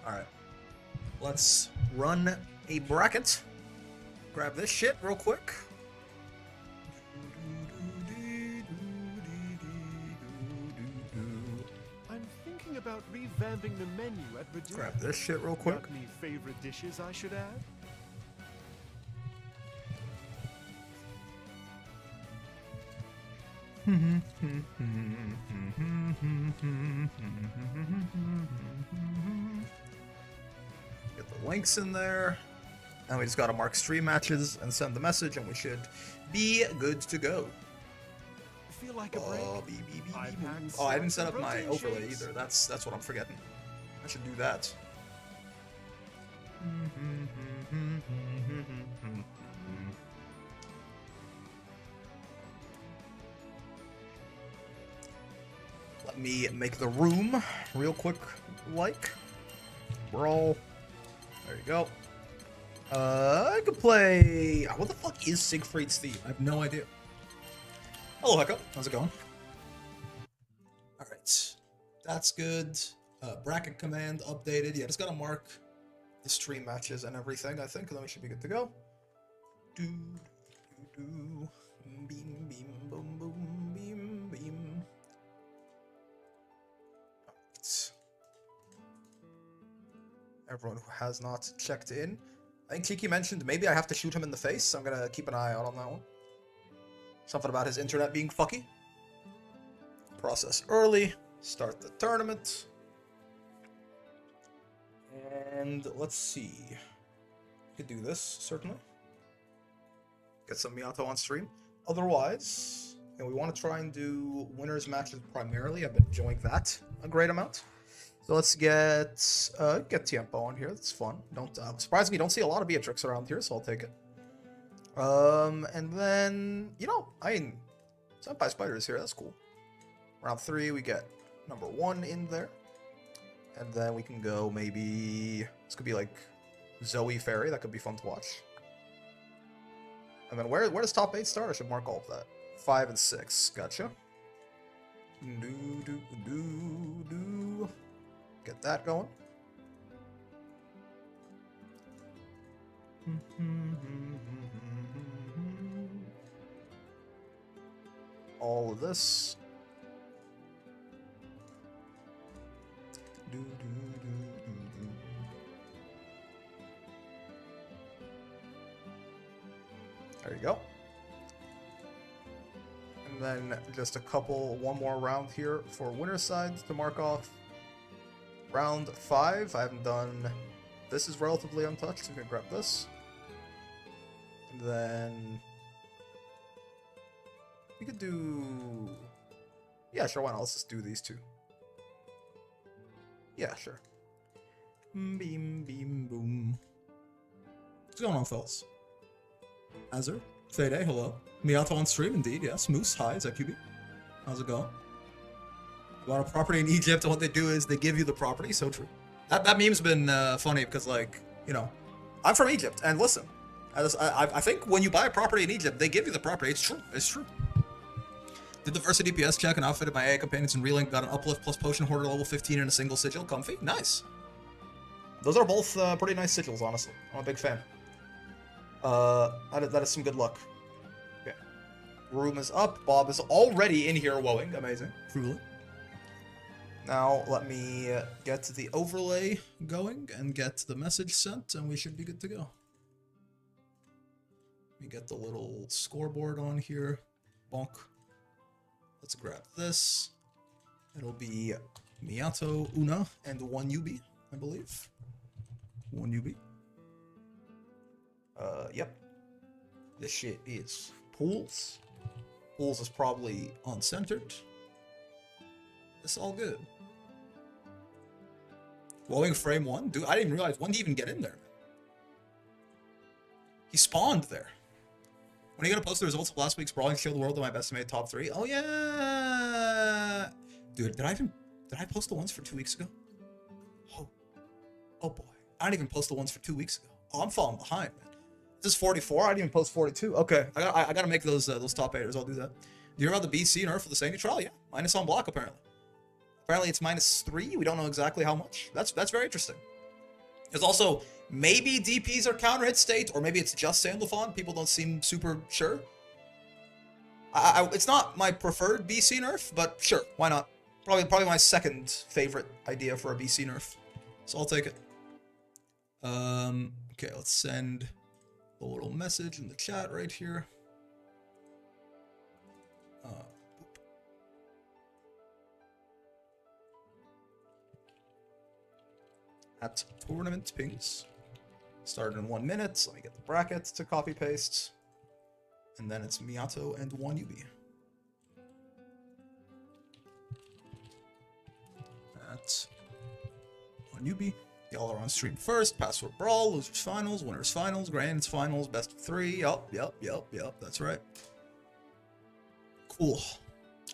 Alright. Let's run a bracket. Grab this shit real quick. I'm thinking about revamping the menu at Reduce. Grab this shit real quick. Got any favorite dishes I should add? Get the links in there. And we just gotta mark stream matches and send the message, and we should be good to go. Feel like a break? Oh, I didn't set up my overlay either. That's what I'm forgetting. I should do that. Let me make the room real quick, like. Brawl. There you go. I could play... What the fuck is Siegfried's theme? I have no idea. Hello, Hecko. How's it going? Alright. That's good. Bracket command updated. Yeah, just gotta mark the stream matches and everything, I think, and then we should be good to go. Beam, beam, boom, boom, beam, beam. Alright. Everyone who has not checked in. I think Kiki mentioned maybe I have to shoot him in the face, so I'm gonna keep an eye out on that one. Something about his internet being fucky. Process early. Start the tournament. And let's see. Could do this, certainly. Get some Miyato on stream. Otherwise, we want to try and do winners matches primarily. I've been enjoying that a great amount. So let's get Tiempo on here. That's fun. Surprisingly, don't see a lot of Beatrix around here, so I'll take it. And then, Senpai Spider is here. That's cool. Round 3, we get number 1 in there. And then we can go maybe... This could be like Zoe Fairy. That could be fun to watch. And then where does top 8 start? I should mark all of that. 5 and 6. Gotcha. Get that going. All of this. There you go. And then just one more round here for winner's side to mark off. Round 5, I haven't done... This is relatively untouched, so we can grab this. And then... We could do... Yeah, sure, why not? Let's just do these two. Yeah, sure. Beam, beam, boom. What's going on, fellas? Azur? Fade, hello. Miyato on stream, indeed, yes. Moose, hi, ZQB. How's it going? About a property in Egypt, and what they do is they give you the property, so true. That meme's been funny because, like, I'm from Egypt, and listen, I think when you buy a property in Egypt, they give you the property. It's true. It's true. Did the first DPS check and outfitted my AA companions in Relink, got an uplift plus potion hoarder level 15 and a single sigil. Comfy. Nice. Those are both pretty nice sigils, honestly. I'm a big fan. That is some good luck. Okay. Room is up. Bob is already in here woeing. Amazing. Truly. Now, let me get the overlay going and get the message sent, and we should be good to go. Let me get the little scoreboard on here. Bonk. Let's grab this. It'll be Miyato, Una, and 1 Yubi, I believe. 1 Yubi. Yep. This shit is pools. Pools is probably uncentered. It's all good. Woeing frame 1? Dude, I didn't even realize when did he even get in there. He spawned there. When are you gonna post the results of last week's Brawling Shield World of my estimated top 3? Oh yeah! Dude, did I post the ones for 2 weeks ago? Oh boy. I didn't even post the ones for 2 weeks ago. Oh, I'm falling behind, man. This is 44? I didn't even post 42. Okay, I gotta make those top 8ers. I'll do that. Do you hear about the BC nerf for the Sandy trial? Yeah. Minus on block, apparently. Apparently it's -3. We don't know exactly how much. That's very interesting. There's also maybe DPs are counter hit state, or maybe it's just Sandalphon. People don't seem super sure. It's not my preferred BC nerf, but sure, why not? Probably my second favorite idea for a BC nerf, so I'll take it. Okay, let's send a little message in the chat right here. At tournament pings. Started in 1 minute. So let me get the brackets to copy paste. And then it's Miyato and 1UB. At 1UB. Y'all are on stream first. Password brawl, losers finals, winners finals, grands finals, best of 3. Yep. That's right. Cool.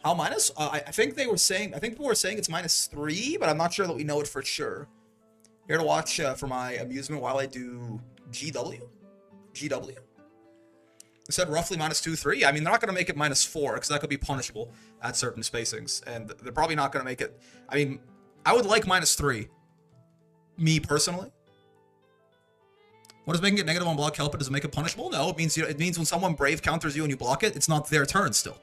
How minus? I think they were saying. I think people were saying it's -3, but I'm not sure that we know it for sure. Here to watch for my amusement while I do GW. They said roughly -2, 3. I mean, they're not going to make it -4 because that could be punishable at certain spacings, and they're probably not going to make it. I mean, I would like -3. Me personally. What does making it negative on block help it? Does it make it punishable? No, it means when someone brave counters you and you block it, it's not their turn still.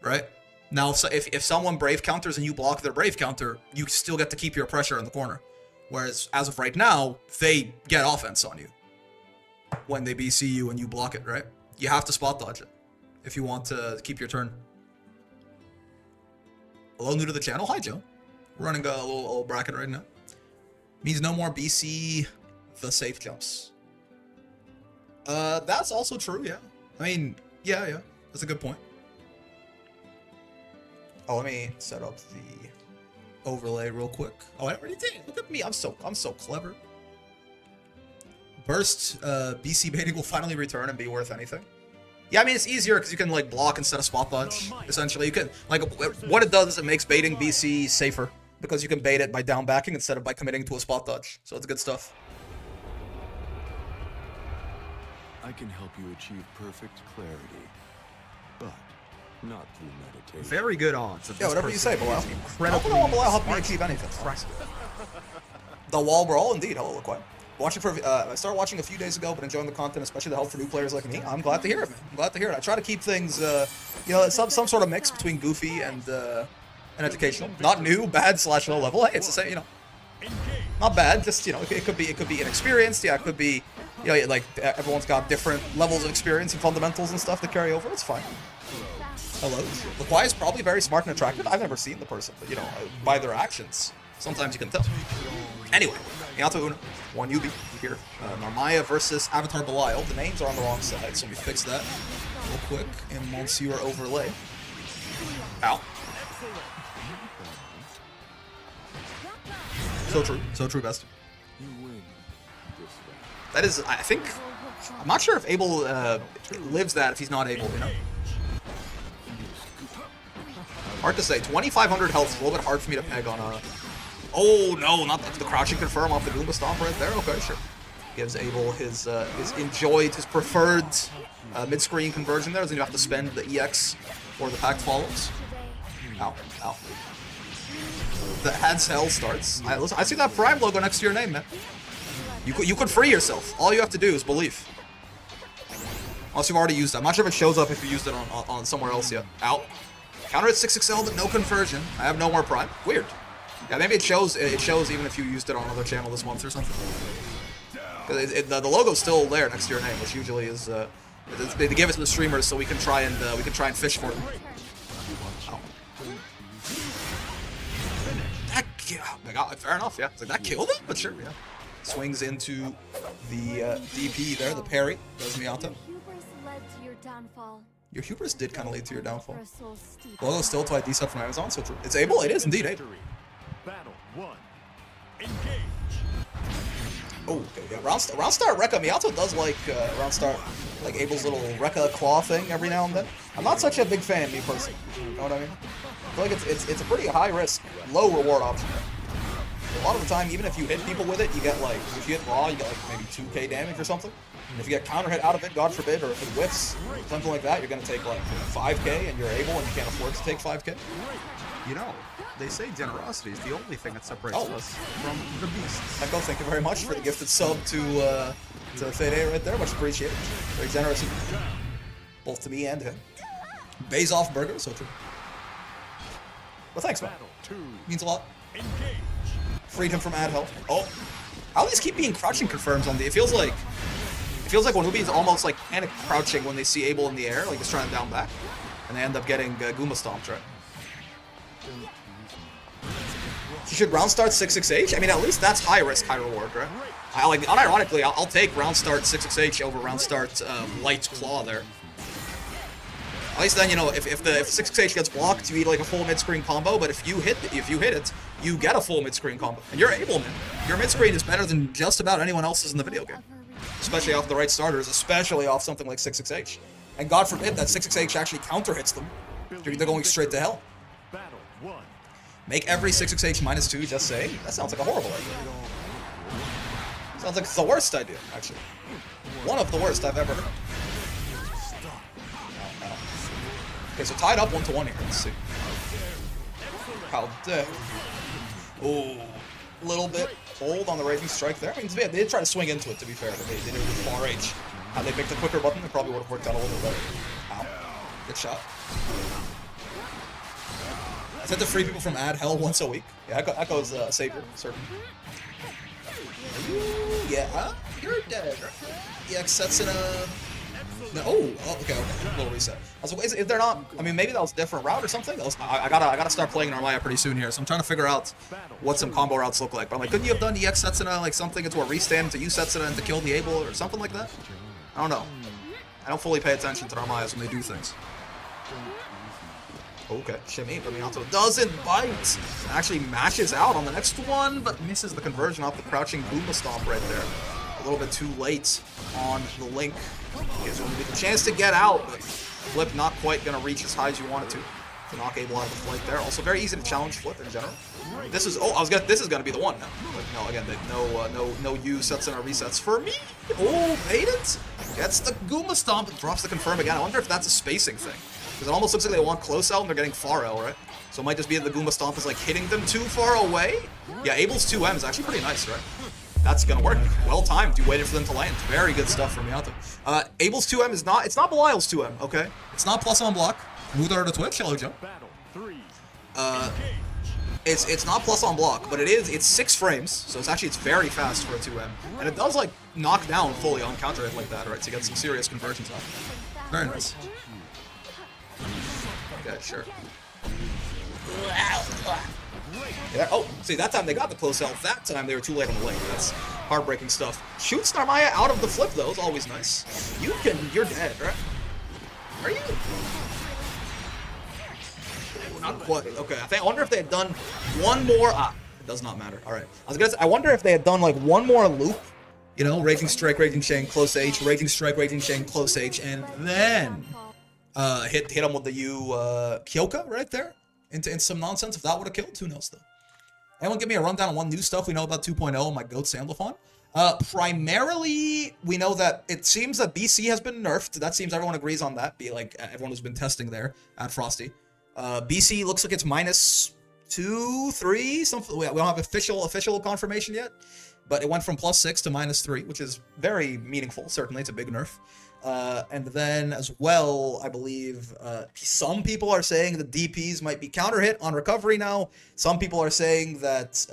Right? Now, if someone brave counters and you block their brave counter, you still get to keep your pressure in the corner. Whereas, as of right now, they get offense on you when they BC you and you block it, right? You have to spot dodge it if you want to keep your turn. Hello, new to the channel. Hi, Joe. We're running a little bracket right now. Means no more BC the safe jumps. That's also true, yeah. I mean, yeah. That's a good point. Oh, let me set up the overlay real quick. Oh, I already did. Look at me. I'm so clever. Burst BC baiting will finally return and be worth anything. Yeah, I mean, it's easier because you can like block instead of spot dodge. Essentially, you can like what it does is it makes baiting BC safer because you can bait it by down backing instead of by committing to a spot dodge. So it's good stuff. I can help you achieve perfect clarity, but not through meditation. Very good odds. Yeah, whatever you say, Bilal. Incredibly. How can Bilal help me achieve anything? The wall brawl, indeed. Hello, look quiet. Watching for I started watching a few days ago, but enjoying the content, especially the help for new players like me. I'm glad to hear it, man. I'm glad to hear it. I try to keep things, you know, some sort of mix between goofy and educational. Not new, bad / low level. Hey, it's the same, you know. Not bad. Just it could be inexperienced. Yeah, it could be, like everyone's got different levels of experience and fundamentals and stuff to carry over. It's fine. Hello. Laquai is probably very smart and attractive. I've never seen the person, but by their actions, sometimes you can tell. Anyway, Miyato Una, 1UB here. Narmaya versus Avatar Belial. The names are on the wrong side, so let me fix that real quick in Monsieur Overlay. Ow. So true, best. That is, I think, I'm not sure if Abel lives that if he's not able, Hard to say. 2,500 health is a little bit hard for me to peg on a... Oh, no, not the crouching confirm off the Goomba Stomp right there. Okay, sure. Gives Abel his preferred mid-screen conversion there. Doesn't even have to spend the EX or the pact follows. Ow. The Had's Hell starts. I see that Prime logo next to your name, man. You could free yourself. All you have to do is believe. Unless you've already used it. I'm not sure if it shows up if you used it on somewhere else yet. Out. Counter at 6XL, but no conversion. I have no more Prime. Weird. Yeah, maybe it shows even if you used it on another channel this month or something. Because the logo's still there next to your name, which usually is they give it to the streamers so we can try and fish for them. Fair enough, yeah. It's like that killed him, but sure, yeah. Swings into the DP there, the parry. Does Miyato. Your hubris did kind of lead to your downfall. Logo still to ID sub from Amazon, so true. It's Abel? It is indeed Abel. Battle 1. Engage. Oh, okay, yeah. Round start Rekka. Miyato does like round start, like Abel's little Rekka claw thing every now and then. I'm not such a big fan, me personally. You know what I mean? I feel like it's a pretty high risk, low reward option. A lot of the time, even if you hit people with it, you get like, if you hit raw, you get like maybe 2k damage or something. And if you get counter hit out of it, God forbid, or if it whiffs, something like that, you're gonna take like 5k and you're able and you can't afford to take 5k. You know, they say generosity is the only thing that separates us from the beasts. Echo, thank you very much for the gifted sub to Fede right there. Much appreciated. Very generous of you. Both to me and him. Bays off burger, so true. But thanks, man. Means a lot. Freed him from ad help. Oh, how these keep being crouching confirms on the. It feels like when Ubi's almost like panic crouching when they see Abel in the air, like he's trying to down back, and they end up getting Goomba stomped, right? You should round start 6-6H. I mean, at least that's high risk, high reward, right? Unironically, I'll take round start 6-6H over round start light claw there. At least then, you know, if the 6-6H gets blocked, you eat like a full mid-screen combo. But if you hit it, you get a full mid-screen combo, and you're able, man. Your mid-screen is better than just about anyone else's in the video game, especially off the right starters, especially off something like 6-6H. And God forbid that 6-6H actually counter hits them. They're going straight to hell. Make every 6-6H -2, just saying? That sounds like a horrible idea. Sounds like it's the worst idea, actually. One of the worst I've ever heard. No. Okay, so tied up 1-1 here. Let's see. How dare. Ooh. A little bit hold on the Raging Strike there. I mean, they did try to swing into it, to be fair, but they did it with far H. Had they picked a quicker button, it probably would have worked out a little bit better. Ow. Good shot. I said to free people from ad hell once a week. Yeah, Echo's savior, certainly. Yeah, you're dead. EX sets in a. No, okay, a little reset. I was like, if they're not, I mean, maybe that was a different route or something. I gotta start playing Narmaya pretty soon here, so I'm trying to figure out what some combo routes look like. But I'm like, couldn't you have done EX sets in a like something into a restand to use sets in and to kill the Able or something like that? I don't know. I don't fully pay attention to Narmayas when they do things. Okay, Shimmy, but Minato doesn't bite. Actually mashes out on the next one, but misses the conversion off the crouching Goomba Stomp right there. A little bit too late on the Link. Gives him the chance to get out, but Flip not quite going to reach as high as you want it to knock Abel out of the flight there. Also very easy to challenge Flip in general. This is this is going to be the one now. But no, again, no U sets in our resets for me. Oh, made it. Gets the Goomba Stomp and drops the confirm again. I wonder if that's a spacing thing. Because it almost looks like they want close out and they're getting far out, right? So it might just be that the Goomba Stomp is like hitting them too far away. Yeah, Abel's 2M is actually pretty nice, right? That's gonna work. Well timed. You waited for them to land. Very good stuff from Miyato. Abel's 2M is not. It's not Belial's 2M. Okay. It's not plus on block. Mudar to Twitch. Hello, Joe. It's not plus on block, but it is. It's 6 frames, so it's very fast for a 2M, and it does like knock down fully on counter hit like that, right? To get some serious conversions off. Very nice. Okay, sure. Yeah. Oh, see, that time they got the close health. That time they were too late on the link. That's heartbreaking stuff. Shoots Narmaya out of the flip, though, is always nice. You're dead, right? Are you? Not quite. Okay, I wonder if they had done one more. It does not matter. All right. I wonder if they had done like one more loop. You know, Raging Strike, Raging Chain, close H, Raging Strike, Raging Chain, close H, and then hit him with the Kyoka right there into some nonsense. If that would have killed, who knows though. Anyone give me a rundown on one new stuff we know about 2.0 and my goat Sandalphon? Primarily, we know that it seems that BC has been nerfed. That seems everyone agrees on that. Be like everyone who's been testing there at Frosty. BC looks like it's -2, 3, something. We don't have official confirmation yet, but it went from +6 to -3, which is very meaningful. Certainly, it's a big nerf. And then as well, I believe some people are saying the DPs might be counter hit on recovery now. Some people are saying that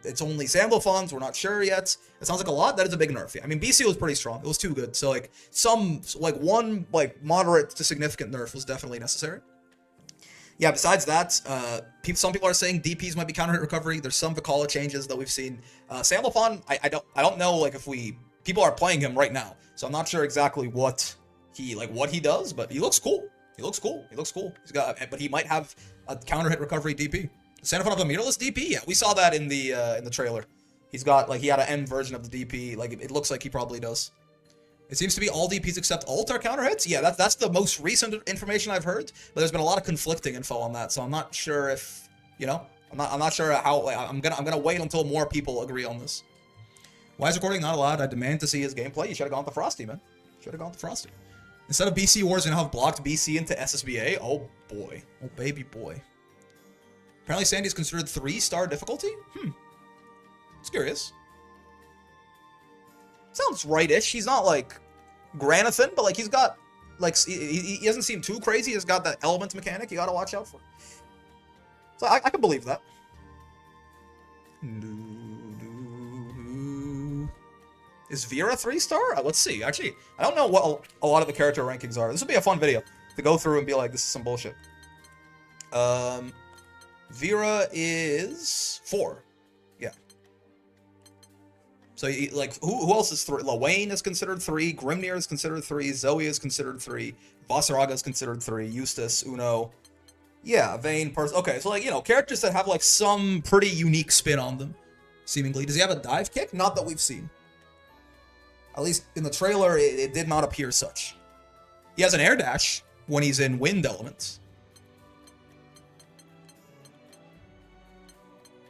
it's only Sandalphons. We're not sure yet. It sounds like a lot. That is a big nerf. I mean, BC was pretty strong. It was too good. So like one moderate to significant nerf was definitely necessary. Yeah, besides that, some people are saying DPs might be counter hit recovery. There's some Vicala changes that we've seen. Sandalphon, I don't know like if people are playing him right now, so I'm not sure exactly what he does, but he looks cool. He looks cool. But he might have a counter hit recovery DP. Sandalphon of a mirrorless DP? Yeah, we saw that in the trailer. He had an M version of the DP. Like it looks like he probably does. It seems to be all DPs except alt are counter hits. Yeah, that's the most recent information I've heard, but there's been a lot of conflicting info on that, so I'm not sure if I'm not sure how. I'm gonna wait until more people agree on this. Why is recording not allowed? I demand to see his gameplay. You should have gone to Frosty, man. Should have gone to Frosty. Instead of BC Wars, you now have blocked BC into SSBA. Oh boy. Oh baby boy. Apparently Sandy's considered 3-star difficulty? It's curious. Sounds right-ish. He's not, like, Granathan, but, like, he's got, like, he doesn't seem too crazy. He's got that element mechanic you gotta watch out for. So I can believe that. Is Vera 3-star? Let's see. Actually, I don't know what a lot of the character rankings are. This would be a fun video to go through and be like, this is some bullshit. Vera is 4. Yeah. So, like, who else is 3? Wayne is considered 3. Grimnir is considered 3. Zoe is considered 3. Vasaraga is considered 3. Eustace, Uno. Yeah, Vayne, okay, so, like, you know, characters that have, like, some pretty unique spin on them, seemingly. Does he have a dive kick? Not that we've seen. At least in the trailer, it did not appear such. He has an air dash when he's in wind elements.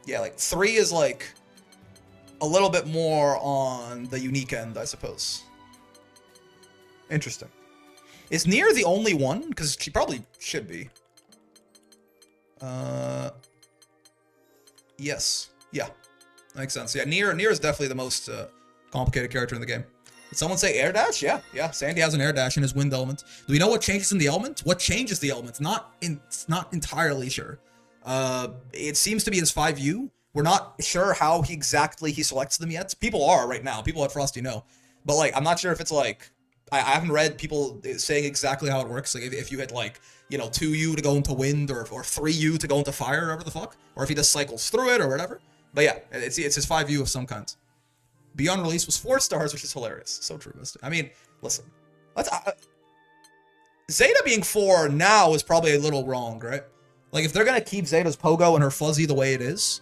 Yeah, like, 3 is, like, a little bit more on the unique end, I suppose. Interesting. Is Nier the only one? Because she probably should be. Yes. Yeah. That makes sense. Yeah, Nier is definitely the most complicated character in the game. Did someone say air dash? Yeah. Sandy has an air dash in his wind element. Do we know what changes in the element? What changes the element? Not entirely sure. It seems to be his 5U. We're not sure how exactly he selects them yet. People are right now. People at Frosty know. But, like, I'm not sure if it's, like... I haven't read people saying exactly how it works. Like, if you had, like, you know, 2U to go into wind or 3U to go into fire, or whatever the fuck. Or if he just cycles through it or whatever. But yeah, it's his 5U of some kind. Beyond Release was 4 stars, which is hilarious. So true. I mean, listen. Zeta being 4 now is probably a little wrong, right? Like, if they're going to keep Zeta's pogo and her fuzzy the way it is,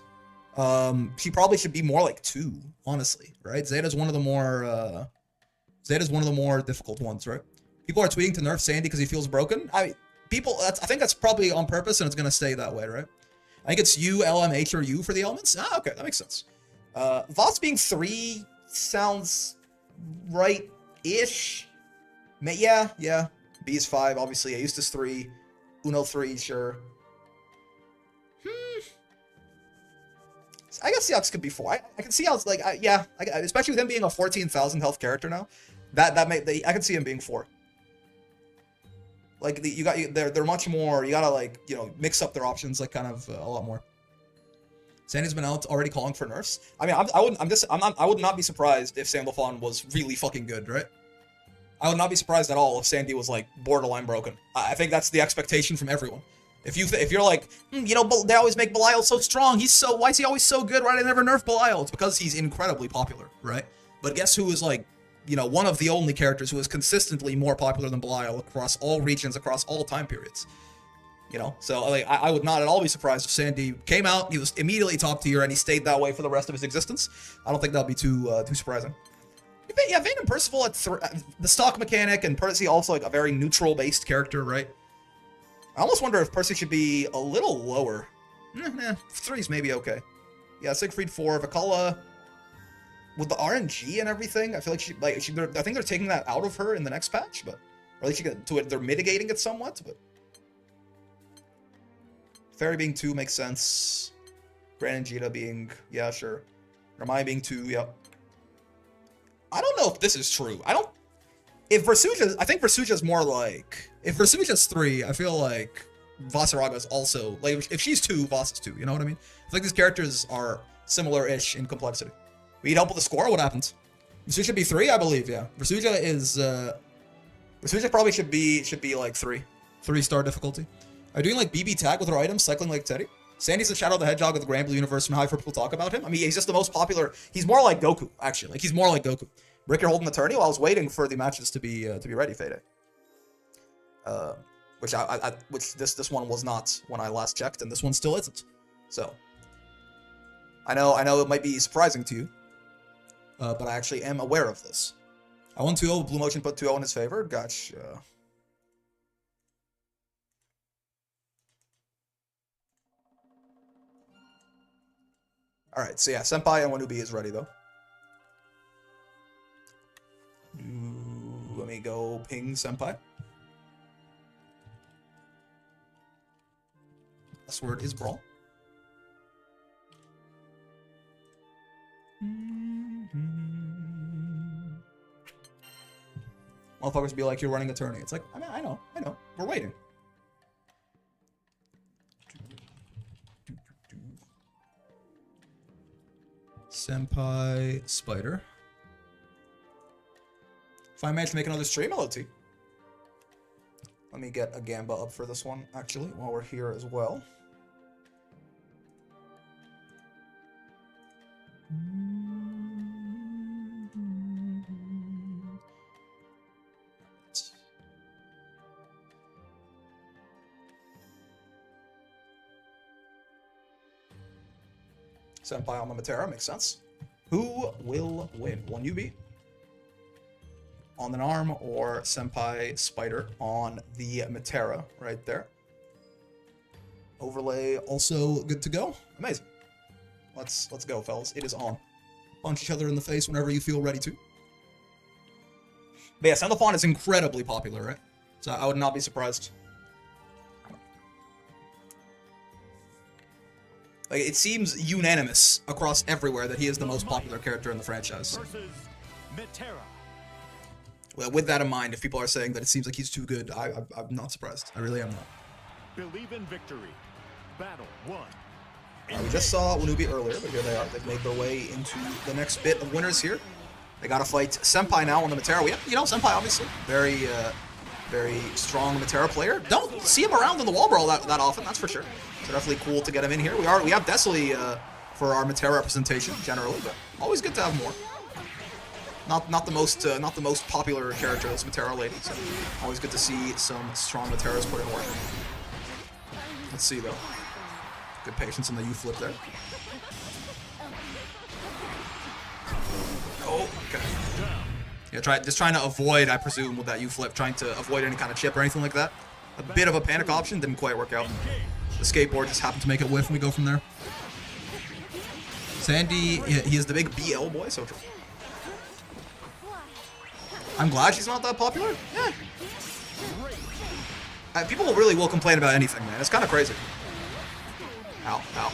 she probably should be more like 2, honestly, right? Zeta's one of the more difficult ones, right? People are tweeting to nerf Sandy because he feels broken. I think that's probably on purpose, and it's gonna stay that way, right? I think it's U, LM, H, or U for the elements. Ah, okay, that makes sense. Voss being 3 sounds right-ish. Yeah. B is 5, obviously. Yeah, Eustace 3. Uno 3, sure. I guess Seox could be 4. I can see how it's like, especially with him being a 14,000 health character now. I can see him being 4. Like, they're much more. You gotta, like, you know, mix up their options, like, kind of a lot more. Sandy's been out already calling for nerfs. I mean, I would not be surprised if Sandalphon was really fucking good, right? I would not be surprised at all if Sandy was, like, borderline broken. I think that's the expectation from everyone. If you're like, you know, they always make Belial so strong. Why is he always so good? Why did they never nerf Belial? It's because he's incredibly popular, right? But guess who is, like, you know, one of the only characters who is consistently more popular than Belial across all regions, across all time periods. You know, so, like, I would not at all be surprised if Sandy came out, he was immediately top tier, and he stayed that way for the rest of his existence. I don't think that'd be too surprising. Yeah, Vayne and Percival at the stock mechanic, and Percy also, like, a very neutral-based character, right? I almost wonder if Percy should be a little lower. 3's maybe okay. Yeah, Siegfried 4, Vakala with the RNG and everything. I feel like I think they're taking that out of her in the next patch, but or at least they're mitigating it somewhat. But Fairy being 2 makes sense. Gran and Jita being, yeah, sure. Hermione being 2, yep. I don't know if this is true. I think Versuja's more like, if Versuja's 3, I feel like Vasaraga is also, like, if she's 2, Voss is 2, you know what I mean? I think these characters are similar-ish in complexity. We need help with the score? What happened? Versuja should be 3, I believe, yeah. Versuja probably should be like 3. 3-star difficulty. Are you doing, like, BB tag with her items, cycling like Teddy? Sandy's the Shadow the Hedgehog of the Granblue universe, and how people talk about him. I mean, he's just the most popular. He's more like Goku, actually. Like, he's more like Goku. Rick, you're holding the tourney? Well, I was waiting for the matches to be ready, Fede. Which this one was not when I last checked, and this one still isn't. So I know it might be surprising to you, but I actually am aware of this. I won 2-0. Blue Motion put 2-0 in his favor. Gotcha. All right, so yeah, Senpai and Wanubi is ready though. Let me go ping Senpai. Password is Brawl. Motherfuckers be like, you're running a tourney. It's like, I mean, I know. We're waiting. Senpai Spider. If I manage to make another stream, AWT. Let me get a Gamba up for this one, actually, while we're here as well. Senpai on the Matera, makes sense. Who will win? 1UB on an arm or Senpai Spider on the Matera right there. Overlay also good to go. Amazing. Let's go, fellas. It is on. Punch each other in the face whenever you feel ready to. But yeah, Sendophon is incredibly popular, right? So I would not be surprised. Like, it seems unanimous across everywhere that he is the most popular character in the franchise. Well, with that in mind, if people are saying that it seems like he's too good, I'm not surprised. I really am not. Believe in victory. Battle 1. We just saw Unubi earlier, but here they are. They've made their way into the next bit of winners here. They gotta fight Senpai now on the Matera. You know, Senpai obviously very strong Matera player. Don't see him around in the wall brawl that often, that's for sure. So definitely cool to get him in here. We have Desley for our Matera representation generally, but always good to have more. Not the most popular character, this Matera lady. So always good to see some strong Materas put in work. Let's see though. Good patience on the U flip there. Oh, okay. Yeah, just trying to avoid, I presume, with that U flip, trying to avoid any kind of chip or anything like that. A bit of a panic option, didn't quite work out. The skateboard just happened to make it whiff, and we go from there. Sandy, he is the big BL boy, so true. I'm glad she's not that popular. Yeah. People really will complain about anything, man. It's kind of crazy. Ow, ow.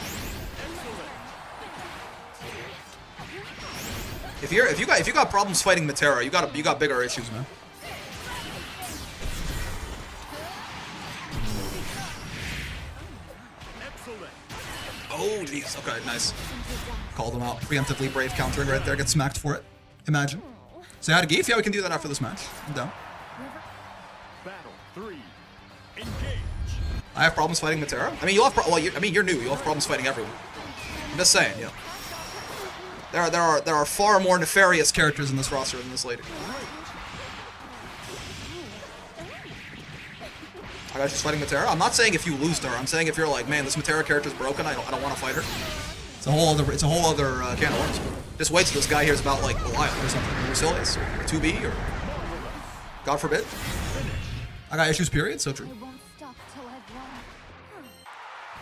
If you got problems fighting Matera, you got bigger issues, man. Oh, jeez. Okay, nice. Called him out. Preemptively brave countering right there. Get smacked for it. Imagine. Say hi to Geef. Yeah, we can do that after this match. I'm down. Battle 3. Engage. I have problems fighting Matera. I mean, you're new. You'll have problems fighting everyone. I'm just saying, you know. There are far more nefarious characters in this roster than this lady. I got she's fighting Matera. I'm not saying if you lose to her. I'm saying if you're like, man, this Matera character's broken. I don't want to fight her. It's a whole other can of worms. Just wait till this guy hears about like Belial or something, or Lucilius, or 2B, or God forbid. I got issues. Period. So true.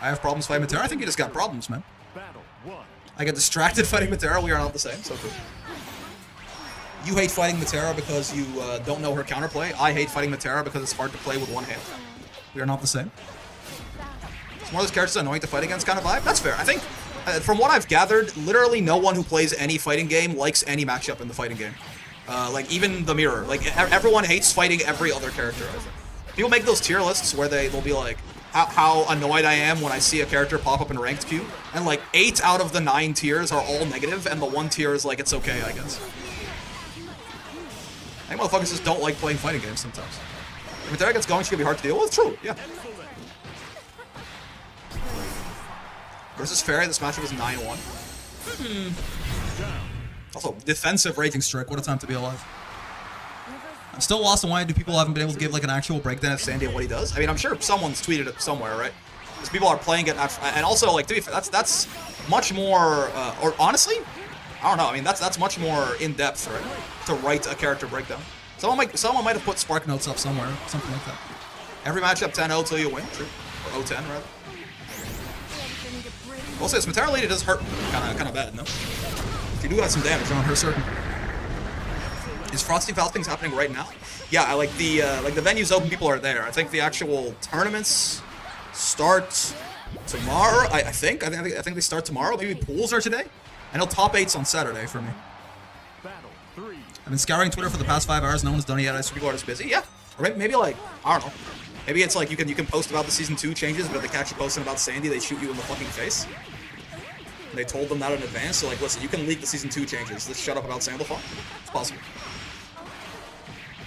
I have problems fighting Matera. I think you just got problems, man. Battle 1. I get distracted fighting Matera. We are not the same. So true. You hate fighting Matera because you don't know her counterplay. I hate fighting Matera because it's hard to play with one hand. We are not the same. It's one of those characters annoying to fight against kind of vibe. That's fair. I think, from what I've gathered, literally no one who plays any fighting game likes any matchup in the fighting game. Like, even the mirror. Like, everyone hates fighting every other character, I think. People make those tier lists where they'll be like, how annoyed I am when I see a character pop up in ranked queue. And, like, 8 out of the 9 tiers are all negative, and the 1 tier is like, it's okay, I guess. I think motherfuckers just don't like playing fighting games sometimes. If Matera gets going, she can be hard to deal with. It's true, yeah. Versus Fairy, this matchup is 9-1. Also, defensive Raging Strike. What a time to be alive. I'm still lost on why do people haven't been able to give like an actual breakdown of Sandy and what he does. I mean, I'm sure someone's tweeted it somewhere, right? Because people are playing it, and also, like, to be fair, that's much more, or honestly, I don't know. I mean, that's much more in depth, right? To write a character breakdown. Someone might have put Spark Notes up somewhere, something like that. Every matchup 10-0 till you win, true, or 0-10 rather. We'll say this Matera lady does hurt kind of bad, no? She do have some damage on her circle. Is Frosty Faustings happening right now? Yeah, I like the venue's open, people are there. I think the actual tournaments start tomorrow. I think they start tomorrow. Maybe pools are today. I know top 8's on Saturday for me. Battle 3. I've been scouring Twitter for the past 5 hours. No one's done it yet. I assume people are just busy. Yeah. Or maybe like, I don't know. Maybe it's like you can post about the Season 2 changes, but if they catch you posting about Sandy, they shoot you in the fucking face. And they told them that in advance. So like, listen, you can leak the Season 2 changes. Let's shut up about Sandalphon. It's possible.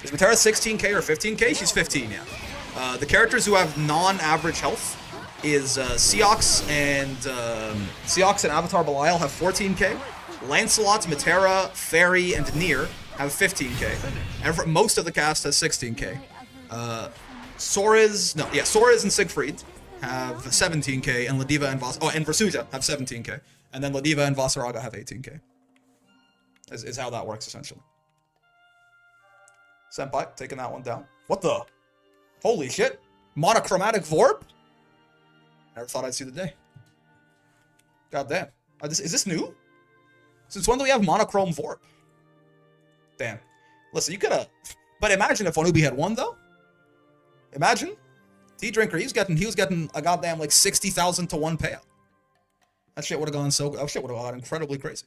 Is Matera 16k or 15k? She's 15, yeah. The characters who have non-average health is Seox and Avatar Belial have 14k. Lancelot, Matera, Fairy, and Nier have 15k. And most of the cast has 16k. Sora's and Siegfried have 17k, and Ladiva and and Versuja have 17k. And then Ladiva and Vasaraga have 18k. Is how that works, essentially. Senpai, taking that one down. What the? Holy shit. Monochromatic Vorp? Never thought I'd see the day. God damn. Is this new? Since when do we have monochrome Vorp? Damn. Listen, you could've... But imagine if Onubi had won, though. Imagine. T-Drinker, he was getting a goddamn, like, 60,000 to 1 payout. That shit would've gone so... Oh, shit would've gone incredibly crazy.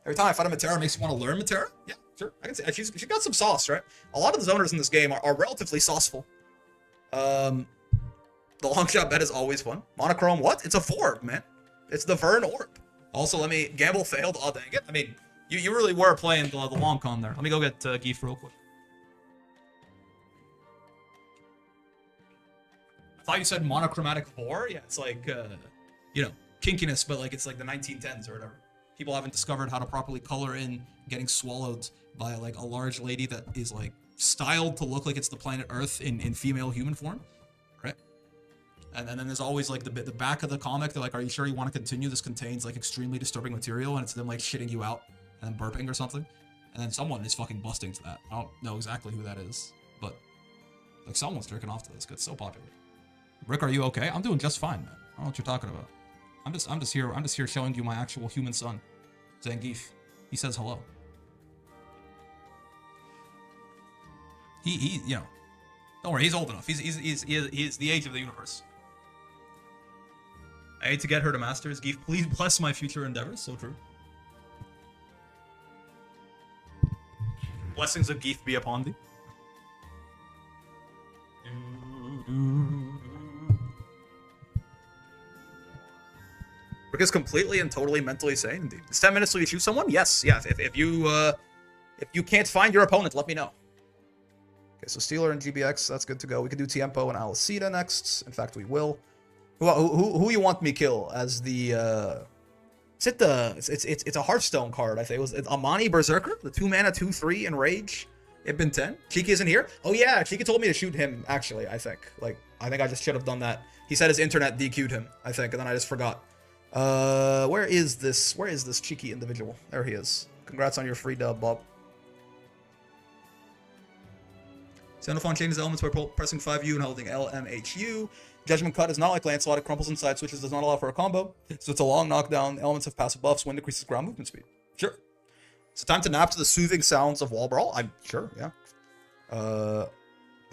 Every time I fight a Matera, it makes you want to learn Matera? Yeah, sure. I can see. She's got some sauce, right? A lot of the zoners in this game are relatively sauceful. The long shot bet is always fun. Monochrome, what? It's a Vorb, man. It's the Vern Orb. Also, let me... Gamble failed. Oh, dang it. I mean, you really were playing the long con there. Let me go get Geef real quick. I thought you said monochromatic Vor? Yeah, it's like, you know, kinkiness, but like it's like the 1910s or whatever. People haven't discovered how to properly color in getting swallowed by like a large lady that is like styled to look like it's the planet Earth in female human form, right? And then there's always like the back of the comic. They're like, "Are you sure you want to continue? This contains like extremely disturbing material," and it's them like shitting you out and then burping or something. And then someone is fucking busting to that. I don't know exactly who that is, but like someone's jerking off to this. It's so popular. Rick, are you okay? I'm doing just fine, man. I don't know what you're talking about. I'm just here showing you my actual human son. Zangief. He says hello. He you know, don't worry, he's old enough. He's the age of the universe. I hate to get her to Masters. Geef, please bless my future endeavors. So true. Blessings of Geef be upon thee. Rick is completely and totally mentally sane, indeed. It's 10 minutes till you choose someone? Yes, yeah. If you can't find your opponent, let me know. Okay, so Steeler and GBX, that's good to go. We could do Tiempo and Alicita next. In fact, we will. Who you want me kill as the it's a Hearthstone card, I think. It was Amani Berserker, the 2-mana 2/3 Enrage. Ibn 10. Cheeky isn't here? Oh yeah, Cheeky told me to shoot him, actually, I think. Like, I think I just should have done that. He said his internet DQ'd him, I think, and then I just forgot. Where is this cheeky individual? There he is. Congrats on your free dub, Bob. Xenophon changes elements by pressing 5U and holding LMHU. Judgment Cut is not like Lancelot, it crumples inside switches, does not allow for a combo. So it's a long knockdown. Elements have passive buffs, wind decreases ground movement speed. Sure. So time to nap to the soothing sounds of Wall Brawl. I'm sure, yeah. Let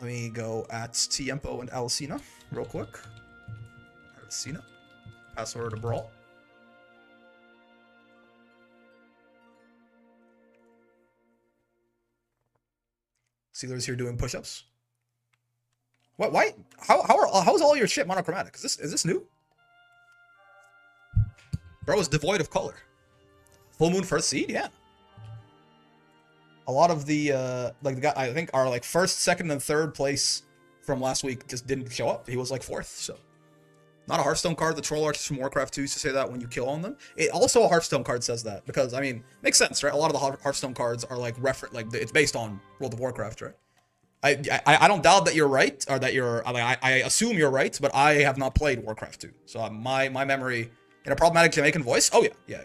me go at Tiempo and Alicina real quick. Alicina. Pass over to Brawl. Sealer's here doing push-ups. What? Why? How's all your shit monochromatic? Is this new? Bro is devoid of color. Full Moon first seed, yeah. A lot of the like the guy I think our like first, second, and third place from last week just didn't show up. He was like fourth, so. Not a Hearthstone card. The Troll Archers from Warcraft 2 used to say that when you kill on them. It also a Hearthstone card says that because I mean, makes sense, right? A lot of the Hearthstone cards are like it's based on World of Warcraft, right? I don't doubt that you're right, or that I assume you're right, but I have not played Warcraft 2, so my memory in a problematic Jamaican voice. Oh yeah.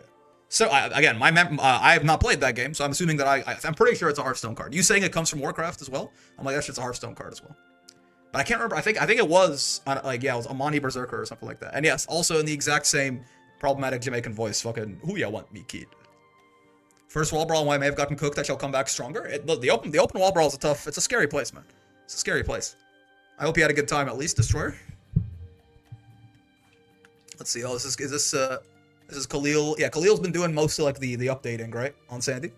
So again, I have not played that game, so I'm assuming that I'm pretty sure it's a Hearthstone card. You saying it comes from Warcraft as well? I'm like, that shit's a Hearthstone card as well. But I can't remember. I think it was it was Amani Berserker or something like that. And yes, also in the exact same problematic Jamaican voice, fucking who ya want me, kid. First wall brawl, I may have gotten cooked. I shall come back stronger. The open wall brawl is it's a scary place, man. It's a scary place. I hope you had a good time at least, Destroyer. Let's see. Oh, is this This is Khalil. Yeah, Khalil's been doing most of like the updating, right? On Sandy.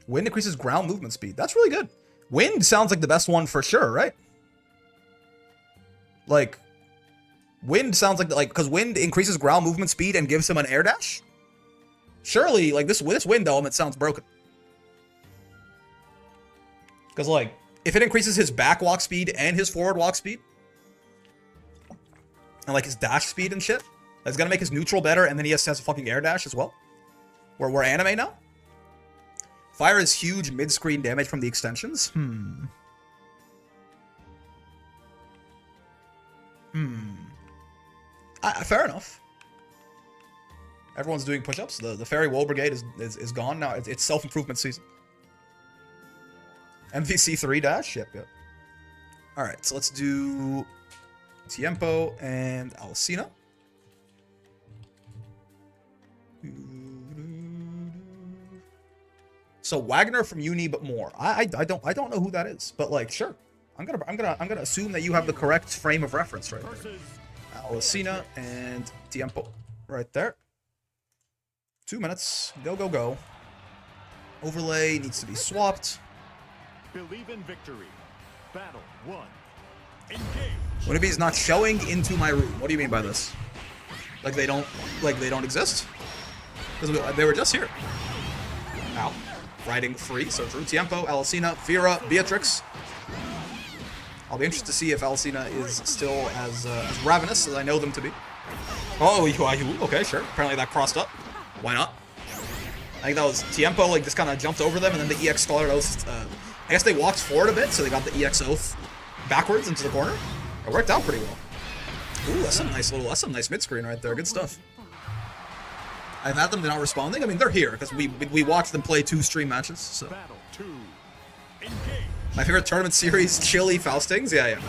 Wind increases ground movement speed. That's really good. Wind sounds like the best one for sure, right? Like, wind sounds like because wind increases ground movement speed and gives him an air dash. Surely, like this wind element sounds broken. Because like, if it increases his back walk speed and his forward walk speed, and like his dash speed and shit, that's gonna make his neutral better, and then he has a fucking air dash as well. We're anime now. Fire is huge mid-screen damage from the extensions. Fair enough. Everyone's doing push-ups. The Fairy Woe Brigade is gone now. It's self-improvement season. MVC 3 dash? Yep. Alright, so let's do Tiempo and Alcina. So Wagner from Uni, but more. I don't know who that is, but like sure. I'm gonna assume that you have the correct frame of reference right there. Alcina and Tiempo. Right there. 2 minutes. Go. Overlay needs to be swapped. Believe in victory. Battle 1. Engage. What if he's not showing into my room? What do you mean by this? Like they don't exist? Because they were just here. Ow. Riding free, so through Tiempo, Alcina, Fira, Beatrix. I'll be interested to see if Alcina is still as ravenous as I know them to be. Oh, okay, sure. Apparently that crossed up. Why not? I think that was Tiempo, like, just kind of jumped over them, and then the EX Scholar Oath, I guess they walked forward a bit, so they got the EX Oath backwards into the corner. It worked out pretty well. Ooh, that's some nice mid-screen right there. Good stuff. I've had them, they're not responding. I mean, they're here, because we watched them play 2 stream matches, so. Battle 2. Engage. My favorite tournament series, Chili Faustings? Yeah.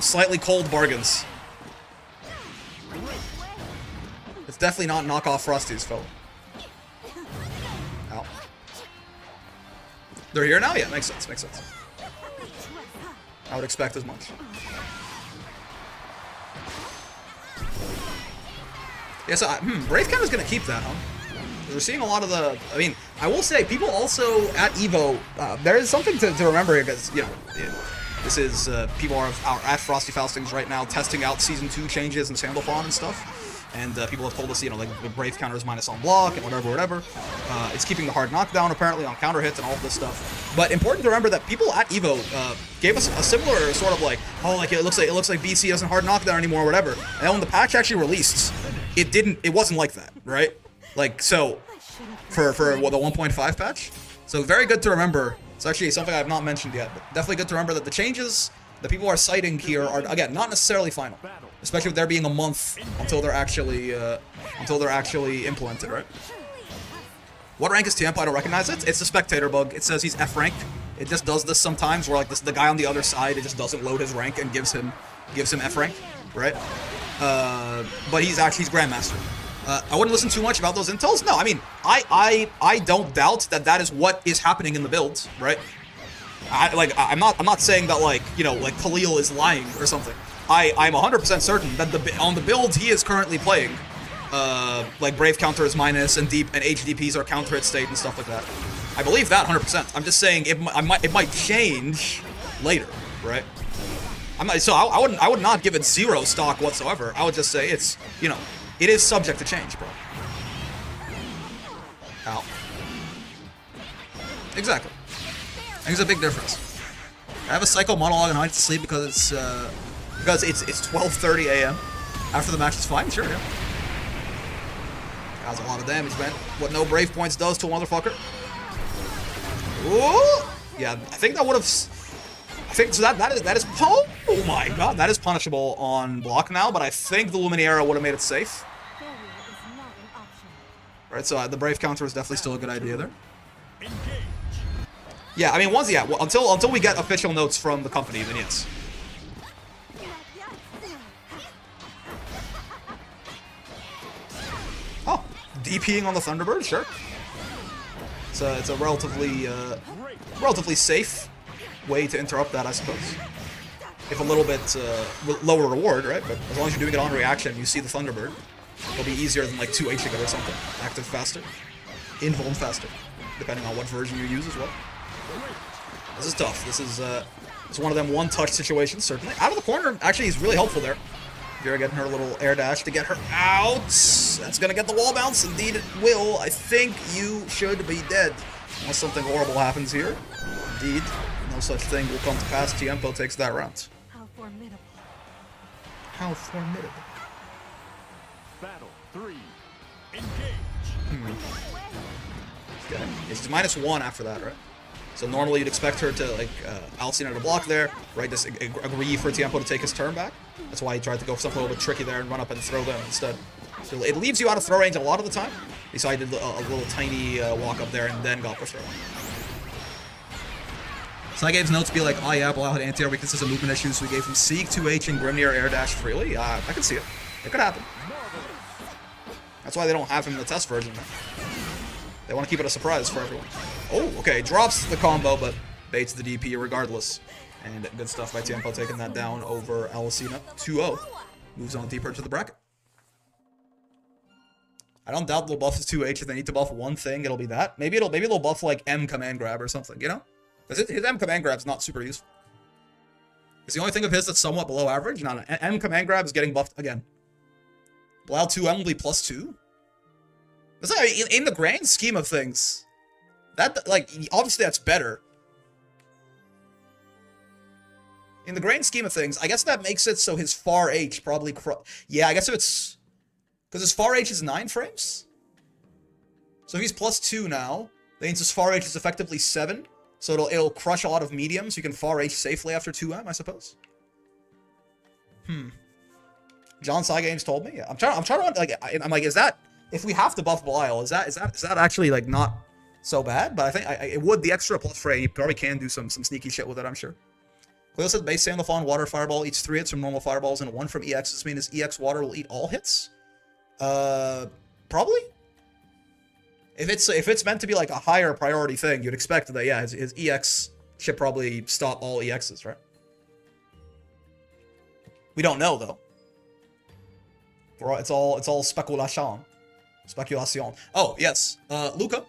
Slightly cold bargains. It's definitely not knockoff Frosty's, fella. Ow. They're here now? Yeah, makes sense. I would expect as much. Yeah, so, Brave Counter's gonna keep that, huh? We're seeing a lot of the... I mean, I will say, people also at EVO, there is something to remember here, because, you know, this is, people are at Frosty Faustings right now testing out Season 2 changes in Sandalphon and stuff. And people have told us, you know, like, the Brave counter is minus on block and whatever. It's keeping the hard knockdown, apparently, on counter hits and all of this stuff. But important to remember that people at EVO gave us a similar sort of like, oh, like, it looks like BC doesn't hard knockdown anymore or whatever. And then when the patch actually released, it wasn't like that, right? Like, so, for what, the 1.5 patch? So very good to remember. It's actually something I've not mentioned yet, but definitely good to remember that the changes that people are citing here are, again, not necessarily final. Especially with there being a month until they're actually implemented, right? What rank is Tiempo? I don't recognize it. It's the spectator bug. It says he's F rank. It just does this sometimes, where like the guy on the other side, it just doesn't load his rank and gives him F rank, right? But he's Grandmaster. I wouldn't listen too much about those intels. No, I mean, I don't doubt that is what is happening in the build, right? I'm not saying that, like, you know, like Khalil is lying or something. I'm 100% certain that on the build he is currently playing, like Brave counter is minus and HDPs are counter hit state and stuff like that. I believe that 100%. I'm just saying it might change later, right? I would not give it 0 stock whatsoever. I would just say it's, you know, it is subject to change, bro. Ow. Exactly. I think there's a big difference. I have a psycho monologue and I like to sleep because it's 12:30 a.m. After the match is fine, sure, yeah. Has a lot of damage, man. What no Brave points does to a motherfucker. Ooh! Yeah, I think that would have... I think, so that is... Oh my god, that is punishable on block now, but I think the Luminaria would have made it safe. Right, so the Brave counter is definitely still a good idea there. Yeah, I mean, until we get official notes from the company, then yes. Oh, DPing on the Thunderbird, sure. It's a relatively safe way to interrupt that, I suppose. if a little bit lower reward, right? But as long as you're doing it on reaction, you see the Thunderbird, it'll be easier than like 2Hing it or something. Active faster, invuln faster, depending on what version you use as well. This is tough. This is it's one of them one-touch situations, certainly. Out of the corner, actually, he's really helpful there. Vera getting her little air dash to get her out. That's gonna get the wall bounce. Indeed it will. I think you should be dead. Unless something horrible happens here. Indeed, no such thing will come to pass. Tiempo takes that round. How formidable. How formidable. Battle 3. Engage. Okay. It's -1 after that, right? So normally you'd expect her to, like, Alcina to block there, right? Just agree for Tiempo to take his turn back. That's why he tried to go for something a little bit tricky there and run up and throw them instead. So it leaves you out of throw range a lot of the time. He saw he did a little tiny walk up there and then got for throw. So I gave his notes to be like, oh yeah, Blau had anti-air weaknesses and movement issues, so we gave him Seek, 2H, and Grimnir air dash freely. I can see it. It could happen. That's why they don't have him in the test version. They want to keep it a surprise for everyone. Oh, okay. Drops the combo, but baits the DP regardless. And good stuff by Tiempo taking that down over Alicina. 2-0. Moves on deeper into the bracket. I don't doubt they'll buff his 2H. If they need to buff one thing, it'll be that. Maybe they'll buff like M command grab or something, you know? Because his M command grab's not super useful. It's the only thing of his that's somewhat below average. No, M command grab is getting buffed again. Blau 2M will be +2. That's not, in the grand scheme of things, that, like, obviously that's better. In the grand scheme of things, I guess that makes it so his far H probably... Yeah, I guess if it's... Because his far H is 9 frames? So if he's +2 now, that means his far H is effectively 7. So it'll crush a lot of mediums. You can far H safely after 2M, I suppose. John Sai Games told me. Yeah, I'm trying to, like, I'm like, is that... If we have to buff Belial, is that actually, like, not so bad? But I think it would. The extra plus fray, you probably can do some sneaky shit with it, I'm sure. Cleo said base Sandalphon water fireball eats 3 hits from normal fireballs and 1 from EX. This means his EX water will eat all hits? Probably? If it's meant to be like a higher priority thing, you'd expect that, yeah, his EX should probably stop all EXs, right? We don't know, though. It's all speculation. Speculation. Oh, yes. Luca.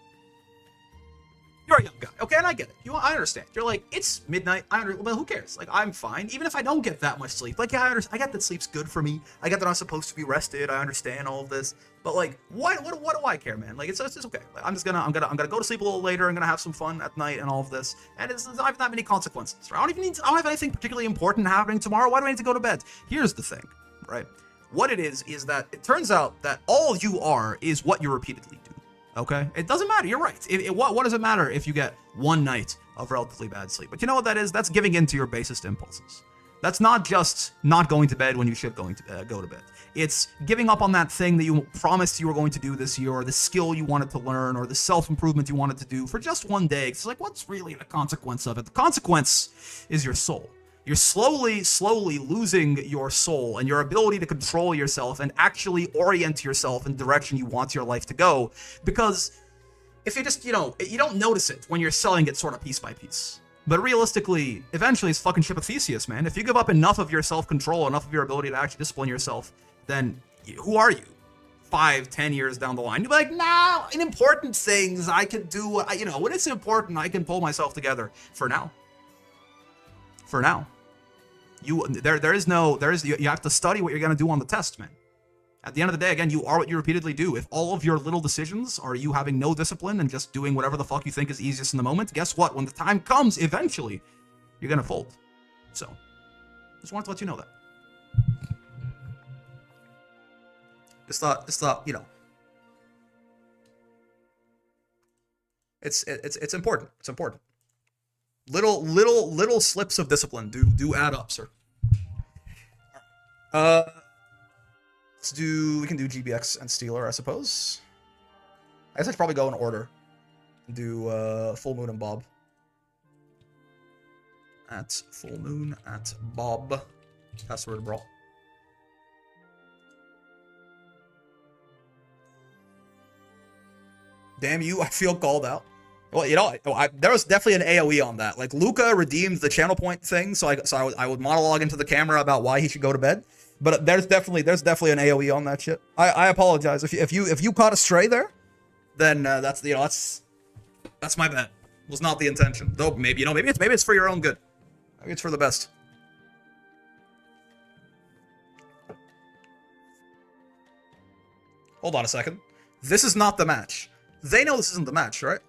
You're a young guy, okay, and I get it. I understand. You're like, it's midnight. But who cares? Like, I'm fine, even if I don't get that much sleep. Like, yeah, I get that sleep's good for me. I get that I'm supposed to be rested. I understand all of this. But like, what do I care, man? Like, it's okay. Like, I'm gonna go to sleep a little later. I'm gonna have some fun at night and all of this. And it's not that many consequences. Right? I don't have anything particularly important happening tomorrow. Why do I need to go to bed? Here's the thing, right? What it is that it turns out that all you are is what you repeatedly do. Okay? It doesn't matter. You're right. What does it matter if you get one night of relatively bad sleep? But you know what that is? That's giving in to your basest impulses. That's not just not going to bed when you should go to bed. It's giving up on that thing that you promised you were going to do this year, or the skill you wanted to learn, or the self-improvement you wanted to do for just one day. It's like, what's really the consequence of it? The consequence is your soul. You're slowly losing your soul and your ability to control yourself and actually orient yourself in the direction you want your life to go. Because if you just, you don't notice it when you're selling it sort of piece by piece. But realistically, eventually it's fucking ship of Theseus, man. If you give up enough of your self-control, enough of your ability to actually discipline yourself, then who are you? 5-10 years down the line, you'll be like, nah, in important things I can do, when it's important, I can pull myself together. For now. You have to study what you're going to do on the test, man. At the end of the day, again, you are what you repeatedly do. If all of your little decisions are you having no discipline and just doing whatever the fuck you think is easiest in the moment, guess what? When the time comes, eventually, you're going to fold. So, just wanted to let you know that. Just thought, it's important. It's important. Little slips of discipline do add up, sir. We can do GBX and Steeler, I suppose. I guess I should probably go in order. Do Full Moon and Bob. At Full Moon, at Bob. Password Brawl. Damn you, I feel called out. Well, you know, there was definitely an AOE on that. Like, Luca redeemed the channel point thing, so I would monologue into the camera about why he should go to bed. But there's definitely an AOE on that shit. I apologize if you caught a stray there, then that's my bad. It was not the intention. Though maybe it's for your own good. Maybe it's for the best. Hold on a second. This is not the match. They know this isn't the match, right?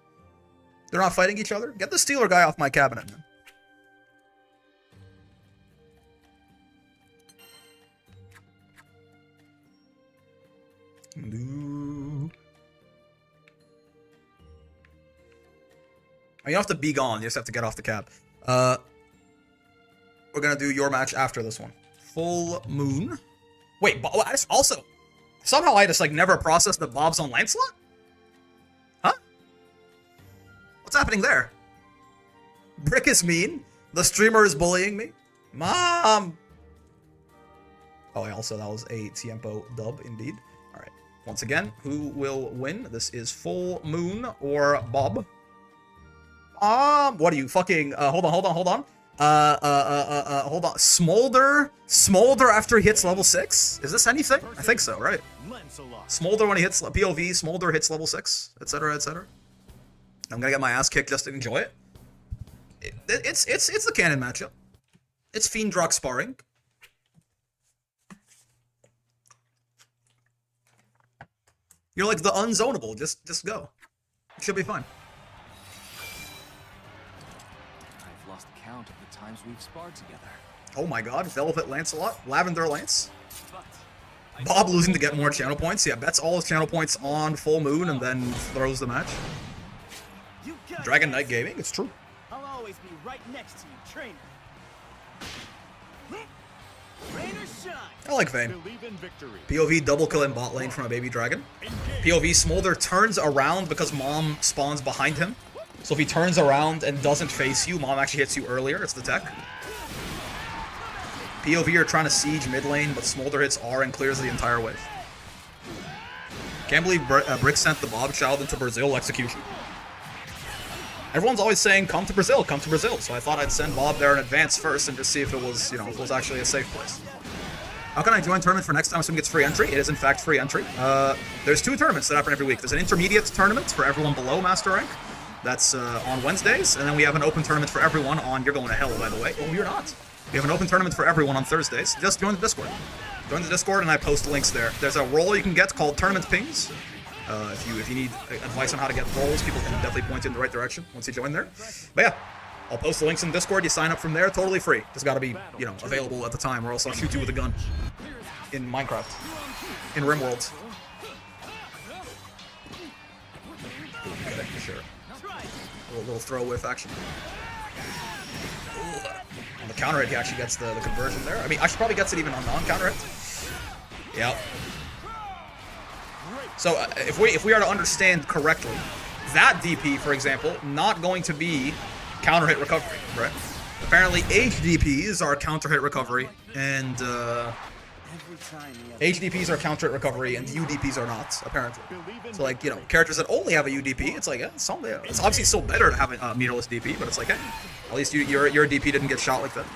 They're not fighting each other? Get the Steeler guy off my cabinet, man. You don't have to be gone. You just have to get off the cab. We're gonna do your match after this one. Full Moon. Wait, but also, somehow I just like never processed that Bob's on Lancelot? Huh? What's happening there? Brick is mean. The streamer is bullying me. Mom! Oh, also, that was a Tiempo dub, indeed. Alright. Once again, who will win? This is Full Moon or Bob. What are you fucking, hold on. Hold on. Smolder after he hits level 6? Is this anything? I think so, right? Smolder when he hits, POV, Smolder hits level 6, etc., etc. I'm gonna get my ass kicked just to enjoy it. It's the canon matchup. It's Fiendrock sparring. You're like the unzonable, just go. It should be fine. I've lost count of the times we've sparred together. Oh my god, Velvet Lancelot, Lavender Lance. Bob losing to get more channel points. Yeah, bets all his channel points on Full Moon and then throws the match. Dragon Knight Gaming, it's true. I'll always be right next to you, trainer. Rain or shine. I like Vayne. POV double kill in bot lane from a baby dragon. POV Smolder turns around because Mom spawns behind him. So if he turns around and doesn't face you, Mom actually hits you earlier. It's the tech. POV you're trying to siege mid lane, but Smolder hits R and clears the entire wave. Can't believe Brick sent the Bob child into Brazil execution. Everyone's always saying, come to Brazil, come to Brazil. So I thought I'd send Bob there in advance first and just see if it was, if it was actually a safe place. How can I join tournament for next time someone gets free entry? It is in fact free entry. There's 2 tournaments that happen every week. There's an intermediate tournament for everyone below Master Rank. That's on Wednesdays. And then we have an open tournament for everyone on, you're going to hell, by the way. Oh, you're not. We have an open tournament for everyone on Thursdays. Just join the Discord. Join the Discord and I post links there. There's a role you can get called Tournament Pings. If you need advice on how to get roles, people can definitely point you in the right direction once you join there. But yeah, I'll post the links in Discord. You sign up from there, totally free. Just gotta be, available at the time, or else I'll shoot you with a gun. In Minecraft. In RimWorld. Okay, sure. A little throw with action. On the counter hit, he actually gets the conversion there. I mean, I should probably gets it even on non-counter hit. Yep. So if we are to understand correctly, that DP, for example, not going to be counter hit recovery, right? Apparently HDPs are counter hit recovery, and HDPs are counter hit recovery, and UDPs are not, apparently. So like, characters that only have a UDP, it's like, it's obviously still better to have a meterless DP, but it's like, hey, at least your DP didn't get shot like that.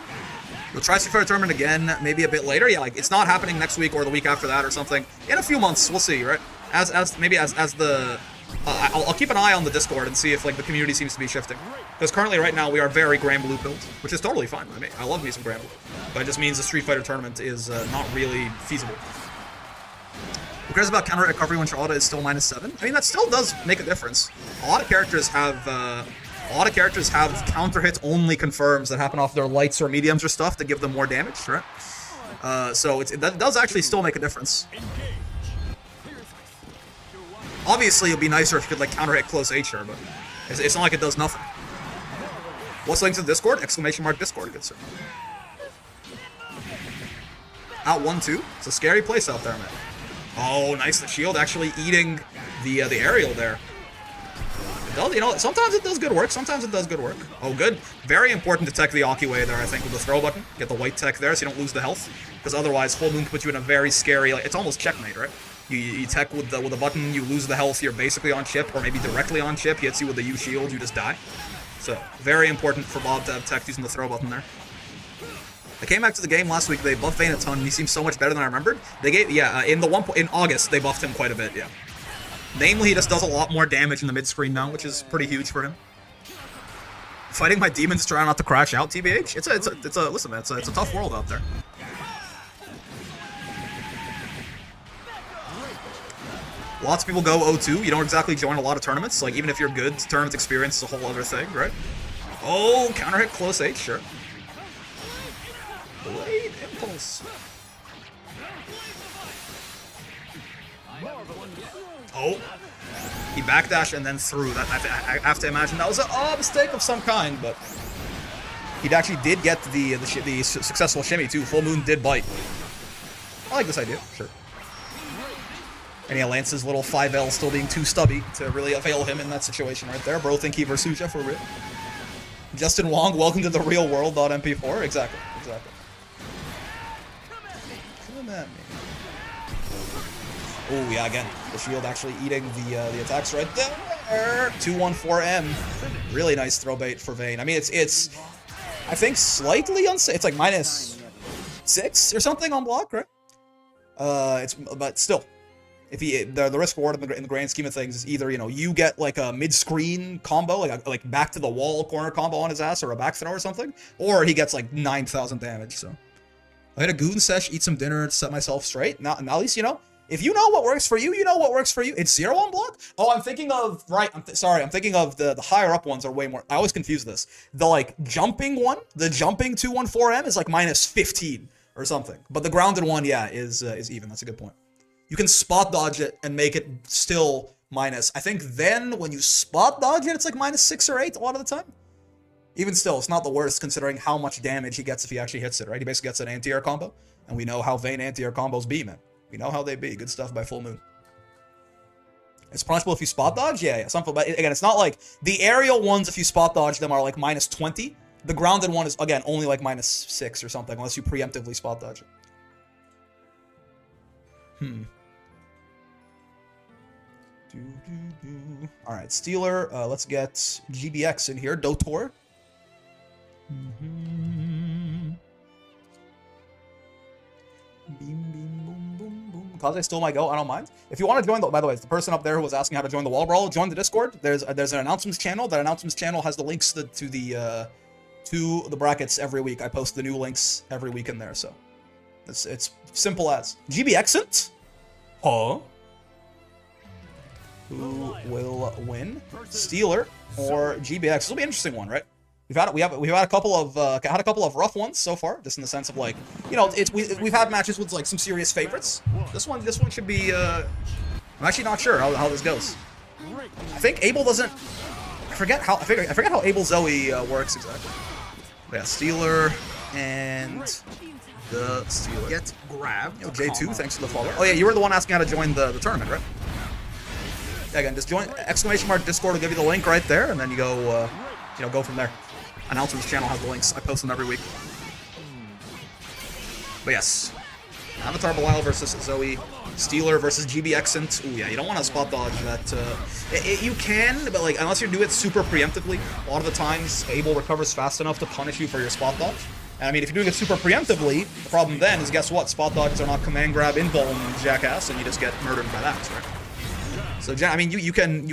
We'll try Street Fighter Tournament again, maybe a bit later. Yeah, like, it's not happening next week or the week after that or something. In a few months, we'll see, right? As the... I'll keep an eye on the Discord and see if, like, the community seems to be shifting. Because currently, right now, we are very Grand Blue pilled, which is totally fine. I mean, I love me some Grand Blue. But it just means the Street Fighter Tournament is not really feasible. Who cares about counter recovery when Charlotta is still -7? I mean, that still does make a difference. A lot of characters have counter hit only confirms that happen off their lights or mediums or stuff to give them more damage, right? So that does actually still make a difference. Obviously, it'd be nicer if you could like counter hit close H-er, but it's not like it does nothing. What's the link to the Discord? !Discord, good sir. Out 1-2. It's a scary place out there, man. Oh, nice. The shield actually eating the aerial there. It does, sometimes it does good work. Sometimes it does good work. Oh, good. Very important to tech the Akiway there, I think, with the throw button. Get the white tech there so you don't lose the health. Because otherwise, Full Moon puts you in a very scary, like, it's almost checkmate, right? You tech with the button, you lose the health, you're basically on chip, or maybe directly on chip, he hits you with the U shield, you just die. So, very important for Bob to have tech using the throw button there. I came back to the game last week, they buffed Vayne a ton, and he seems so much better than I remembered. They gave, in August, they buffed him quite a bit, yeah. Namely, he just does a lot more damage in the mid-screen now, which is pretty huge for him. Fighting my demons trying not to crash out, TBH. Listen, man, it's a tough world out there. Lots of people go 0-2. You don't exactly join a lot of tournaments. Like, even if you're good, tournament experience is a whole other thing, right? Oh, counter hit, close H, sure. Blade impulse. Oh. He backdashed and then threw. That I have to imagine that was a mistake of some kind, but he actually did get the successful shimmy too. Full Moon did bite. I like this idea, sure. And yeah, Lance's little 5L still being too stubby to really avail him in that situation right there. Bro, Thinky versus Suja for real. Justin Wong, welcome to the real world. MP4, exactly. Come at me. Oh yeah, again, the shield actually eating the attacks right there. 214M, really nice throw bait for Vayne. I mean, it's I think slightly unsafe. It's like -6 or something on block, right? But still, if the risk reward in the grand scheme of things is either you get like a mid-screen combo, like back to the wall corner combo on his ass, or a back throw or something, or he gets like 9,000 damage. So I had a goon sesh, eat some dinner, set myself straight. Now at least if you know what works for you, you know what works for you. It's 0 on block? Oh, I'm thinking of, right, I'm thinking of the higher up ones are way more, I always confuse this. The, like, jumping one, the jumping 214M is, like, -15 or something. But the grounded one, yeah, is even. That's a good point. You can spot dodge it and make it still minus. I think then, when you spot dodge it, it's, like, -6 or 8 a lot of the time. Even still, it's not the worst, considering how much damage he gets if he actually hits it, right? He basically gets an anti-air combo, and we know how Vayne anti-air combos be, man. We know how they be. Good stuff by Full Moon. It's punishable if you spot dodge? Yeah. Something, but again, it's not like the aerial ones, if you spot dodge them, are like -20. The grounded one is, again, only like -6 or something, unless you preemptively spot dodge it. Alright, Stealer. Let's get GBX in here. Dotor. Kaze still might go, I don't mind. If you want to join, by the way, it's the person up there who was asking how to join the Wall Brawl, join the Discord. There's an announcements channel. That announcements channel has the links to the brackets every week. I post the new links every week in there, so it's simple as. GBXent? Huh? Who will win? Stealer or GBX? This will be an interesting one, right? We've had a couple of rough ones so far, just in the sense of like, we've had matches with like some serious favorites. This one should be. I'm actually not sure how this goes. I think Abel doesn't. I forget how Abel Zoe works exactly. But yeah, Stealer and the Stealer get grabbed. J2, thanks for the follow. Oh yeah, you were the one asking how to join the tournament, right? Yeah, again, just join ! Discord will give you the link right there, and then you go go from there. Announcements channel has the links. I post them every week. But yes, Avatar Belial versus Zoe, Stealer versus GBXent. Ooh yeah, you don't want to spot dodge that. You can, but like unless you do it super preemptively, a lot of the times Abel recovers fast enough to punish you for your spot dodge. And I mean, if you're doing it super preemptively, the problem then is, guess what? Spot dodges are not command grab invuln, jackass, and you just get murdered by that, right? So, I mean, you can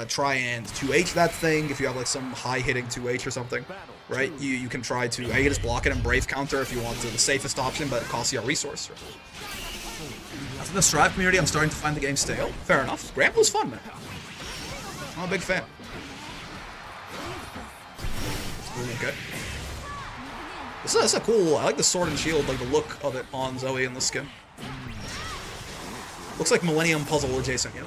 try and 2H that thing if you have like some high-hitting 2H or something, right? You can try to, you just block it and Brave counter if you want the safest option, but it costs you a resource. Right? After the Strive community, I'm starting to find the game stale. Fair enough. Granblue fun, man. I'm a big fan. Okay. This is a cool, I like the sword and shield, like the look of it on Zoe in the skin. Looks like Millennium Puzzle adjacent, you know.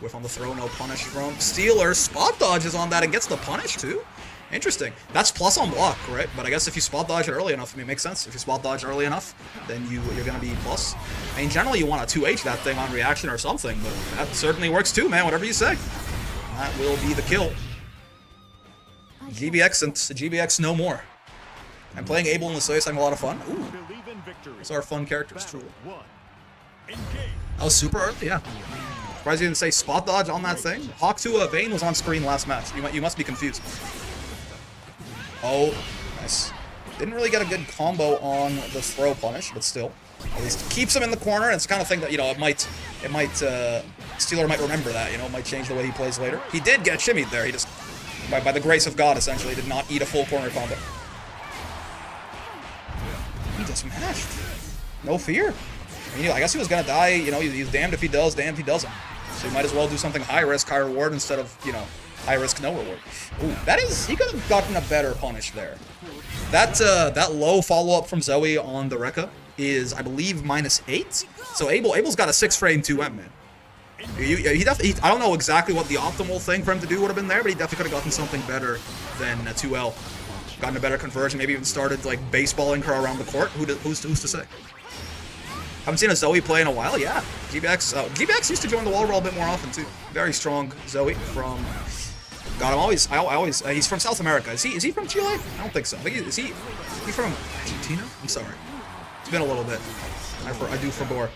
Whiff on the throw, no punish from Stealer. Spot dodges on that and gets the punish too. Interesting. That's plus on block, right? But I guess if you spot dodge it early enough, I mean, it makes sense. If you spot dodge early enough, then you're going to be plus. I mean, generally you want to 2H that thing on reaction or something, but that certainly works too, man. Whatever you say. That will be the kill. GBX and GBX no more. I'm playing Abel in the Soyuz, having a lot of fun. Ooh. Those are fun characters, truly. Engage. That was super early, yeah. Surprised you didn't say spot dodge on that thing. Hawk to Vayne was on screen last match. You must be confused. Oh, nice. Didn't really get a good combo on the throw punish, but still. At least keeps him in the corner, and it's the kind of thing that, you know, Steeler might remember that, you know, it might change the way he plays later. He did get shimmied there, he just, by the grace of God, essentially, did not eat a full corner combo. He just mashed. No fear. I mean, I guess he was gonna die, you know, he's damned if he does, damned if he doesn't. So you might as well do something high risk, high reward instead of, you know, high risk, no reward. Ooh, he could have gotten a better punish there. That low follow-up from Zoe on the Rekka is, I believe, -8. So Abel's got a 6-frame 2M, man. He definitely, I don't know exactly what the optimal thing for him to do would have been there, but he definitely could have gotten something better than a 2L. Gotten a better conversion, maybe even started, like, baseballing her around the court. Who's to say? Haven't seen a Zoe play in a while, yeah. GBX used to join the wall roll a bit more often, too. Very strong Zoe from... God, he's from South America. Is he from Chile? I don't think so. I think is he from Argentina? I'm sorry. It's been a little bit. I do forgore.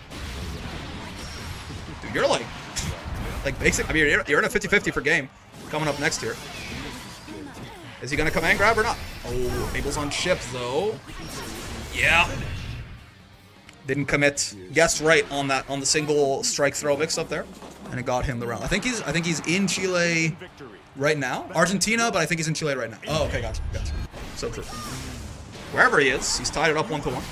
Dude, you're like basic. I mean, you're in a 50-50 for game coming up next year. Is he gonna command grab or not? Oh, Abel's on ship though. Yeah. Didn't commit. Guessed right on the single strike throw mix up there, and it got him the round. I think he's in Chile right now. Argentina, but I think he's in Chile right now. Oh, okay, gotcha. So true. Wherever he is, he's tied it up 1-1.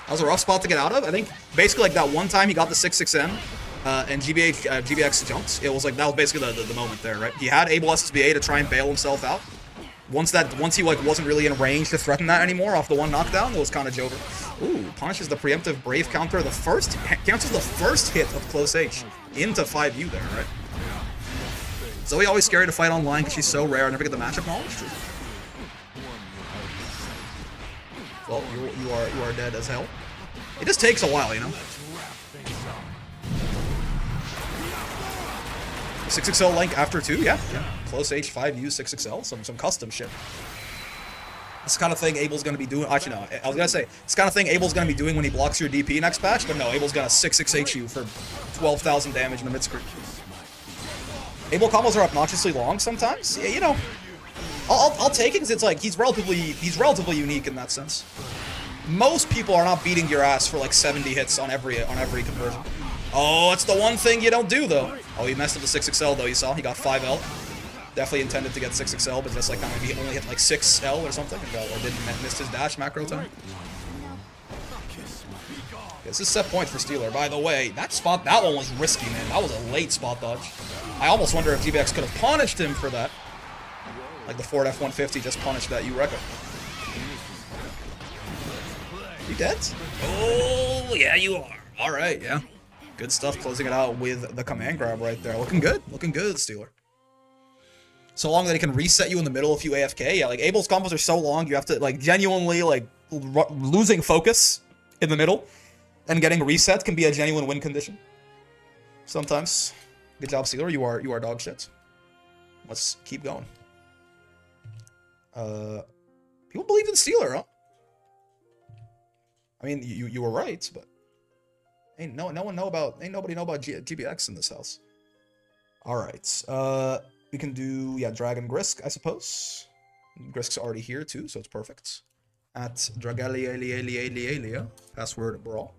That was a rough spot to get out of. I think basically like that one time he got the 6-6N and GBX jumped. It was like that was basically the moment there, right? He had Abel SSBA to try and bail himself out. Once he like wasn't really in range to threaten that anymore off the one knockdown, it was kind of over. Ooh, punishes the preemptive Brave counter. Cancels the first hit of Close H into 5U there, right? Zoe always scary to fight online because she's so rare. I never get the matchup knowledge. Well, you are dead as hell. It just takes a while, you know. 6XL link after 2, yeah. Close H 5U 6XL, some custom shit. This kind of thing Abel's gonna be doing. Actually, no, I was gonna say this kind of thing Abel's gonna be doing when he blocks your DP next patch, but no, Abel's gonna 6-6H you for 12,000 damage in the mid screen. Abel combos are obnoxiously long sometimes. Yeah, you know, I'll take it because it's like he's relatively unique in that sense. Most people are not beating your ass for like 70 hits on every conversion. Oh, it's the one thing you don't do though. Oh, he messed up the 6XL though. You saw he got 5L. Definitely intended to get 6XL, but just like kind of maybe only hit like 6L or something, or didn't miss his dash macro time. This is set point for Steeler. By the way, that one was risky, man. That was a late spot dodge. I almost wonder if GBX could have punished him for that. Like the Ford F-150 just punished that Eureka. You dead? Oh, yeah, you are. All right, yeah. Good stuff closing it out with the command grab right there. Looking good, Steeler. So long that he can reset you in the middle if you AFK. Yeah, like Abel's combos are so long, you have to like genuinely like losing focus in the middle and getting reset can be a genuine win condition. Sometimes. Good job, Steeler. You are dog shit. Let's keep going. People believe in Steeler, huh? I mean, you were right, but ain't nobody know about GBX in this house. All right. We can do Dragon Grisk, I suppose. Grisk's already here too, so it's perfect. At Dragalia, password brawl.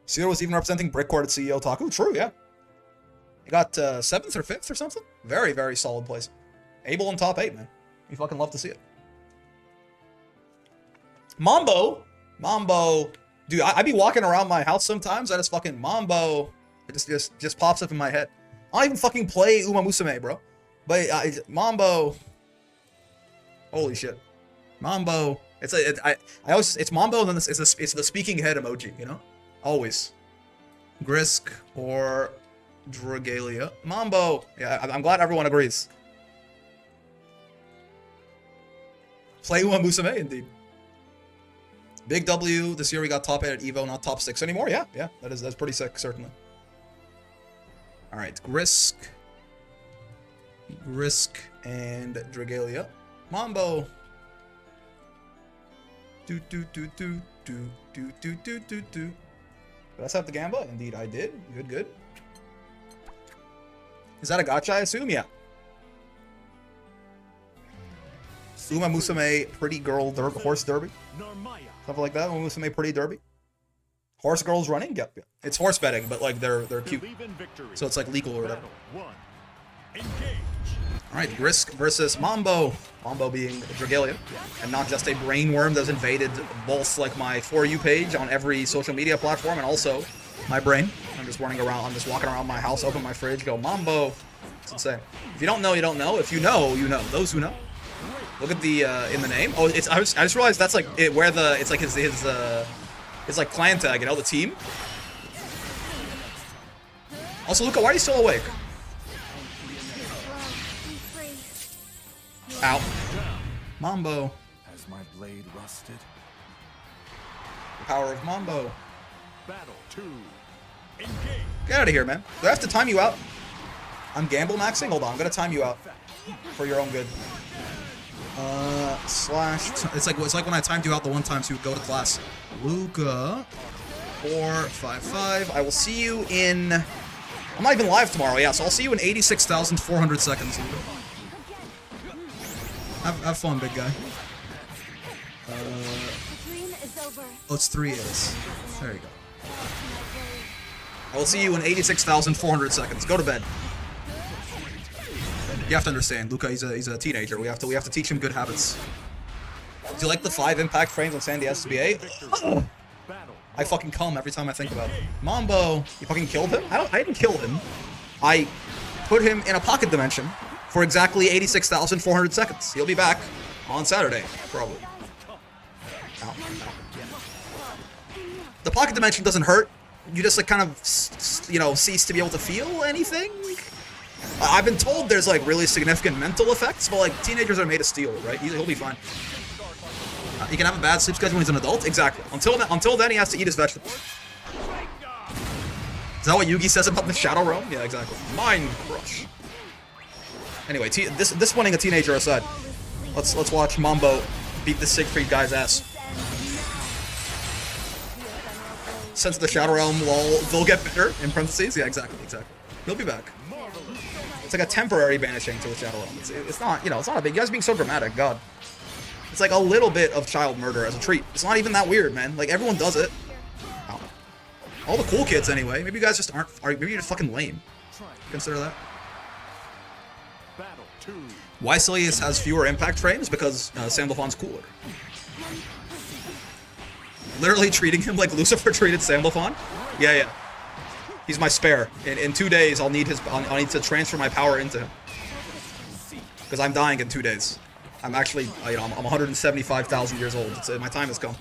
Steeler was even representing Brickcourt at CEO Taku. True, yeah. He got 7th or 5th or something. Very, very solid place. Abel in top 8, man. You fucking love to see it. Mambo. Dude, I be walking around my house sometimes. I just fucking Mambo. It just pops up in my head. I don't even fucking play Uma Musume, bro. But Mambo. Holy shit. Mambo. It's Mambo, and then it's the speaking head emoji, you know? Always. Grisk or Dragalia. Mambo. Yeah, I'm glad everyone agrees. Play Uma Musume, indeed. Big W. This year we got top 8 at Evo, not top 6 anymore. Yeah. That's pretty sick, certainly. All right, Grisk and Dragalia. Mambo. Do do do do do do do do do do. Did I set up the gamba? Indeed, I did. Good, good. Is that a gacha, I assume? Yeah. Uma Musume Pretty Girl Horse Derby? Something like that. Uma Musume Pretty Derby? Horse girls running? Yep, yep. It's horse betting, but like they're cute. So it's like legal or whatever. Alright, Grisk versus Mambo. Mambo being Dragalia, and not just a brainworm that's invaded both like my For You page on every social media platform and also my brain. I'm just walking around my house, open my fridge, go Mambo. It's insane. If you don't know, you don't know. If you know, you know. Those who know. Look at the in the name. Oh, it's I just realized that's like where the it's like his like clan tag, you know, the team. Also, Luca, why are you still awake? Ow. Mambo. Has my blade rusted? The power of Mambo. Battle 2. Engage. Get out of here, man. Do I have to time you out? I'm gamble maxing? Hold on, I'm gonna time you out. For your own good. Slash. It's like when I timed you out the one time to go to class. Luca. 455. I will see you in. I'm not even live tomorrow, yeah, so I'll see you in 86,400 seconds. Have fun, big guy. Oh, it's 3 A's. There you go. I will see you in 86,400 seconds. Go to bed. You have to understand, Luca, he's a teenager. We have to teach him good habits. Do you like the 5 impact frames on Sandy SBA? I fucking come every time I think about it. Mambo, you fucking killed him? I didn't kill him. I put him in a pocket dimension for exactly 86,400 seconds. He'll be back on Saturday, probably. Ow. The pocket dimension doesn't hurt. You just like kind of, you know, cease to be able to feel anything. I've been told there's like really significant mental effects, but like teenagers are made of steel, right? He'll be fine. He can have a bad sleep schedule when he's an adult. Exactly. Until then, he has to eat his vegetables. Is that what Yugi says about the Shadow Realm? Yeah, exactly. Mind crush. Anyway, this winning a teenager aside, let's watch Mambo beat the Siegfried guy's ass. Since the Shadow Realm, lol, they'll get better, in parentheses. Yeah, exactly. He'll be back. It's like a temporary banishing to the Shadow Realm. It's not, you know, it's not a big. You guys being so dramatic, God. It's like a little bit of child murder as a treat. It's not even that weird, man. Like, everyone does it. Ow. All the cool kids, anyway. Maybe you guys just maybe you're just fucking lame. Consider that. Why Silius has fewer impact frames? Because Sandalphon's cooler. Literally treating him like Lucifer treated Sandalphon? Yeah. He's my spare. In 2 days, I'll need to transfer my power into him. Because I'm dying in 2 days. I'm actually, you know, I'm 175,000 years old. My time has come.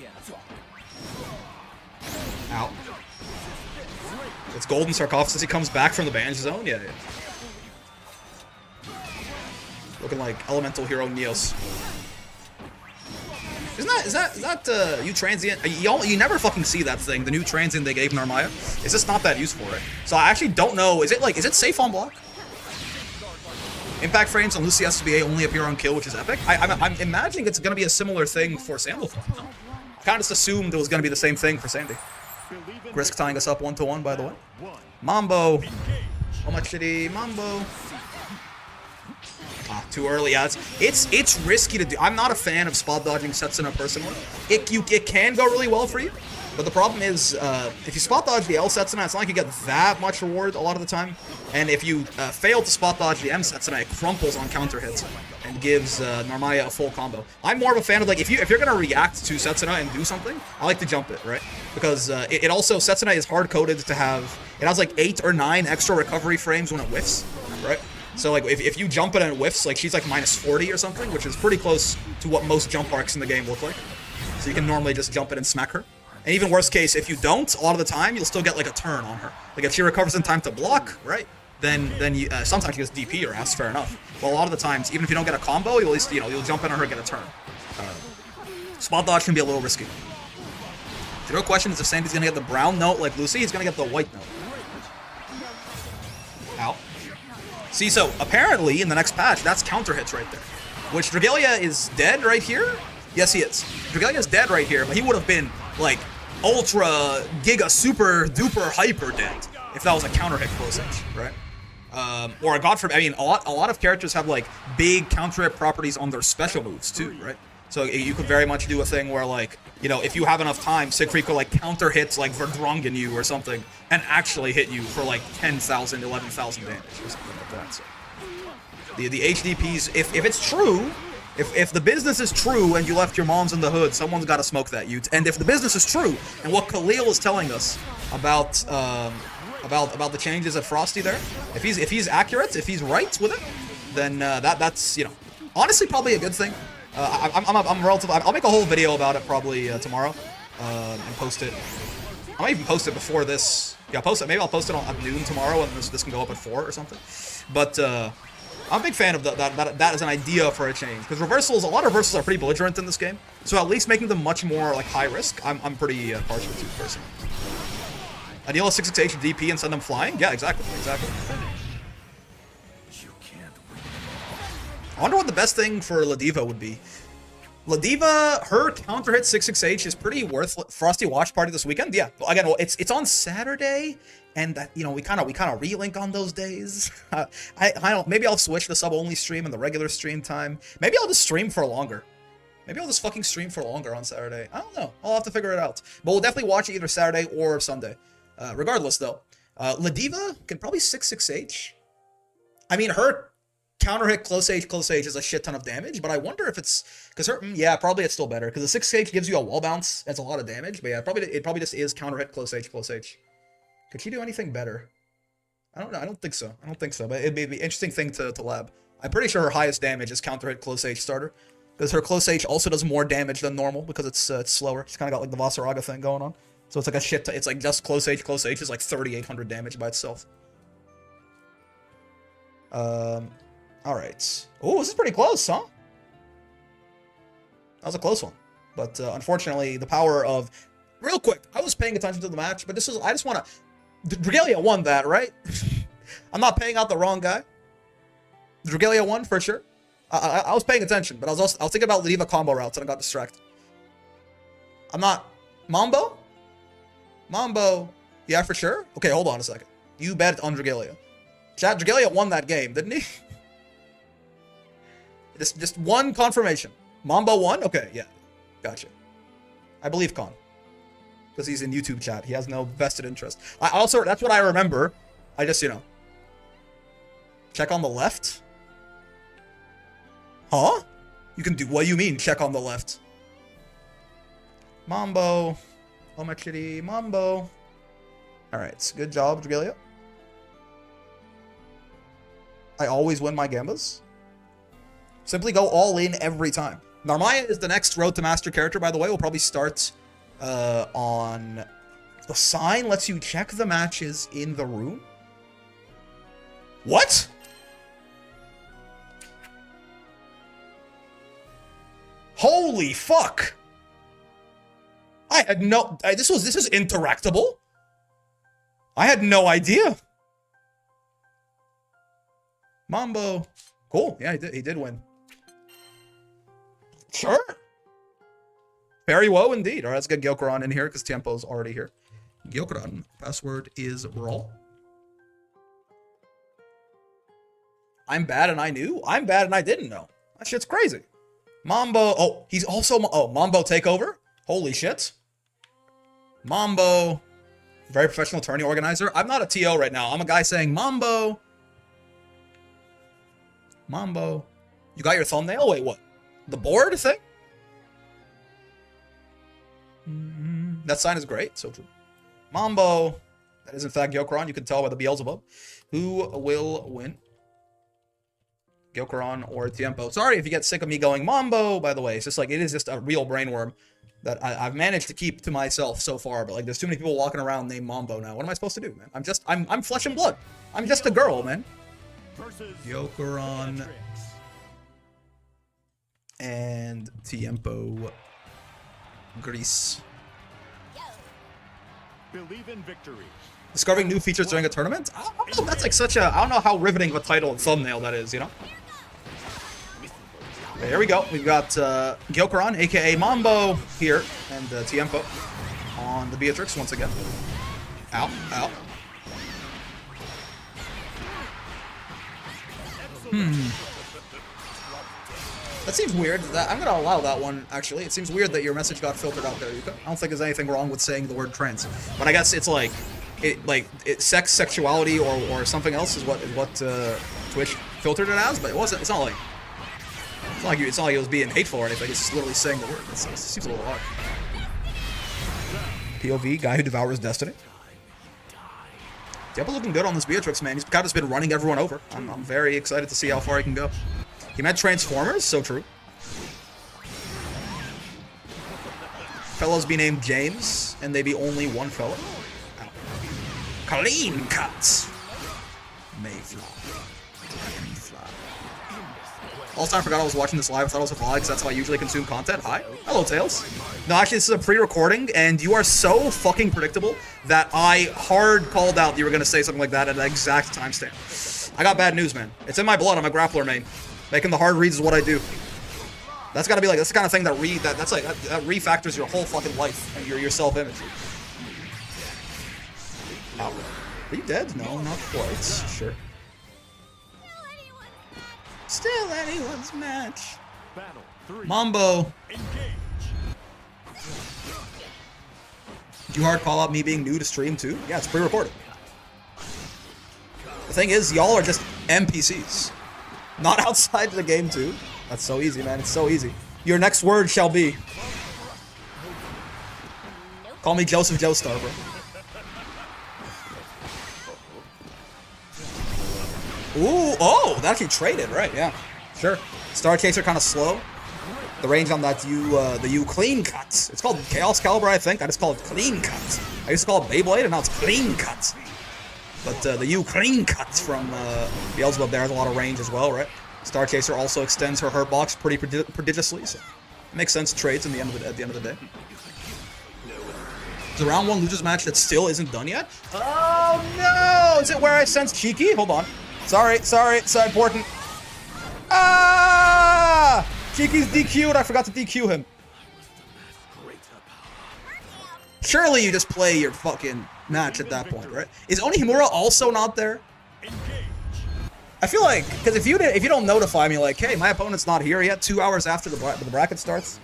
Ow. It's Golden Sarcophagus. He comes back from the Banj Zone? Yeah. Looking like elemental hero Neos. Is that you transient? You never fucking see that thing. The new transient they gave Narmaya. It's just not that useful, right? So I actually don't know. Is it safe on block? Impact frames on Lucy SBA only appear on kill, which is epic. I'm imagining it's gonna be a similar thing for Sandalphon. No? I kind of just assumed it was gonna be the same thing for Sandy. Grisk tying us up 1-1, by the way. Mambo. How much did he Mambo? Too early. Yeah, it's risky to do. I'm not a fan of spot dodging Setsuna personally. It can go really well for you, but the problem is if you spot dodge the L Setsuna, it's not like you get that much reward a lot of the time. And if you fail to spot dodge the M Setsuna, it crumples on counter hits and gives Narmaya a full combo. I'm more of a fan of like if you're gonna react to Setsuna and do something, I like to jump it, right? Because it also Setsuna is hard coded to have. It has like 8 or 9 extra recovery frames when it whiffs, right? So like if you jump it and it whiffs, like she's like -40 or something, which is pretty close to what most jump arcs in the game look like. So you can normally just jump it and smack her. And even worst case, if you don't, a lot of the time you'll still get like a turn on her. Like if she recovers in time to block, right? Then you sometimes you just DP her ass, fair enough. But a lot of the times, even if you don't get a combo, you'll at least you'll jump in on her and get a turn. Spot dodge can be a little risky. The real question is if Sandy's gonna get the brown note like Lucy, he's gonna get the white note. Ow. See, so apparently in the next patch, that's counter hits right there. which Dragalia is dead right here. Yes, he is. Dragalia is dead right here, but he would have been like ultra giga super duper hyper dead if that was a counter hit close edge, right? Or God forbid, I mean, a lot of characters have like big counter hit properties on their special moves too, right? So you could very much do a thing where, like, you know, if you have enough time, Siegfried could like counter hits like Verdrongen you or something and actually hit you for like 10,000, 11,000 damage or something like that. So the HDPs, if it's true, if the business is true and you left your moms in the hood, someone's got to smoke that Ute. And if the business is true and what Khalil is telling us about the changes at Frosty there, if he's accurate, if he's right with it, then that's, you know, honestly probably a good thing. I'm relatively. I'll make a whole video about it probably tomorrow, and post it. I might even post it before this. Yeah, post it. Maybe I'll post it at noon tomorrow, and this can go up at 4 or something. But I'm a big fan of that as an idea for a change, because reversals, a lot of reversals are pretty belligerent in this game. So at least making them much more like high risk, I'm pretty partial to personally. Anil 668 DP and send them flying? Yeah, exactly. I wonder what the best thing for Ladiva would be. Ladiva, her counter hit 66H is pretty worth Frosty watch party this weekend. Yeah, again, well, it's on Saturday, and that, you know, we kind of relink on those days. I don't. Maybe I'll switch the sub only stream and the regular stream time. Maybe I'll just stream for longer. Maybe I'll just fucking stream for longer on Saturday. I don't know. I'll have to figure it out. But we'll definitely watch it either Saturday or Sunday. Regardless, though, Ladiva can probably 6H. I mean, her counter hit close H is a shit ton of damage, but I wonder if it's because her, yeah, probably it's still better because the 6H gives you a wall bounce. That's a lot of damage, but yeah, it probably just is counter hit close H. Could she do anything better? I don't know. I don't think so, but it'd be an interesting thing to lab. I'm pretty sure her highest damage is counter hit close H starter, because her close H also does more damage than normal because it's slower. She's kind of got like the Vasaraga thing going on, so it's like a shit. It's like just close H is like 3,800 damage by itself. All right. Oh, this is pretty close, huh? That was a close one. But unfortunately, the power of... Real quick, I was paying attention to the match, but this was... I just want to... Dragalia won that, right? I'm not paying out the wrong guy. Dragalia won, for sure. I was paying attention, but I was thinking about Ladiva combo routes, and I got distracted. I'm not... Mambo? Yeah, for sure? Okay, hold on a second. You bet on Dragalia. Chat, Dragalia won that game, didn't he? Just one confirmation. Mambo won? Okay, yeah. Gotcha. I believe Con. Because he's in YouTube chat. He has no vested interest. I also, that's what I remember. I just, you know. Check on the left? Huh? You can do, what do you mean, check on the left? Mambo. Omachiri, Mambo. Alright, good job, Dragalia. I always win my gambas. Simply go all in every time. Narmaya is the next Road to Master character, by the way. We'll probably start on... The sign lets you check the matches in the room? What? Holy fuck! I had no... This is interactable? I had no idea. Mambo. Cool. Yeah, he did win. Sure. Very well indeed. All right, let's get Gyokuran in here because Tiempo's already here. Gyokuran. Password is raw. I'm bad and I knew? I'm bad and I didn't know. That shit's crazy. Mambo. Oh, he's also... Oh, Mambo takeover? Holy shit. Mambo. Very professional tourney organizer. I'm not a TO right now. I'm a guy saying Mambo. Mambo. You got your thumbnail? Wait, what? The board thing? That sign is great. So true. Mambo. That is in fact Gyokuran. You can tell by the Beelzebub. Who will win? Gyokuran or Tiempo. Sorry if you get sick of me going Mambo, by the way. It's just like, it is just a real brainworm that I've managed to keep to myself so far. But like, there's too many people walking around named Mambo now. What am I supposed to do, man? I'm flesh and blood. I'm just a girl, man. Gyokuran and Tiempo Greece. Believe in victory. Discovering new features during a tournament? I don't know, that's like such a... I don't know how riveting of a title and thumbnail that is, you know? There we go. We've got Gyokuran, aka Mambo, here, and Tiempo on the Beatrix once again. Ow, ow. That seems weird. I'm gonna allow that one, actually. It seems weird that your message got filtered out there, Yuka. I don't think there's anything wrong with saying the word trans. But I guess it's like, sex, sexuality, or something else is what Twitch filtered it as, but it wasn't, it's not like it was being hateful or anything, it's just literally saying the word. It seems a little odd. POV, guy who devours destiny. Diablo's looking good on this Beatrix, man. He's kind of just been running everyone over. I'm very excited to see how far he can go. He met Transformers, so true. Fellows be named James, and they be only one fellow. Ow. Clean cuts. Mayflower. Also, I forgot I was watching this live. I thought it was a vlog, because that's how I usually consume content. Hi. Hello, Tails. No, actually, this is a pre-recording, and you are so fucking predictable that I hard called out that you were going to say something like that at an exact timestamp. I got bad news, man. It's in my blood. I'm a grappler main. Making the hard reads is what I do. That's gotta be like, that's the kind of thing that refactors your whole fucking life and your self-image. Ow. Are you dead? No, not quite. Sure. Still anyone's match. Battle 3. Mambo. Engage. Do you hard call out me being new to stream too? Yeah, it's pre-recorded. The thing is, y'all are just NPCs. Not outside the game too. That's so easy, man. It's so easy. Your next word shall be. Call me Joseph Joestar, bro. Ooh, oh, that actually traded, right? Yeah, sure. Star Chaser kind of slow. The range on that the U clean cuts. It's called Chaos Caliber, I think. I just call it clean cuts. I used to call it Beyblade, and now it's clean cuts. But the U clean cuts from Beelzebub there has a lot of range as well, right? Star Chaser also extends her hurt box pretty prodigiously, so it makes sense trades at the end of the day. Is the round 1 losers match that still isn't done yet? Oh no! Is it where I sense cheeky? Hold on. Sorry, it's important. Ah! Cheeky's DQ'd. I forgot to DQ him. Surely you just play your fucking match at that point, right? Is Onihimura also not there? I feel like, because if you don't notify me, like, hey, my opponent's not here yet, 2 hours after the bracket starts,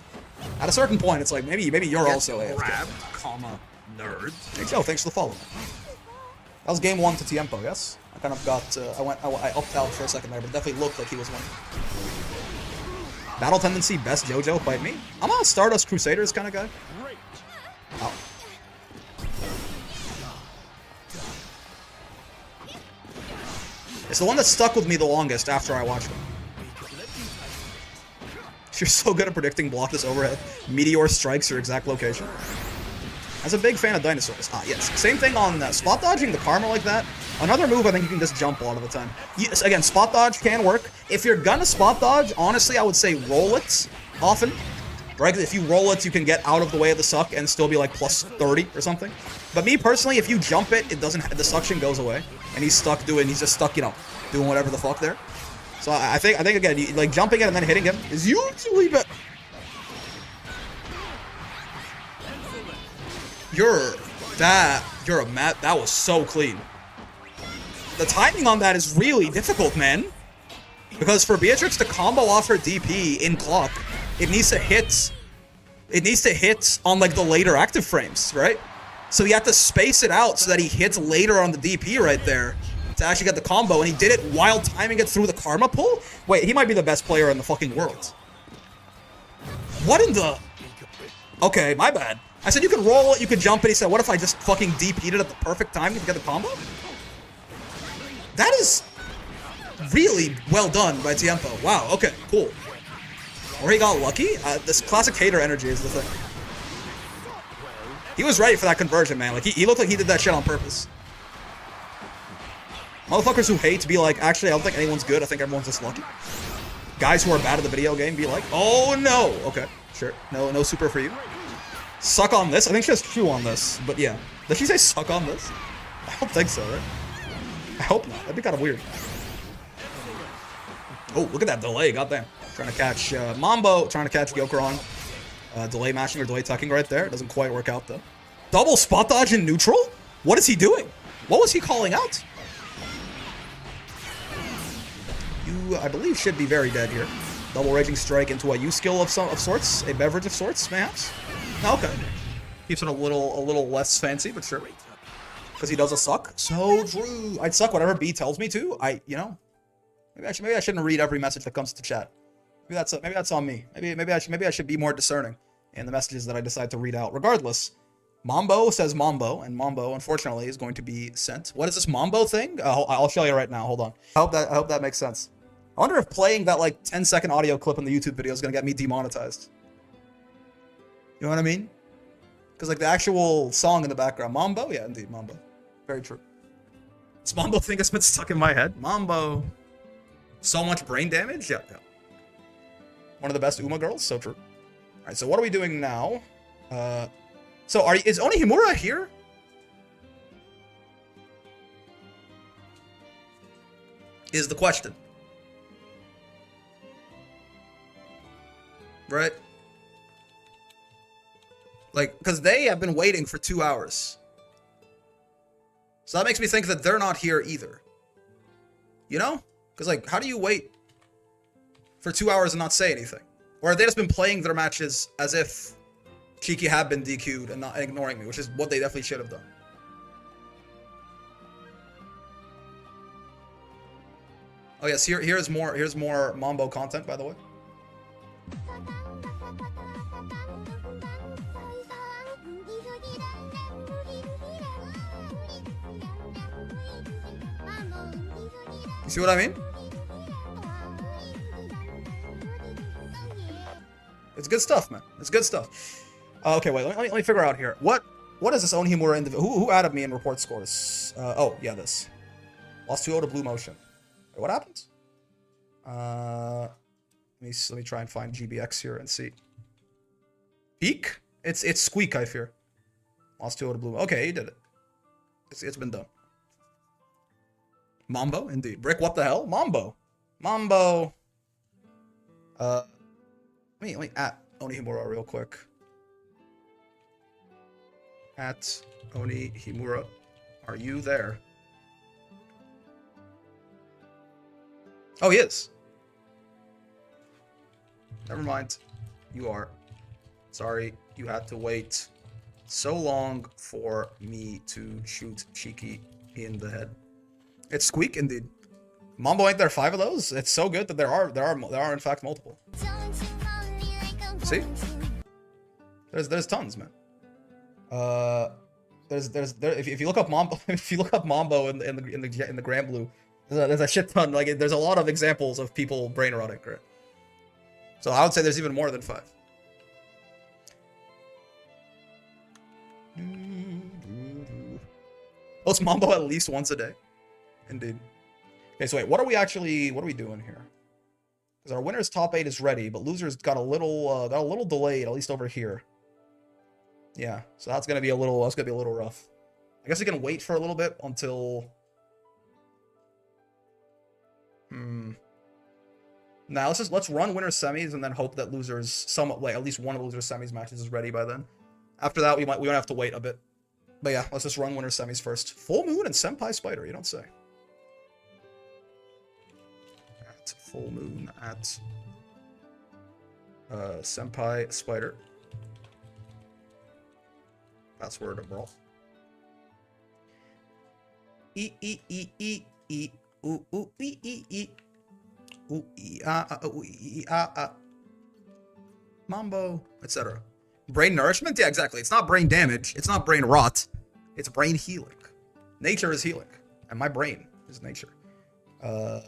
at a certain point, it's like maybe you're also AFK. Grabbed, comma, nerd. Hey Joe, thanks for the follow. That was game 1 to Tiempo, yes? I kind of got, I upped out for a second there, but it definitely looked like he was winning. Battle tendency, best JoJo, fight me. I'm a Stardust Crusaders kind of guy. Oh. It's the one that stuck with me the longest after I watched it. You're so good at predicting block this overhead. Meteor strikes your exact location. I was a big fan of dinosaurs. Ah, yes. Same thing on spot dodging the karma like that. Another move I think you can just jump a lot of the time. Yes, again, spot dodge can work. If you're gonna spot dodge, honestly, I would say roll it often. Right? If you roll it, you can get out of the way of the suck and still be like plus 30 or something. But me personally, if you jump it, it doesn't. The suction goes away, and he's just stuck, you know, doing whatever the fuck there. So I think again, like jumping it and then hitting him is usually better. That was so clean. The timing on that is really difficult, man. Because for Beatrix to combo off her DP in clock, it needs to hit on like the later active frames, right? So you have to space it out so that he hits later on the DP right there to actually get the combo, and he did it while timing it through the karma pull? Wait, he might be the best player in the fucking world. What in the... Okay, my bad. I said you could roll it, you could jump it. He said, what if I just fucking DP'd it at the perfect time to get the combo? That is really well done by Tiempo. Wow, okay, cool. Or he got lucky? This classic hater energy is the thing. He was ready for that conversion, man. Like, he looked like he did that shit on purpose. Motherfuckers who hate to be like, actually, I don't think anyone's good. I think everyone's just lucky. Guys who are bad at the video game be like, oh no! Okay, sure. No super for you. Suck on this? I think she has Q on this, but yeah. Did she say suck on this? I don't think so, right? I hope not. That'd be kind of weird. Oh, look at that delay, goddamn. Trying to catch Mambo, trying to catch Gyokuron. Delay mashing or delay tucking right there. Doesn't quite work out though. Double spot dodge in neutral? What is he doing? What was he calling out? You, I believe, should be very dead here. Double raging strike into a U skill of sorts, a beverage of sorts, perhaps. Okay. Keeps it a little less fancy, but sure. Because he doesn't suck. So true. I'd suck whatever B tells me to. You know, maybe I shouldn't read every message that comes to chat. Maybe that's on me. Maybe I should be more discerning in the messages that I decide to read out. Regardless, Mambo says Mambo, and Mambo unfortunately is going to be sent. What is this Mambo thing? I'll show you right now. Hold on. I hope that makes sense. I wonder if playing that like 10-second audio clip in the YouTube video is gonna get me demonetized. You know what I mean? Because like the actual song in the background, Mambo, yeah, indeed, Mambo. Very true. This Mambo thing has been stuck in my head. Mambo. So much brain damage? Yeah. One of the best Uma girls, so true. Alright, so what are we doing now? Is Onihimura here? Is the question. Right? Like, because they have been waiting for 2 hours. So that makes me think that they're not here either. You know? Because, like, how do you wait for 2 hours and not say anything? Or have they just been playing their matches as if Cheeky had been DQ'd and not ignoring me, which is what they definitely should have done. Oh yes, here's more Mambo content, by the way. You see what I mean? It's good stuff, man. It's good stuff. Okay, wait. Let me figure out here. What is this Onihimura individual? Who added me in report scores? Oh yeah, this. Lost 2-0 to Blue Motion. Wait, what happened? Let me try and find GBX here and see. Peak? It's Squeak, I fear. Lost 2-0 to Blue. Okay, he did it. It's been done. Mambo, indeed. Brick, what the hell? Mambo. Let me at Onihimura real quick. At Onihimura, are you there? Oh, he is. Never mind. You are. Sorry, you had to wait so long for me to shoot Cheeky in the head. It's Squeak, indeed. Mambo, ain't there 5 of those? It's so good that there are in fact multiple. See? There's tons, man. If you look up Mambo, in the Grand Blue, there's a shit ton. Like there's a lot of examples of people brain rotting, right? So I would say there's even more than 5. Post Mambo at least once a day. Indeed. Okay, so wait, what are we doing here? Because our winner's top 8 is ready, but loser's got a little delayed, at least over here. Yeah, so that's gonna be a little rough. I guess we can wait for a little bit until. Now let's run winner's semis and then hope that losers at least one of losers semis matches is ready by then. After that we might have to wait a bit. But yeah, let's just run winner's semis first. Full Moon and Senpai Spider, you don't say. At Full Moon at Senpai Spider. Password of brawl. Mambo, etc. Brain nourishment? Yeah, exactly. It's not brain damage. It's not brain rot. It's brain healing. Nature is healing. And my brain is nature. Do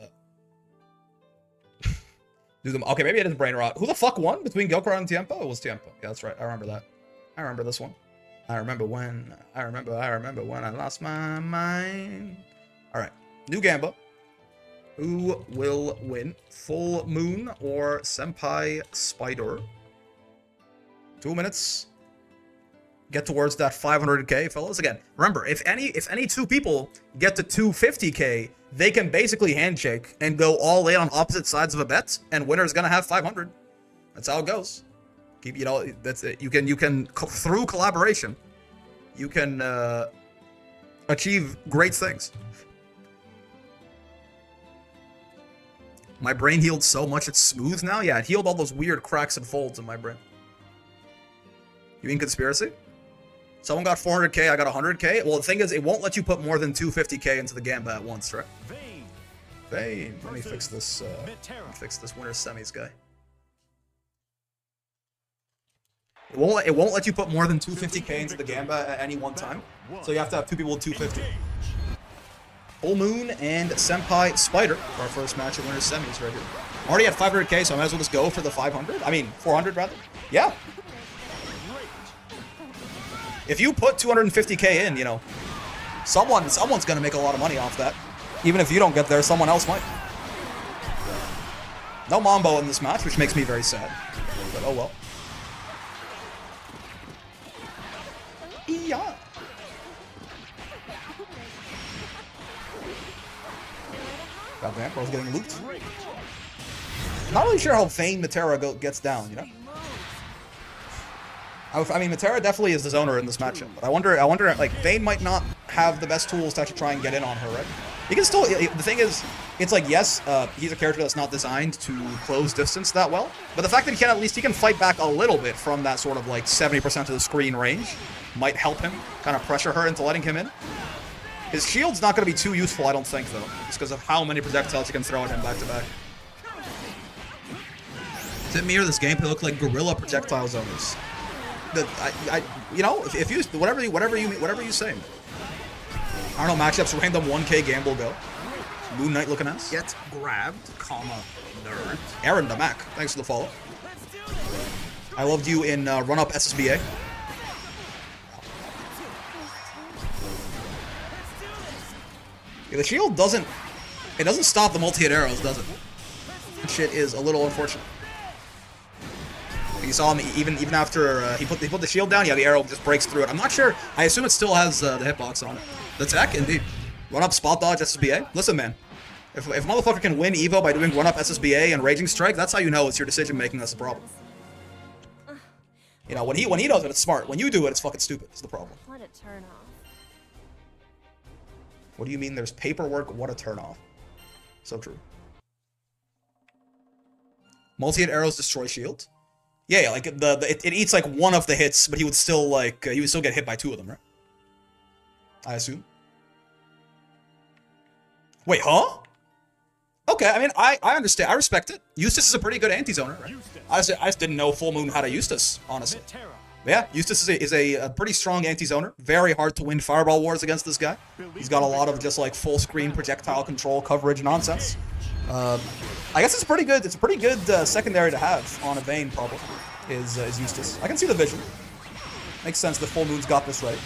them. Okay, maybe it is brain rot. Who the fuck won between Gyokuron and Tiempo? It was Tiempo. Yeah, that's right. I remember that. I remember this one. I remember when I lost my mind. Alright. New Gamba. Who will win? Full Moon or Senpai Spider? 2 minutes. Get towards that 500k, fellas. Again, remember, if any 2 people get to 250k, they can basically handshake and go all in on opposite sides of a bet, and winner's gonna have 500. That's how it goes. Keep, you know, that's it. You can through collaboration, you can achieve great things. My brain healed so much it's smooth now. Yeah, it healed all those weird cracks and folds in my brain. You mean conspiracy? Someone got 400k, I got 100k. Well, the thing is, it won't let you put more than 250k into the gamba at once, right? Vayne. Let me fix this. Fix this winter semis guy. It won't let you put more than 250k into the gamba at any one time. So you have to have two people with 250. Full Moon and Senpai Spider for our first match at winter semis right here. I'm already at 500k, so I might as well just go for the 500. I mean, 400 rather. Yeah. If you put 250k in, you know, someone's gonna make a lot of money off that. Even if you don't get there, someone else might. No Mambo in this match, which makes me very sad. But oh well. Yeah. Goddamn, bro's getting looped. Not really sure how Vayne Matera gets down, you know? I mean, Matera definitely is the zoner in this matchup, but I wonder, like, Vayne might not have the best tools to actually try and get in on her, right? He can still, the thing is, it's like, yes, he's a character that's not designed to close distance that well, but the fact that he can, at least he can fight back a little bit from that sort of, like, 70% of the screen range might help him kind of pressure her into letting him in. His shield's not going to be too useful, I don't think, though, just because of how many projectiles you can throw at him back to back. To me or this gameplay look like gorilla projectile zoners. You know, if you whatever you say. I don't know, matchups, random 1k gamble go. Moon Knight looking ass. Get grabbed, comma, nerd. Aaron the Mac, thanks for the follow. I loved you in Run Up SSBA. Yeah, the shield doesn't stop the multi-hit arrows, does it? That shit is a little unfortunate. You saw him even after he put the shield down. Yeah, the arrow just breaks through it. I'm not sure. I assume it still has the hitbox on it. The tech, indeed. Run up, spot dodge, SSBA. Listen, man. If motherfucker can win Evo by doing run up, SSBA, and raging strike, that's how you know it's your decision making that's the problem. You know, when he does it, it's smart. When you do it, it's fucking stupid. It's the problem. What a turn off. What do you mean? There's paperwork. What a turn off. So true. Multi-hit arrows destroy shield. Yeah, like it eats like one of the hits, but he would still get hit by two of them, right? I assume. Wait, huh? Okay, I mean, I understand. I respect it. Eustace is a pretty good anti-zoner, right? I just didn't know Full Moon how to Eustace, honestly. Yeah, Eustace is a pretty strong anti-zoner. Very hard to win fireball wars against this guy. He's got a lot of just like full screen projectile control coverage nonsense. I guess it's a pretty good secondary to have on a Vayne, probably, is Eustace. I can see the vision. Makes sense that Full Moon's got this right.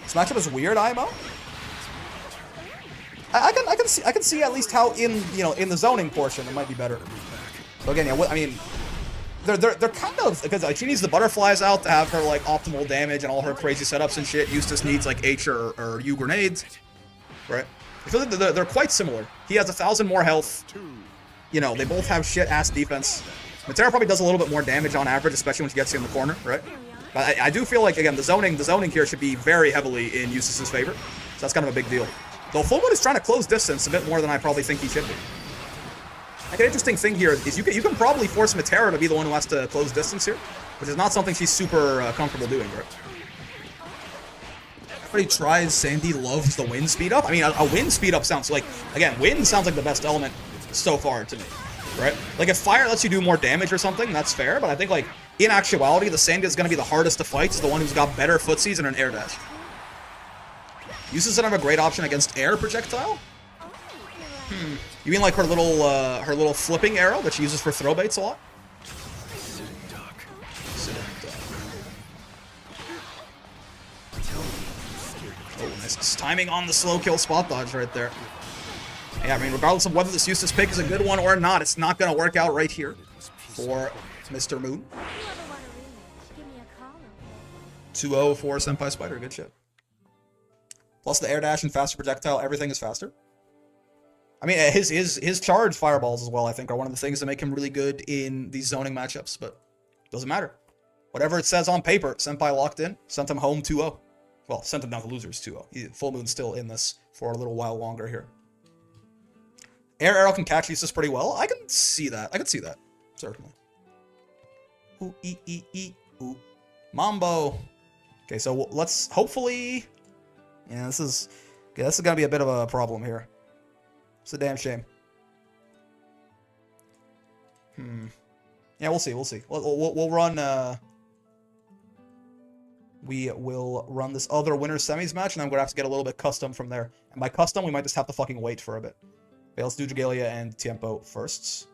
This matchup is weird, IMO. I can see at least how in the zoning portion it might be better. So again, yeah, I mean, they're kind of, because like, she needs the butterflies out to have her like optimal damage and all her crazy setups and shit. Eustace needs like H or U grenades, right? I feel like they're quite similar. He has 1,000 more health. You know, they both have shit-ass defense. Matera probably does a little bit more damage on average, especially when she gets you in the corner, right? But I do feel like, again, the zoning here should be very heavily in Eustace's favor. So that's kind of a big deal. Though Full Moon is trying to close distance a bit more than I probably think he should be. Like, an interesting thing here is you can probably force Matera to be the one who has to close distance here, which is not something she's super comfortable doing, right? Everybody tries, Sandy loves the wind speed up. I mean, a wind speed up sounds like, again, wind sounds like the best element so far to me, right? Like, if fire lets you do more damage or something, that's fair, but I think, like, in actuality, the Sandy is going to be the hardest to fight. It's the one who's got better footsies and an air dash. Eustace doesn't have a great option against air projectile? You mean like her little flipping arrow that she uses for throw baits a lot? Oh, nice timing on the slow kill spot dodge right there. Yeah, I mean, regardless of whether this Eustace pick is a good one or not, it's not going to work out right here for Mr. Moon. 2-0 for Senpai Spider. Good shit. Plus the air dash and faster projectile, everything is faster. I mean, his charge fireballs as well, I think, are one of the things that make him really good in these zoning matchups, but doesn't matter. Whatever it says on paper, Senpai locked in, sent him home 2-0. Well, sent him down to losers 2-0. Full Moon's still in this for a little while longer here. Air Arrow can catch Useless pretty well. I can see that. I can see that. Certainly. Ooh, ooh. Mambo. Okay, so let's hopefully... Yeah, this is gonna be a bit of a problem here. It's a damn shame. Yeah, we'll see. We'll see. We'll run... We will run this other winner's semis match, and I'm going to have to get a little bit custom from there. And by custom, we might just have to fucking wait for a bit. Okay, let's do Dragalia and Tiempo first.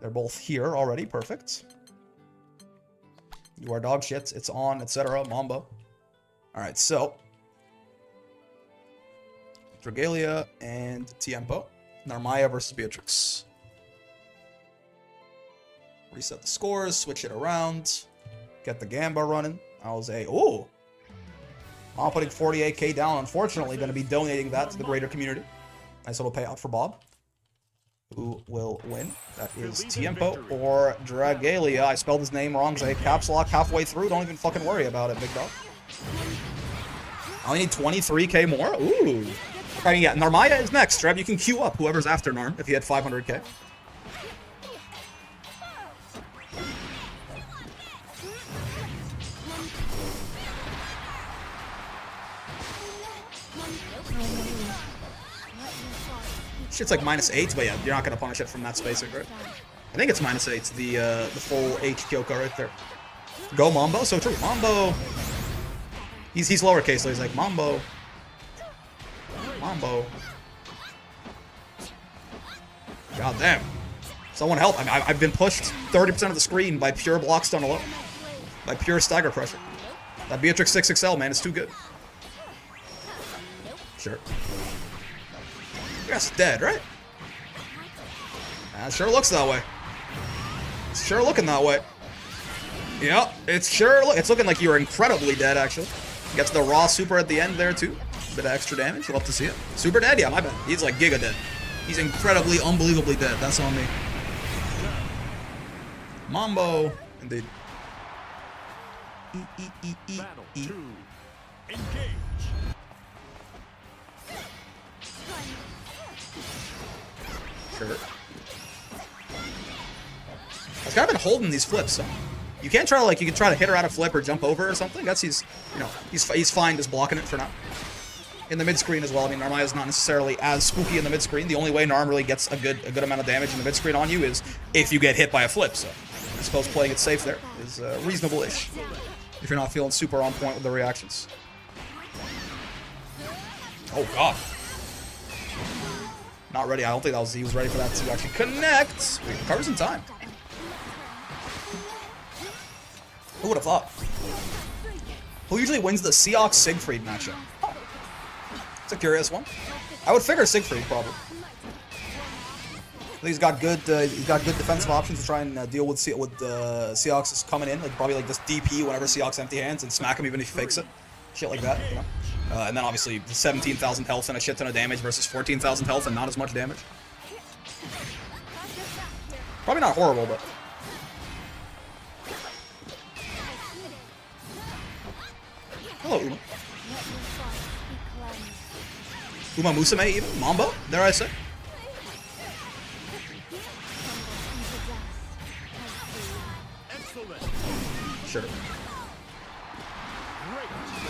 They're both here already. Perfect. You are dog shit. It's on, etc. Mambo. Alright, so... Dragalia and Tiempo. Narmaya versus Beatrix. Reset the scores, switch it around. Get the Gamba running. Ooh! I'm putting 48k down. Unfortunately, going to be donating that to the greater community. Nice little payout for Bob. Who will win? That is Tiempo or Dragalia. I spelled his name wrong because I hit caps lock halfway through. Don't even fucking worry about it, big dog. I only need 23k more? Ooh! I mean, yeah, Narmaya is next, Trev. You can queue up whoever's after Narm if he had 500k. Shit's like -8, but yeah, you're not gonna punish it from that spacing, right? I think it's -8, the full H Kyoko right there. Go Mambo, so true. Mambo. He's lowercase, so he's like Mambo. Mambo. God damn. Someone help. I mean, I've been pushed 30% of the screen by pure block stun alone. By pure stagger pressure. That Beatrix 6XL, man, is too good. Sure. That's dead, right? It sure looks that way. It's sure looking that way. Yep, it's looking like you're incredibly dead, actually. Gets the raw super at the end there, too. Bit of extra damage. You'll have to see it. Super dead? Yeah, my bad. He's like giga dead. He's incredibly, unbelievably dead. That's on me. Mambo. Indeed. Battle 2. Engage. Sure. I've kind of been holding these flips, so you can't try to you can try to hit her out of flip or jump over or something. That's he's fine just blocking it for now. In the mid screen as well. I mean, Narmaya is not necessarily as spooky in the mid screen. The only way Narm really gets a good amount of damage in the mid screen on you is if you get hit by a flip. So I suppose playing it safe there is reasonable-ish if you're not feeling super on point with the reactions. Oh god. Not ready. I don't think he was ready for that to actually connect. He recovers in time. Who would have thought? Who usually wins the Seox Siegfried matchup? It's a curious one. I would figure Siegfried probably. I think he's got good defensive options to try and deal with Seox is coming in, probably just DP whenever Seox empty hands and smack him even if he fakes it, shit like that, you know. And then obviously 17,000 health and a shit ton of damage versus 14,000 health and not as much damage. Probably not horrible, but... Hello, Uma. Uma Musume even? Mambo, dare I say? Sure.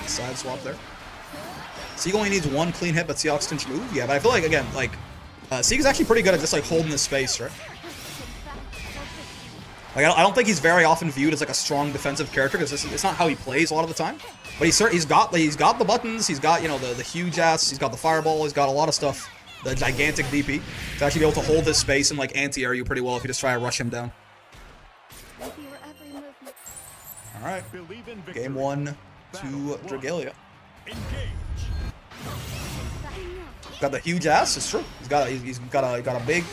Side swap there. Sieg only needs one clean hit, but Seox can move. Yeah, but I feel like, again, Sieg is actually pretty good at just, holding this space, right? I don't think he's very often viewed as, a strong defensive character, because it's not how he plays a lot of the time. But he's got the buttons, he's got, the huge ass, he's got the fireball, he's got a lot of stuff, the gigantic DP, to actually be able to hold this space and, anti-air you pretty well if you just try to rush him down. Alright. Game 1 to Dragalia. Got the huge ass. It's true. He's got a big.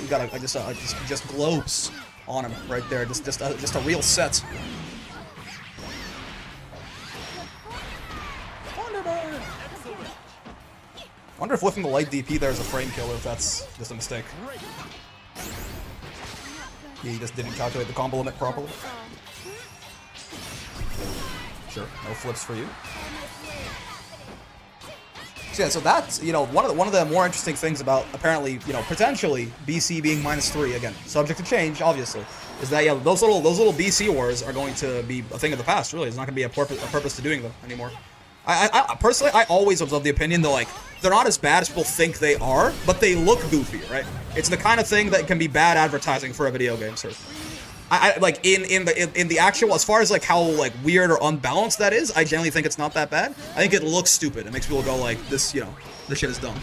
Just globes on him right there. Just a real set. Wonder if whiffing the light DP there is a frame killer, if that's just a mistake. He just didn't calculate the combo limit properly. Sure, no flips for you. So yeah, so that's, you know, one of the more interesting things about apparently, you know, potentially BC being -3 again, subject to change, obviously, is that yeah, those little BC wars are going to be a thing of the past. Really, there's not going to be a purpose to doing them anymore. I personally, I always was of the opinion that like they're not as bad as people think they are, but they look goofy, right? It's the kind of thing that can be bad advertising for a video game, sir. I like in the actual, as far as like how like weird or unbalanced that is, I generally think it's not that bad. I think it looks stupid. It makes people go like, this, you know, this shit is dumb.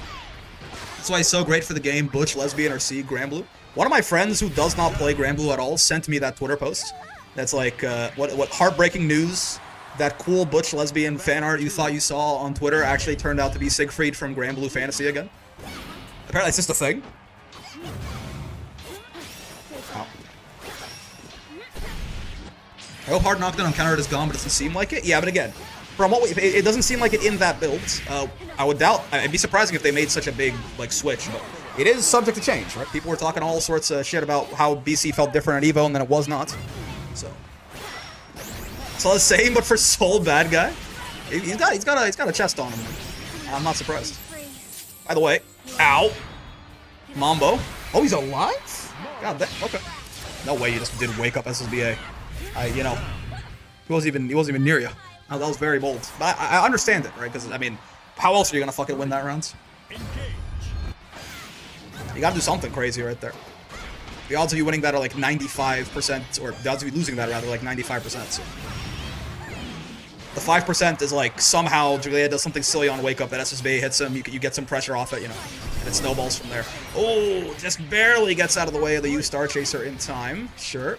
That's why it's so great for the game. Butch, lesbian, or C, Granblue. One of my friends who does not play Granblue at all sent me that Twitter post. That's like, what heartbreaking news. That cool Butch lesbian fan art you thought you saw on Twitter actually turned out to be Siegfried from Granblue Fantasy again. Apparently it's just a thing. Oh. I hope hard knockdown on counter is gone, but it doesn't seem like it. Yeah, but again, from what it doesn't seem like it in that build. I would doubt. It'd be surprising if they made such a big like switch, but it is subject to change, right? People were talking all sorts of shit about how BC felt different at Evo, and then it was not. So. It's all the same, but for Soul Bad Guy. He's got a chest on him. I'm not surprised. By the way, ow, Mambo. Oh, he's alive? God damn. Okay. No way, you just did wake up SSBA. You know, he wasn't even near you. That was very bold. But I understand it, right? Because I mean, how else are you gonna fucking win that round? You gotta do something crazy right there. The odds of you winning that are like 95%, or the odds of you losing that are rather like 95%. So. The 5% is like somehow Julia does something silly on wake up that SSB hits him, you get some pressure off it, you know, and it snowballs from there. Oh, just barely gets out of the way of the U-Star Chaser in time. Sure.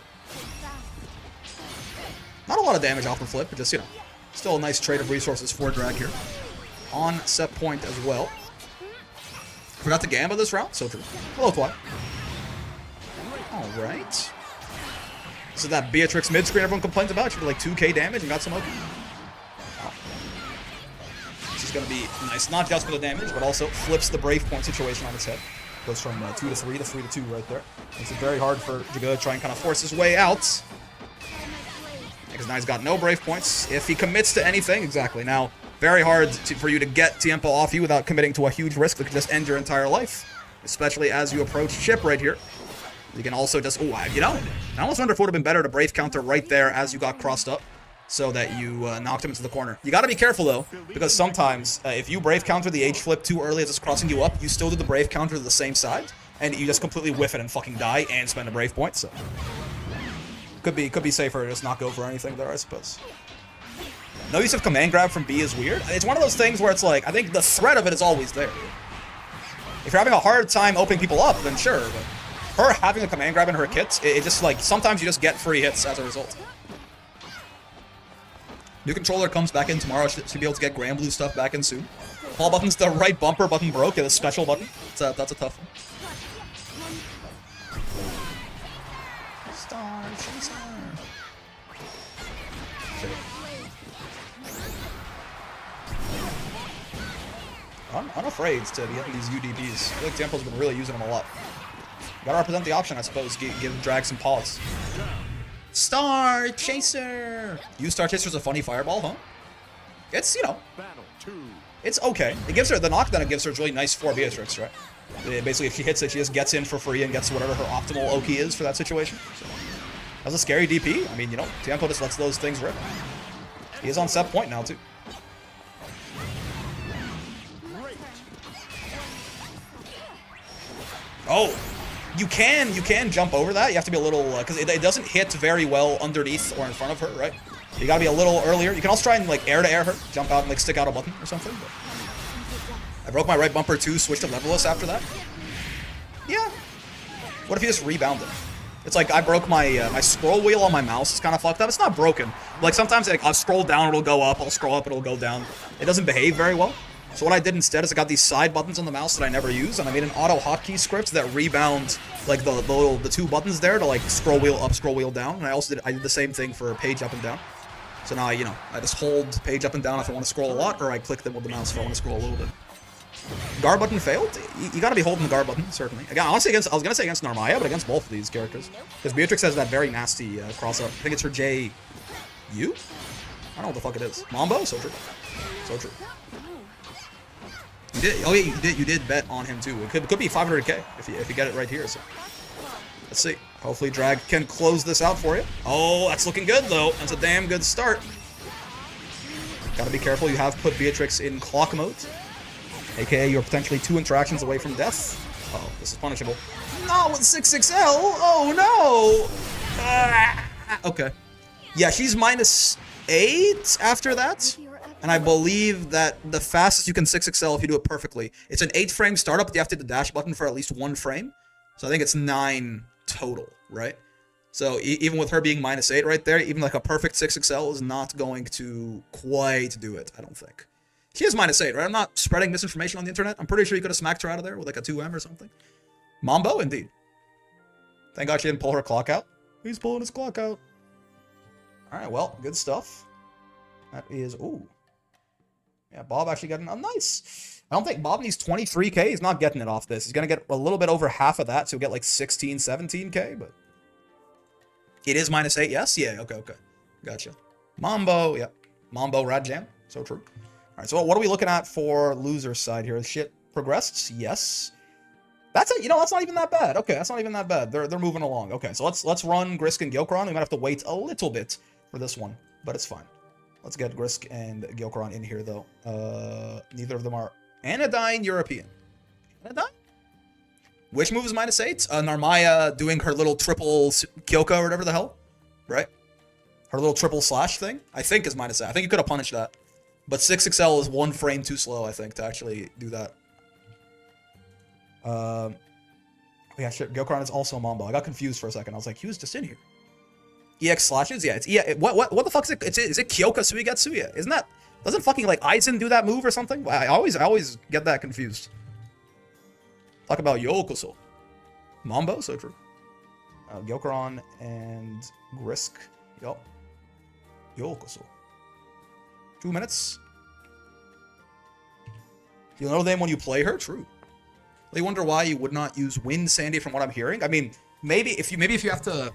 Not a lot of damage off the flip, but just, you know, still a nice trade of resources for Drag here. On set point as well. Forgot to Gamba this round, so true. Hello, Twy. Alright. So that Beatrix mid-screen everyone complains about, she did like 2k damage and got some open. She's going to be nice, not just for the damage, but also flips the Brave Point situation on its head. Goes from 2 to 3 to 3 to 2 right there. Makes it very hard for Jaga to try and kind of force his way out. Because now he's got no Brave Points. If he commits to anything, exactly. Now, very hard for you to get Tiempo off you without committing to a huge risk that could just end your entire life. Especially as you approach ship right here. You can also just, oh, you know, I almost wonder if it would have been better to Brave counter right there as you got crossed up. So that you knocked him into the corner. You gotta be careful though, because sometimes if you Brave counter the H flip too early as it's crossing you up, you still do the Brave counter to the same side, and you just completely whiff it and fucking die and spend a Brave point, so. Could be safer to just not go for anything there, I suppose. No use of command grab from B is weird. It's one of those things where it's like, I think the threat of it is always there. If you're having a hard time opening people up, then sure, but her having a command grab in her kits, it just like, sometimes you just get free hits as a result. New controller comes back in tomorrow. Should be able to get Granblue stuff back in soon. All buttons, the right bumper button broke. Yeah, the special button. That's a tough one. Star Chaser. I'm unafraid to be getting these UDBs. I feel like Tempo's been really using them a lot. Gotta represent the option, I suppose. Give Drag some pause. Star Chaser! U-Star Chaser's a funny fireball, huh? It's, you know, it's okay. It gives her, the knockdown it gives her is really nice for Beatrix, right? Basically, if she hits it, she just gets in for free and gets whatever her optimal Oki is for that situation. So, that's a scary DP. I mean, you know, Tiempo just lets those things rip. He is on set point now, too. Oh! You can jump over that. You have to be a little, because it doesn't hit very well underneath or in front of her, right? You gotta be a little earlier. You can also try and, like, air-to-air her. Jump out and, like, stick out a button or something. But I broke my right bumper, too. Switched to levelless after that. Yeah. What if you just rebounded? It's like I broke my my scroll wheel on my mouse. It's kind of fucked up. It's not broken. Like, sometimes like, I'll scroll down, it'll go up. I'll scroll up, it'll go down. It doesn't behave very well. So what I did instead is I got these side buttons on the mouse that I never use, and I made an auto hotkey script that rebound like the two buttons there to like scroll wheel up, scroll wheel down. And I did the same thing for page up and down. So now I just hold page up and down if I want to scroll a lot, or I click them with the mouse if I want to scroll a little bit. Guard button failed? You gotta be holding the guard button, certainly. Again, honestly, I was gonna say against Narmaya, but against both of these characters. Because Beatrix has that very nasty cross-up. I think it's her J... U? I don't know what the fuck it is. Mambo? So true. So true. You did, oh yeah, you did bet on him too. It could be 500k if you get it right here. So let's see. Hopefully Drag can close this out for you. Oh, that's looking good though. That's a damn good start. Gotta be careful. You have put Beatrix in clock mode, aka you're potentially 2 interactions away from death. Oh, this is punishable. No, with 6XL. Oh no. Okay. Yeah, she's -8 after that. And I believe that the fastest you can 6XL if you do it perfectly, it's an 8-frame startup, but you have to hit the dash button for at least 1 frame. So I think it's 9 total, right? So even with her being -8 right there, even like a perfect 6XL is not going to quite do it, I don't think. She is -8, right? I'm not spreading misinformation on the internet. I'm pretty sure you could have smacked her out of there with like a 2M or something. Mambo, indeed. Thank God she didn't pull her clock out. He's pulling his clock out. Alright, well, good stuff. That is... Ooh. Yeah, Bob actually got a nice. I don't think Bob needs 23k. He's not getting it off this. He's going to get a little bit over half of that, so he'll get like 16, 17k, but... It is -8, yes? Yeah, okay. Gotcha. Mambo, yep. Mambo, Rad Jam. So true. Alright, so what are we looking at for loser's side here? Shit progressed? Yes. That's it. You know, that's not even that bad. Okay, that's not even that bad. They're moving along. Okay, so let's run Grisk and Gyokron. We might have to wait a little bit for this one, but it's fine. Let's get Grisk and Gyokron in here, though. Neither of them are Anodyne European. Anodyne? Which move is -8? Narmaya doing her little triple Kyoko or whatever the hell, right? Her little triple slash thing, I think is -8. I think you could have punished that. But 6XL is 1 frame too slow, I think, to actually do that. Yeah, shit. Gyokron is also Mambo. I got confused for a second. I was like, he was just in here. EX slashes? Yeah, it's what the fuck is it? Is it Kyoka Suigetsuya? Isn't that... Doesn't fucking, like, Aizen do that move or something? I always get that confused. Talk about Yokoso. Mambo? So true. Gyokron and Grisk. Yup. Yokoso. 2 minutes. You'll know them when you play her? True. They wonder why you would not use Wind Sandy from what I'm hearing. I mean, maybe if you have to...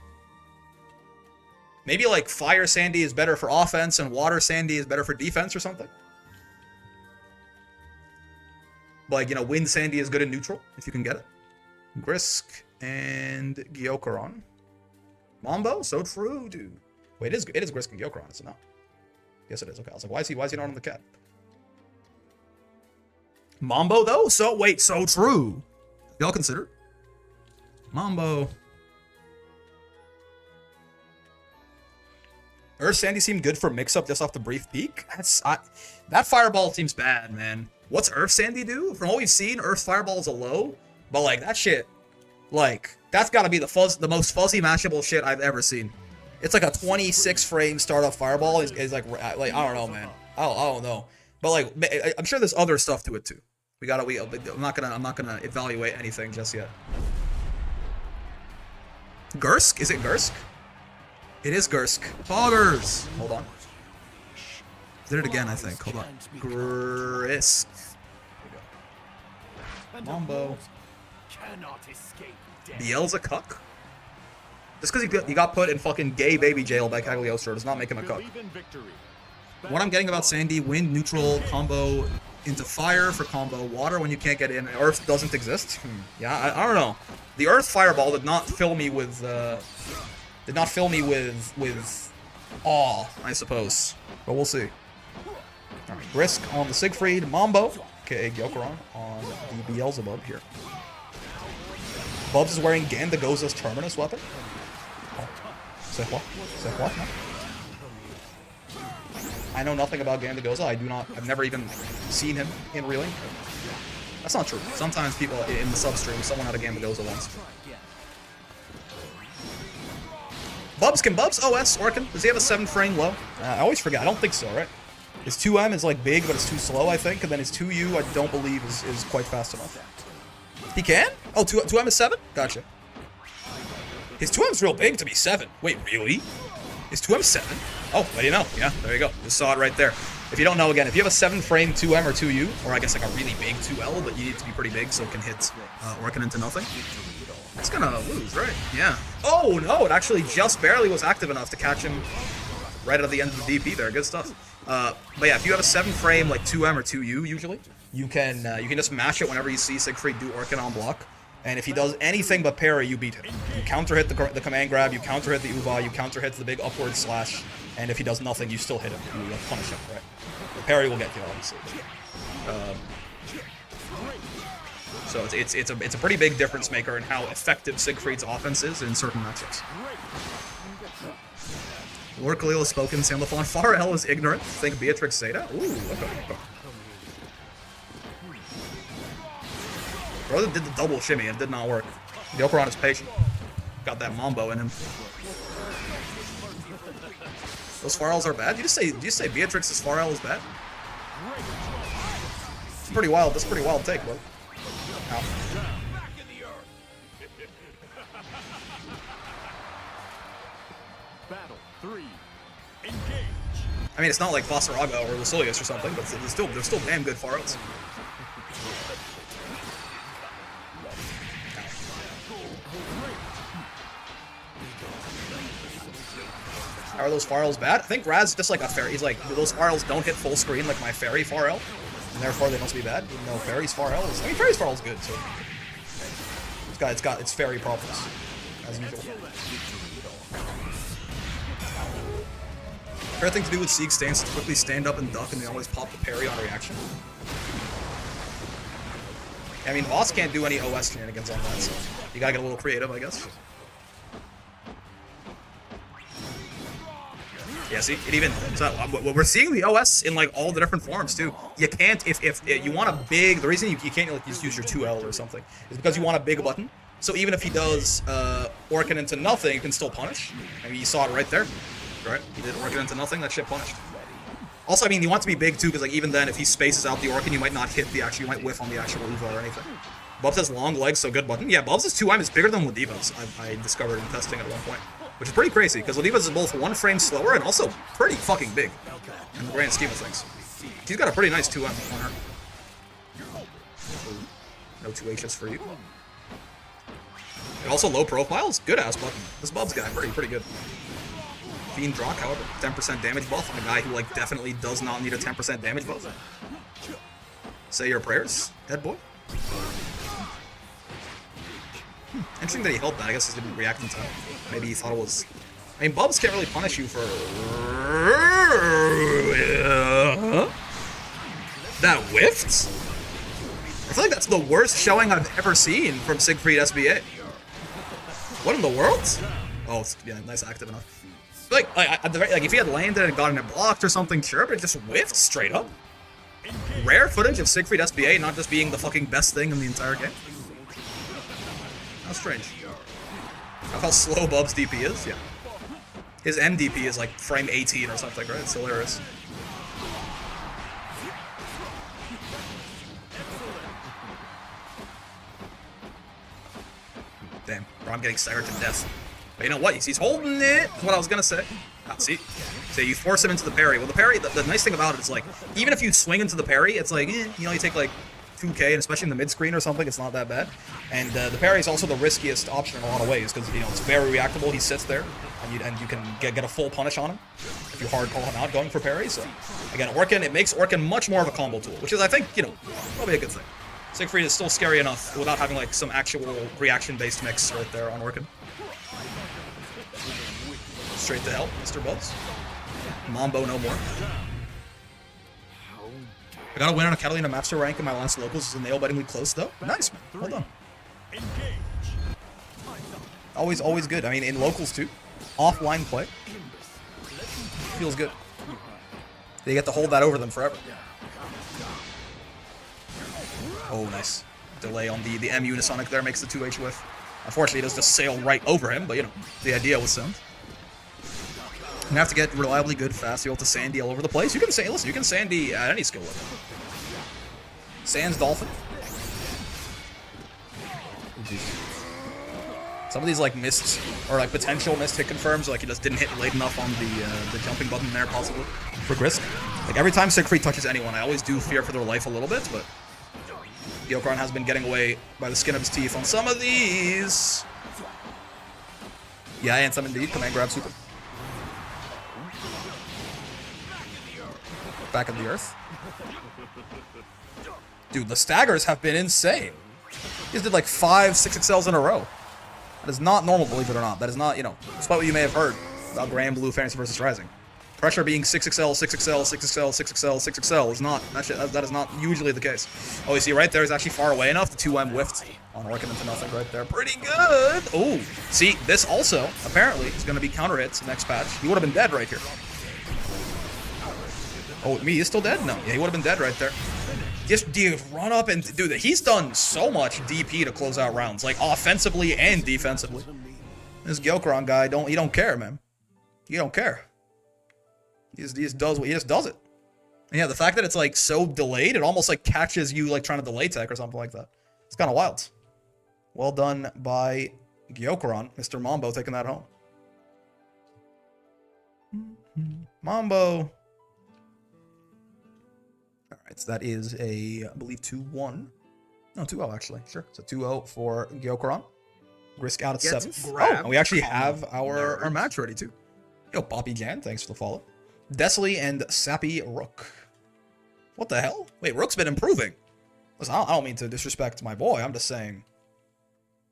Maybe like Fire Sandy is better for offense and Water Sandy is better for defense or something. Like, you know, Wind Sandy is good in neutral, if you can get it. Grisk and Gyokron. Mambo? So true, dude. Wait, it is Grisk and Gyokron, is it not? Yes, it is. Okay, I was like, why is he not on the cat? Mambo, though? So, wait, so true. Y'all consider? Mambo. Earth Sandy seemed good for mix-up just off the brief peek. That Fireball seems bad, man. What's Earth Sandy do? From what we've seen, Earth Fireball is a low. But, like, that shit... Like, that's gotta be the most fuzzy mashable shit I've ever seen. It's like a 26-frame startup Fireball. Is like, I don't know, man. I don't know. But, like, I'm sure there's other stuff to it, too. I'm not gonna evaluate anything just yet. Gursk? Is it Gursk? It is Gursk. Poggers! Hold on. Did it again, I think. Hold on. Grisk. There we go. Mambo. Biel's a cuck? Just because he got put in fucking gay baby jail by Cagliostro does not make him a cuck. What I'm getting about Sandy, wind, neutral, combo into fire for combo, water when you can't get in, earth doesn't exist. Yeah, I don't know. The earth fireball did not fill me with awe, I suppose. But we'll see. Alright, Grisk on the Siegfried, Mambo, aka Gyokron, on the Beelzebub here. Bubs is wearing Gandagoza's Terminus weapon. Oh. Say what? Say what? No? I know nothing about Gandagoza. I've never even seen him in real life. That's not true. Sometimes people in the substream, someone had a Gandagoza once. Bubs, can Bubs OS Orkin? Does he have a 7-frame low? I always forget. I don't think so, right? His 2M is like big, but it's too slow, I think. And then his 2U, I don't believe is quite fast enough. He can? Oh, 2M is 7? Gotcha. His 2M's real big to be 7. Wait, really? Is 2M 7? Oh, let you know. Yeah, there you go. Just saw it right there. If you don't know, again, if you have a 7-frame 2M or 2U, or I guess like a really big 2L, but you need it to be pretty big so it can hit Orkin into nothing, it's gonna lose, right? Yeah. Oh, no, it actually just barely was active enough to catch him right at the end of the DP there. Good stuff. But yeah, if you have a 7-frame like 2M or 2U usually, you can just mash it whenever you see Siegfried do Orkin on block. And if he does anything but parry, you beat him. You counter hit the command grab, you counter hit the Uva, you counter hit the big upward slash, and if he does nothing, you still hit him. You punish him, right? The parry will get you, obviously. So it's a pretty big difference maker in how effective Siegfried's offense is in certain matchups. Lord Khalil has spoken. Sam Lafon. Far L is ignorant. Think Beatrix Zeta. Ooh, okay. Brother did the double shimmy and it did not work. The Operon is patient. Got that mambo in him. Those Far L's are bad? Did you say Beatrix's Far L is bad? It's pretty wild. That's a pretty wild take, bro. Ow. Battle 3. Engage. I mean, it's not like Vasaraga or Lucilius or something, but they're still damn good Far L's. How are those Far L's bad? I think Raz just like a fairy. He's like, those Far L's don't hit full screen like my fairy Far L, and therefore they must be bad. Even though fairy's Far L is, I mean, fairy's Far L is good, so it's got its fairy problems as usual. Fair thing to do with Sieg's stance is to quickly stand up and duck, and they always pop the parry on reaction. I mean, Voss can't do any OS shenanigans on that, so you gotta get a little creative, I guess. Yeah, see, it even, so we're seeing the OS in like all the different forms too. You can't, if you want a big, the reason you can't like just use your 2L or something is because you want a big button. So even if he does Orkin into nothing, you can still punish. I mean, you saw it right there, right? He did Orkin into nothing, that shit punished. Also, I mean, you want to be big too, because like even then, if he spaces out the Orkin, you might not hit the actual, you might whiff on the actual Uva or anything. Bubs has long legs, so good button. Yeah, Bubs' 2M is bigger than Ladiva's, I discovered in testing at one point. Which is pretty crazy, because Ladiva's is both 1 frame slower and also pretty fucking big in the grand scheme of things. He's got a pretty nice 2M on her. No 2Hs for you. And also low profiles, good ass button. This Bubs guy, pretty good. Fiend Drock, however, 10% damage buff on a guy who like definitely does not need a 10% damage buff. Say your prayers, head boy. Interesting that he held that. I guess he didn't react in time. Maybe he thought it was... I mean, Bubs can't really punish you for... That whiffed? I feel like that's the worst showing I've ever seen from Siegfried SBA. What in the world? Oh, yeah, nice active enough. Like if he had landed and gotten it blocked or something, sure, but it just whiffed straight up. Rare footage of Siegfried SBA not just being the fucking best thing in the entire game. How strange. How slow Bub's DP is? Yeah. His MDP is like frame 18 or something, right? It's hilarious. Damn, bro, I'm getting staggered to death. But you know what? He's holding it, is what I was gonna say. Ah, see? So you force him into the parry. Well, the parry, the nice thing about it is like, even if you swing into the parry, it's like, you know, you take like 2K, and especially in the mid-screen or something, it's not that bad. And the parry is also the riskiest option in a lot of ways, because, you know, it's very reactable. He sits there, and you can get a full punish on him if you hard call him out going for parry. So, again, Orkin, it makes Orkin much more of a combo tool, which is, I think, you know, probably a good thing. Siegfried is still scary enough without having, like, some actual reaction-based mix right there on Orkin. Straight to hell, Mr. Bubs. Mambo no more. I got a win on a Catalina Master rank in my last locals. Is a nail-bitingly close, though. Nice, man. Well done. Always good. I mean, in locals, too. Offline play. Feels good. They get to hold that over them forever. Oh, nice. Delay on the M Unisonic there makes the 2H whiff. Unfortunately, it does just sail right over him, but, you know, the idea was sound. You have to get reliably good fast. You have to Sandy all over the place. You can say, listen, you can Sandy at any skill level. Sans Dolphin. Some of these like missed or like potential missed hit confirms, like he just didn't hit late enough on the jumping button there, possibly for Grisk. Like every time Siegfried touches anyone, I always do fear for their life a little bit, but Gyokron has been getting away by the skin of his teeth on some of these. Yeah, and some indeed. Command grab super. Back of the earth. Dude, the staggers have been insane. He just did like 5 6XLs in a row. That is not normal, believe it or not. That is not, you know, despite what you may have heard about Grand Blue Fantasy versus Rising. Pressure being 6XL, 6XL, 6XL, 6XL, 6XL is not, that is not usually the case. Oh, you see right there is actually far away enough. The 2M whiffed on working into nothing right there. Pretty good. Oh, see, this also, apparently, is going to be counter hits next patch. He would have been dead right here. Oh, me, he's still dead? No, yeah, he would have been dead right there. Just run up and dude, he's done so much DP to close out rounds, like offensively and defensively. This Gyokron guy he don't care, man. He don't care. He just does it. And yeah, the fact that it's like so delayed, it almost like catches you like trying to delay tech or something like that. It's kind of wild. Well done by Gyokron, Mr. Mambo taking that home. Mambo. Alright, so that is a, I believe, 2-1. No, 2-0 actually. Sure. So 2-0 for Gyokron. Grisk out at 7th. Oh, and we actually have our match ready too. Yo, Boppy Jan, thanks for the follow. Desley and Sappy Rook. What the hell? Wait, Rook's been improving. Listen, I don't mean to disrespect my boy. I'm just saying.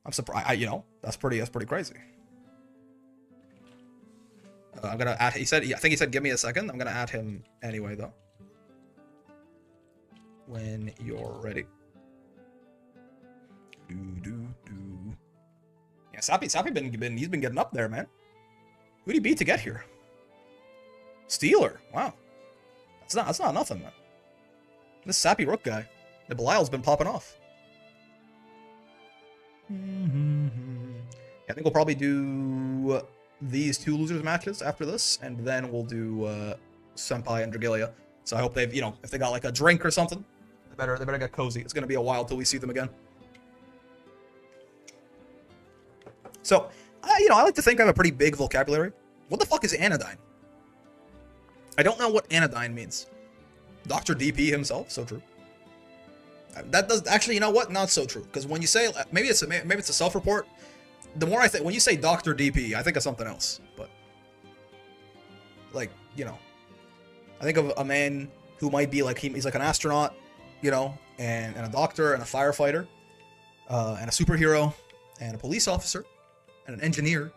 I'm surprised. You know, that's pretty crazy. I'm gonna add. I think he said, give me a second. I'm gonna add him anyway, though. When you're ready. Yeah, Sappy he's been getting up there, man. Who'd he beat to get here? Steeler. Wow. That's not nothing, man. This Sappy Rook guy. The Belial's been popping off. Yeah, I think we'll probably do these 2 losers matches after this, and then we'll do Senpai and Dragalia. So I hope they've, you know, if they got like a drink or something, they better get cozy. It's gonna be a while till we see them again. So, you know, I like to think I have a pretty big vocabulary. What the fuck is anodyne? I don't know what anodyne means. Dr. DP himself, so true. That does actually, you know what? Not so true. Because when you say maybe it's a self-report. The more I think when you say Dr. DP, I think of something else. But like, you know, I think of a man who might be like he's like an astronaut, you know, and a doctor and a firefighter, and a superhero and a police officer and an engineer.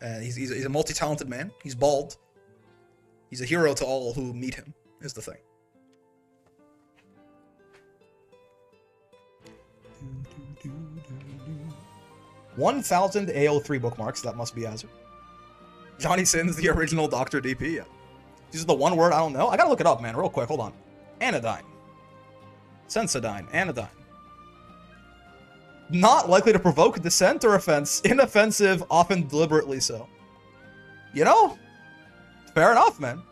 And he's a multi-talented man. He's bald. He's a hero to all who meet him, is the thing. 1,000 AO3 bookmarks, that must be Azure. Johnny Sins, the original Dr. DP, yeah. This is the one word I don't know. I gotta look it up, man, real quick, hold on. Anodyne. Sensodyne, anodyne. Not likely to provoke dissent or offense. Inoffensive, often deliberately so. You know? Fair enough, man.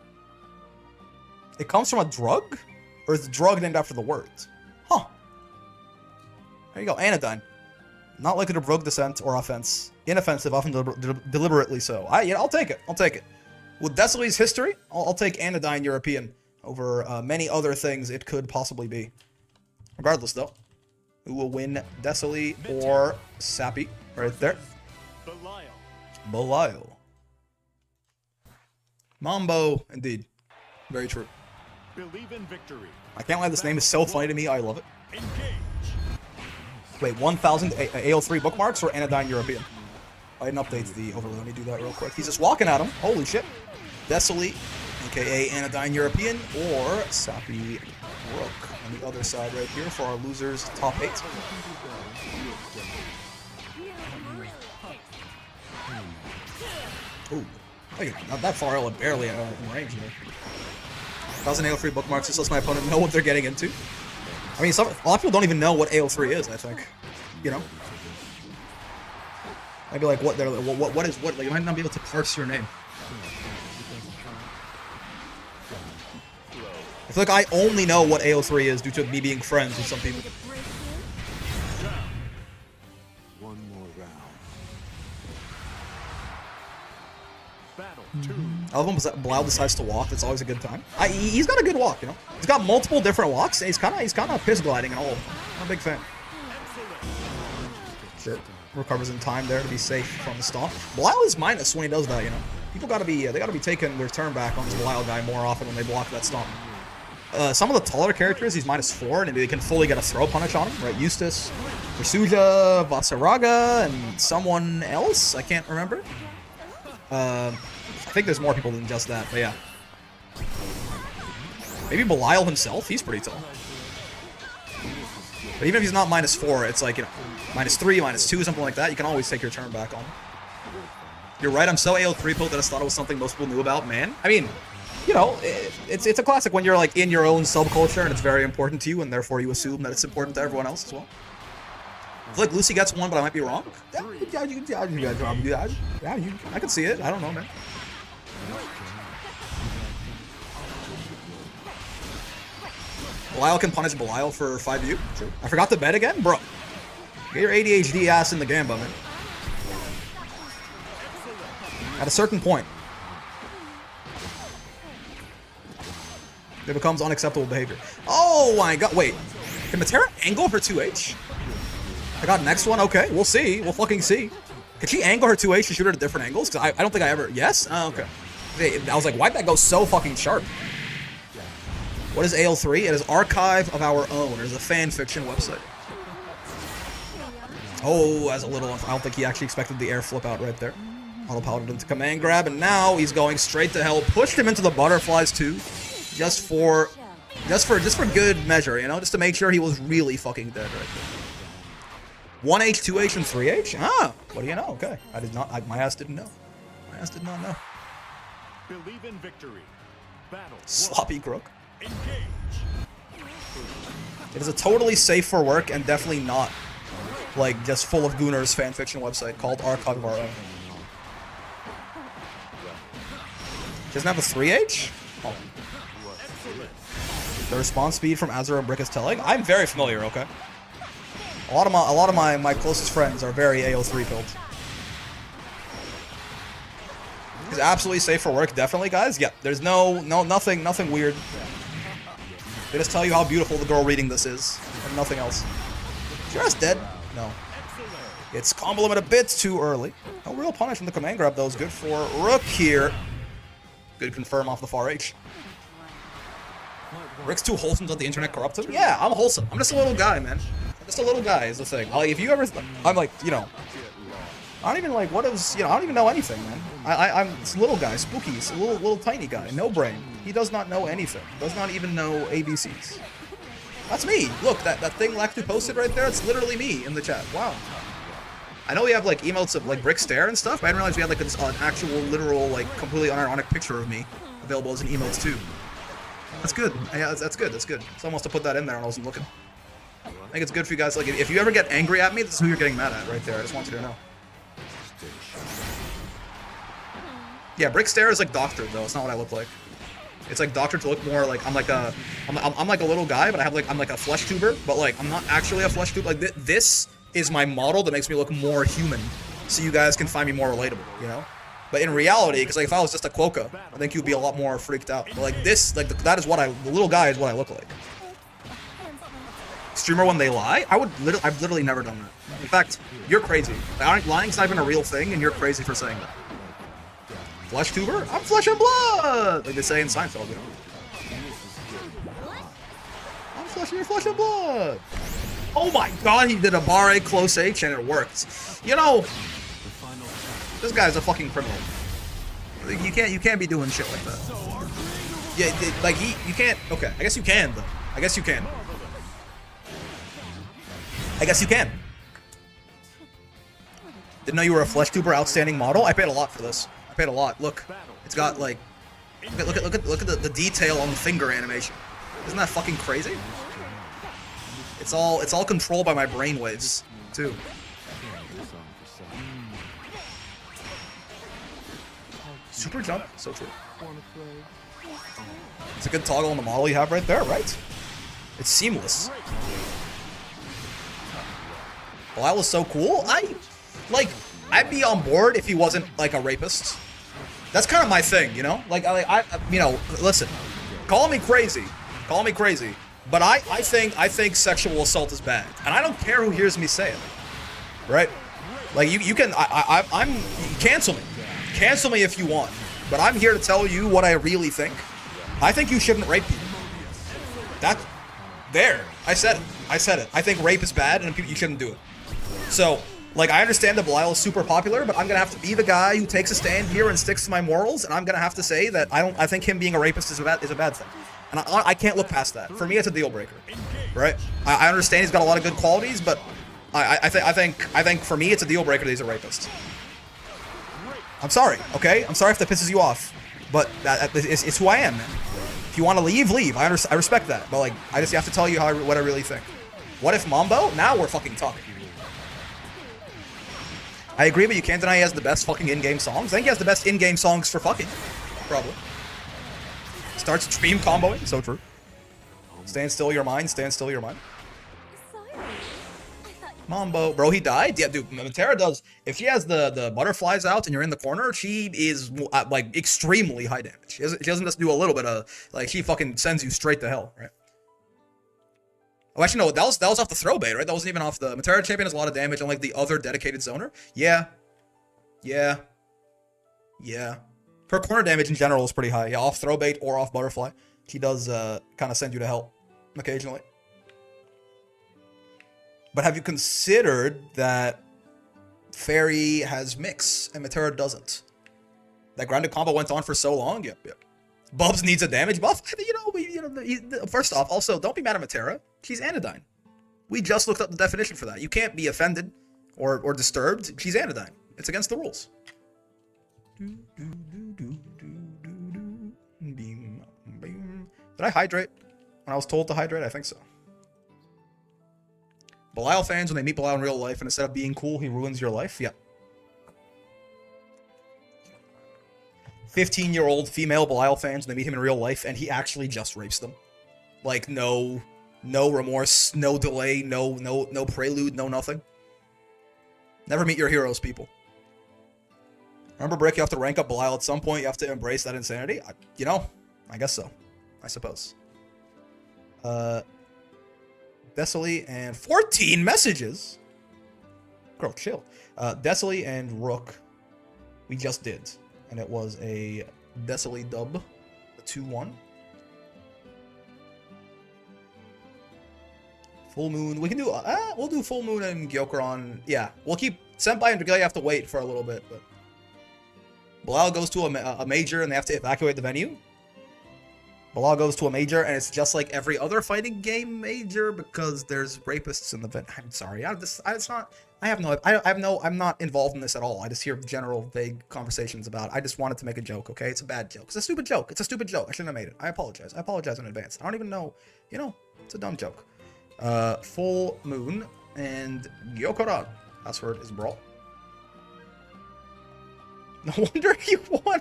It comes from a drug? Or is the drug named after the words? Huh. There you go, anodyne. Not likely to provoke dissent or offense. Inoffensive, often deliberately so. I'll take it. I'll take it. With Desley's history, I'll take anodyne European over many other things it could possibly be. Regardless, though, who will win, Desley or Sappy? Right there. Belial. Mambo, indeed. Very true. Believe in victory. I can't lie, this name is so funny to me. I love it. Engage. Wait, 1,000 AO3 bookmarks or Anodyne European? I didn't update the overlay. Let me do that real quick. He's just walking at him. Holy shit. Desley, aka Anodyne European, or Sappy Rook on the other side right here for our losers top 8. Ooh. Not that far, I'm barely in range here. 1,000 AO3 bookmarks just lets my opponent know what they're getting into. I mean, a lot of people don't even know what AO3 is, I think. You know? I'd be like, what is what? Like, you might not be able to parse your name. I feel like I only know what AO3 is due to me being friends with some people. One more Blau decides to walk, it's always a good time. He's got a good walk, you know. He's got multiple different walks, and he's kind of piss gliding in all of them. I'm a big fan. Shit. Recovers in time there to be safe from the stomp. Blau is minus when he does that, you know. People gotta be taking their turn back on this Blau guy more often when they block that stomp. Some of the taller characters, he's -4, and they can fully get a throw punish on him, right? Eustace, Versuja, Vasaraga, and someone else? I can't remember. I think there's more people than just that, but yeah. Maybe Belial himself? He's pretty tall. But even if he's not -4, it's like, you know, -3, -2, something like that. You can always take your turn back on him. You're right, I'm so AO3 pilled that I thought it was something most people knew about, man. I mean, you know, it's a classic when you're like in your own subculture and it's very important to you, and therefore you assume that it's important to everyone else as well. I feel like Lucy gets one, but I might be wrong. I can see it. I don't know, man. Belial can punish Belial for 5U. True. I forgot to bet again? Bro. Get your ADHD ass in the gamba, man. At a certain point, it becomes unacceptable behavior. Oh my god, wait. Can Matera angle her 2H? I got next one, okay. We'll see. We'll fucking see. Can she angle her 2H to shoot her at different angles? Because I don't think I ever... Yes? Oh, okay. I was like, why'd that go so fucking sharp? What is AL3? It is Archive of Our Own. It is a fan fiction website. Oh, as a little... I don't think he actually expected the air flip out right there. Auto-piloted into command grab, and now he's going straight to hell. Pushed him into the butterflies too. Just for good measure, you know? Just to make sure he was really fucking dead right there. 1H, 2H, and 3H? Ah, what do you know? Okay. I did not... my ass didn't know. My ass did not know. Believe in victory. Battle. Sloppy crook. Engage. It is a totally safe for work and definitely not, like, just full of gooners fanfiction website called Archive of Our Own. Doesn't have a 3H? Oh. The response speed from Azura and Brick is telling. I'm very familiar, okay? A lot of my closest friends are very AO3 built. He's absolutely safe for work, definitely, guys. Yeah, there's nothing weird. They just tell you how beautiful the girl reading this is, and nothing else. Is your ass dead? No. It's combo limit a bit too early. No real punish from the command grab, though, is good for Rook here. Good confirm off the far H. Rick's too wholesome that the internet corrupt him? Yeah, I'm wholesome. I'm just a little guy, man. I'm just a little guy is the thing. Like, if you ever... I'm like, you know... I don't even like, what is... You know, I don't even know anything, man. I'm this little guy, spooky. He's a little tiny guy. No brain. He does not know anything. Does not even know ABCs. That's me. Look, that thing Lactu posted right there, it's literally me in the chat. Wow. I know we have, like, emotes of, like, Brick Stare and stuff, but I didn't realize we had, like, this actual, literal, like, completely unironic picture of me available as an emotes, too. That's good. Yeah, that's good. That's good. Someone wants to put that in there and I wasn't looking. I think it's good for you guys. Like, if you ever get angry at me, this is who you're getting mad at right there. I just want you to know. Yeah, Brick Stare is, like, doctored, though. It's not what I look like. It's, like, doctored to look more like I'm like a little guy, but I'm like a flesh tuber, but, like, I'm not actually a flesh tuber. Like, this is my model that makes me look more human, so you guys can find me more relatable, you know? But in reality, because, like, if I was just a Quokka, I think you'd be a lot more freaked out. But, like, this, like, that is the little guy is what I look like. Streamer when they lie? I've literally never done that. In fact, you're crazy. Lying's not even a real thing, and you're crazy for saying that. Flesh tuber? I'm flesh and blood! Like they say in Seinfeld, you know? I'm flesh and blood! Oh my god, he did a bar A close H and it worked. You know, this guy's a fucking criminal. Like, you can't be doing shit like that. Yeah, like you can't. Okay, I guess you can though. I guess you can. Didn't know you were a flesh tuber outstanding model. I paid a lot for this. I paid a lot. Look, it's got like, look at the detail on the finger animation. Isn't that fucking crazy? It's all controlled by my brainwaves too. Super jump, so true. It's a good toggle on the model you have right there, right? It's seamless. Well, that was so cool. I'd be on board if he wasn't like a rapist. That's kind of my thing, you know? Like, you know, listen, call me crazy, but I think sexual assault is bad, and I don't care who hears me say it, right? Like, you can, I'm, cancel me if you want, but I'm here to tell you what I really think. I think you shouldn't rape people. I said it. I think rape is bad, and you shouldn't do it. So, like, I understand that Belial is super popular, but I'm gonna have to be the guy who takes a stand here and sticks to my morals, and I'm gonna have to say that I think him being a rapist is a bad thing, and I can't look past that. For me, it's a deal breaker, right? I understand he's got a lot of good qualities, but I think for me, it's a deal breaker that he's a rapist. I'm sorry, okay? I'm sorry if that pisses you off, but it's who I am, man. If you want to leave, leave. I respect that, but like, I just have to tell you what I really think. What if Mambo? Now we're fucking talking. I agree, but you can't deny he has the best fucking in-game songs. I think he has the best in-game songs for fucking. Probably. Starts stream comboing. So true. Stand still your mind. Stand still your mind. Mambo. Bro, he died? Yeah, dude. Matera does. If she has the butterflies out and you're in the corner, she is, like, extremely high damage. She doesn't just do a little bit of, like, she fucking sends you straight to hell, right? Oh, actually, no, that was off the throw bait, right? That wasn't even off the... Matera Champion has a lot of damage on, like, the other dedicated zoner. Yeah. Her corner damage in general is pretty high. Yeah, off throw bait or off butterfly. She does, kind of send you to hell occasionally. But have you considered that Fairy has mix and Matera doesn't? That grounded combo went on for so long? Yep. Bubs needs a damage buff? First off, also, don't be mad at Matera. She's anodyne. We just looked up the definition for that. You can't be offended or disturbed. She's anodyne. It's against the rules. Did I hydrate when I was told to hydrate? I think so. Belial fans, when they meet Belial in real life, and instead of being cool, he ruins your life? Yeah. 15-year-old female Belial fans, when they meet him in real life, and he actually just rapes them. Like, no remorse, no delay, no prelude, no nothing. Never meet your heroes, people. Remember, Brick, you have to rank up Belial at some point. You have to embrace that insanity. I guess so. I suppose. Desily and 14 messages. Girl, chill. Desily and Rook, we just did, and it was a Desily dub, a 2-1. Full Moon. We can do. We'll do Full Moon and Gyokuron. Yeah, we'll keep Senpai and Dragalia have to wait for a little bit, but Belial goes to a major and they have to evacuate the venue. Belial goes to a major, and it's just like every other fighting game major because there's rapists in the venue. I'm sorry, I'm not involved in this at all. I just hear general vague conversations about it. I just wanted to make a joke, okay? It's a bad joke. It's a stupid joke. I shouldn't have made it. I apologize. I apologize in advance. I don't even know. It's a dumb joke. Full Moon and Gyokuron. Password is Brawl. No wonder you won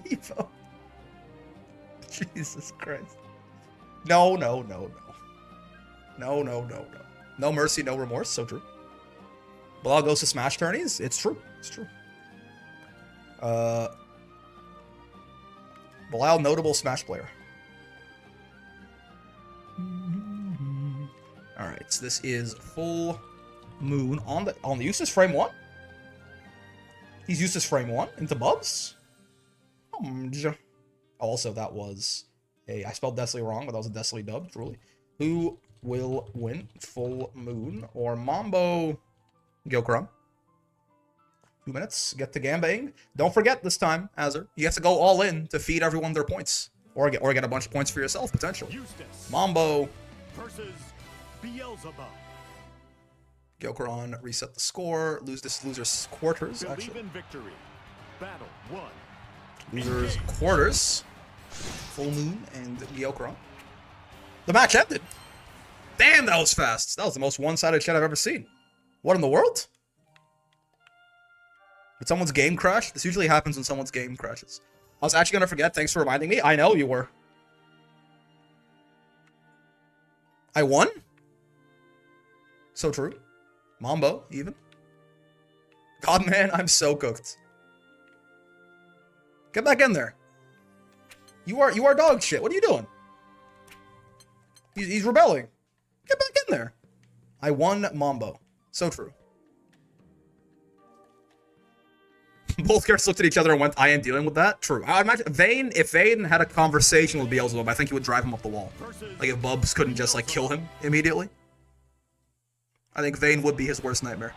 Evo. Jesus Christ. No. No mercy, no remorse. So true. Belial goes to Smash tourneys. It's true. Belial, notable Smash player. Alright, so this is Full Moon on the Eustace frame 1. He's Eustace frame 1 into Bubs. Also, that was I spelled Desily wrong, but that was a Desily dub, truly. Who will win? Full Moon or Mambo Gyokuron? 2 minutes. Get to gambaing. Don't forget this time, Azur. You have to go all in to feed everyone their points. Or get a bunch of points for yourself, potentially. Eustace Mambo versus Beelzebub. Gyokuron, reset the score. Losers quarters, Believe actually. in victory. Battle 1. Losers quarters. Full Moon and Gyokuron. The match ended. Damn, that was fast. That was the most one-sided shit I've ever seen. What in the world? Did someone's game crash? This usually happens when someone's game crashes. I was actually gonna forget. Thanks for reminding me. I know you were. I won? So true. Mambo, even. God, man, I'm so cooked. Get back in there. You are dog shit. What are you doing? He's rebelling. Get back in there. I won Mambo. So true. Both characters looked at each other and went, I am dealing with that. True. I imagine if Vayne had a conversation with Beelzebub, I think he would drive him up the wall. Like if Bubs couldn't just like kill him immediately. I think Vayne would be his worst nightmare.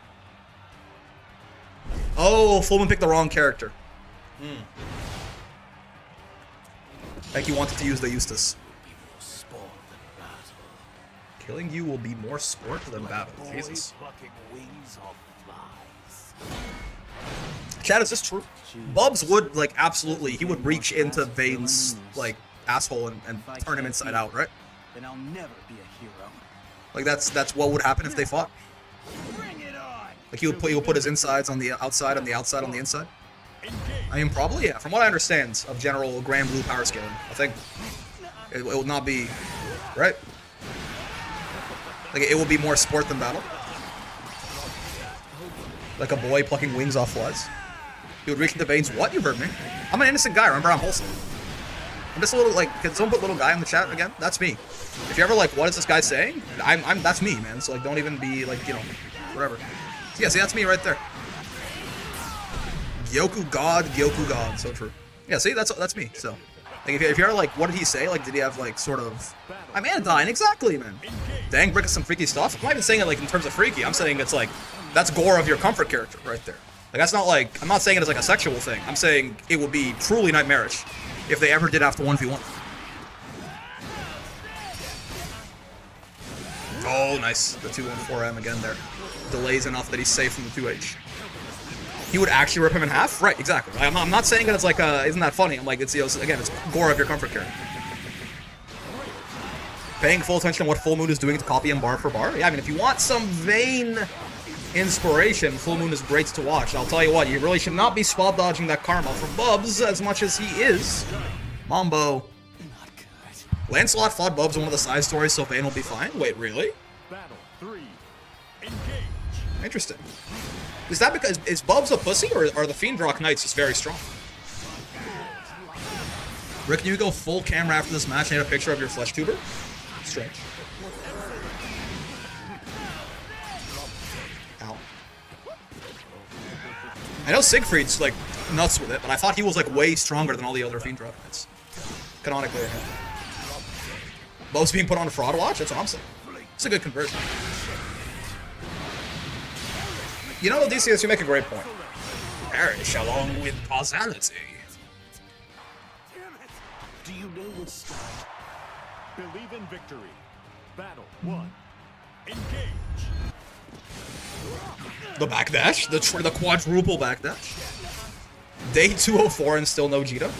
Oh, Fullman picked the wrong character. Like he wanted to use the Eustace. Killing you will be more sport than battle. Jesus. Chad, is this true? Bubs would, like, absolutely, he would reach into Vayne's, like, asshole and turn him inside out, right? Then I'll never be a hero. Like, that's what would happen if they fought? Bring it on! Like, he would put his insides on the outside and the outside on the inside? I mean, probably, yeah. From what I understand of general Grand Blue power scaling, I think it will not be, right? Like, it will be more sport than battle. Like a boy plucking wings off flies. He would reach into Vayne's what? You heard me. I'm an innocent guy, remember? I'm wholesome. I'm just a little, like, can someone put little guy in the chat again? That's me. If you're ever like, what is this guy saying? That's me, man. So, like, don't even be, like, you know, whatever. So, yeah, see, that's me right there. Gyoku God. So true. Yeah, see, that's me. So, like, if you're like, what did he say? Like, did he have, like, sort of... I'm Anodyne, exactly, man. Dang, Brick is some freaky stuff. I'm not even saying it, like, in terms of freaky. I'm saying it's, like, that's gore of your comfort character right there. Like, that's not, like, I'm not saying it as, like, a sexual thing. I'm saying it would be truly nightmarish if they ever did have to 1v1. Oh, nice. The 2-1-4M again there. Delays enough that he's safe from the 2H. He would actually rip him in half? Right, exactly. I'm not saying that it's like, isn't that funny? I'm like, it's, you know, again, it's gore of your comfort character. Paying full attention to what Full Moon is doing to copy him bar for bar? Yeah, I mean, if you want some Vayne inspiration, Full Moon is great to watch. I'll tell you what, you really should not be spot dodging that karma from Bubs as much as he is. Mambo. Lancelot fought Bubs in one of the side stories, so Vayne will be fine? Wait, really? Battle 3. Engage. Interesting. Is that because, is Bubs a pussy, or are the Fiendrock Knights just very strong? Rick, can you go full camera after this match and get a picture of your flesh tuber? Strange. Ow. I know Siegfried's, like, nuts with it, but I thought he was, like, way stronger than all the other Fiendrock Knights. Canonically, I think. Bubs being put on a fraud watch? That's what I'm saying. It's a good conversion. You know, DCS, you make a great point. Perish along with causality. Do you know what's start? Believe in victory. Battle 1. Engage. The backdash, the quadruple backdash. Day 204 and still no Jita.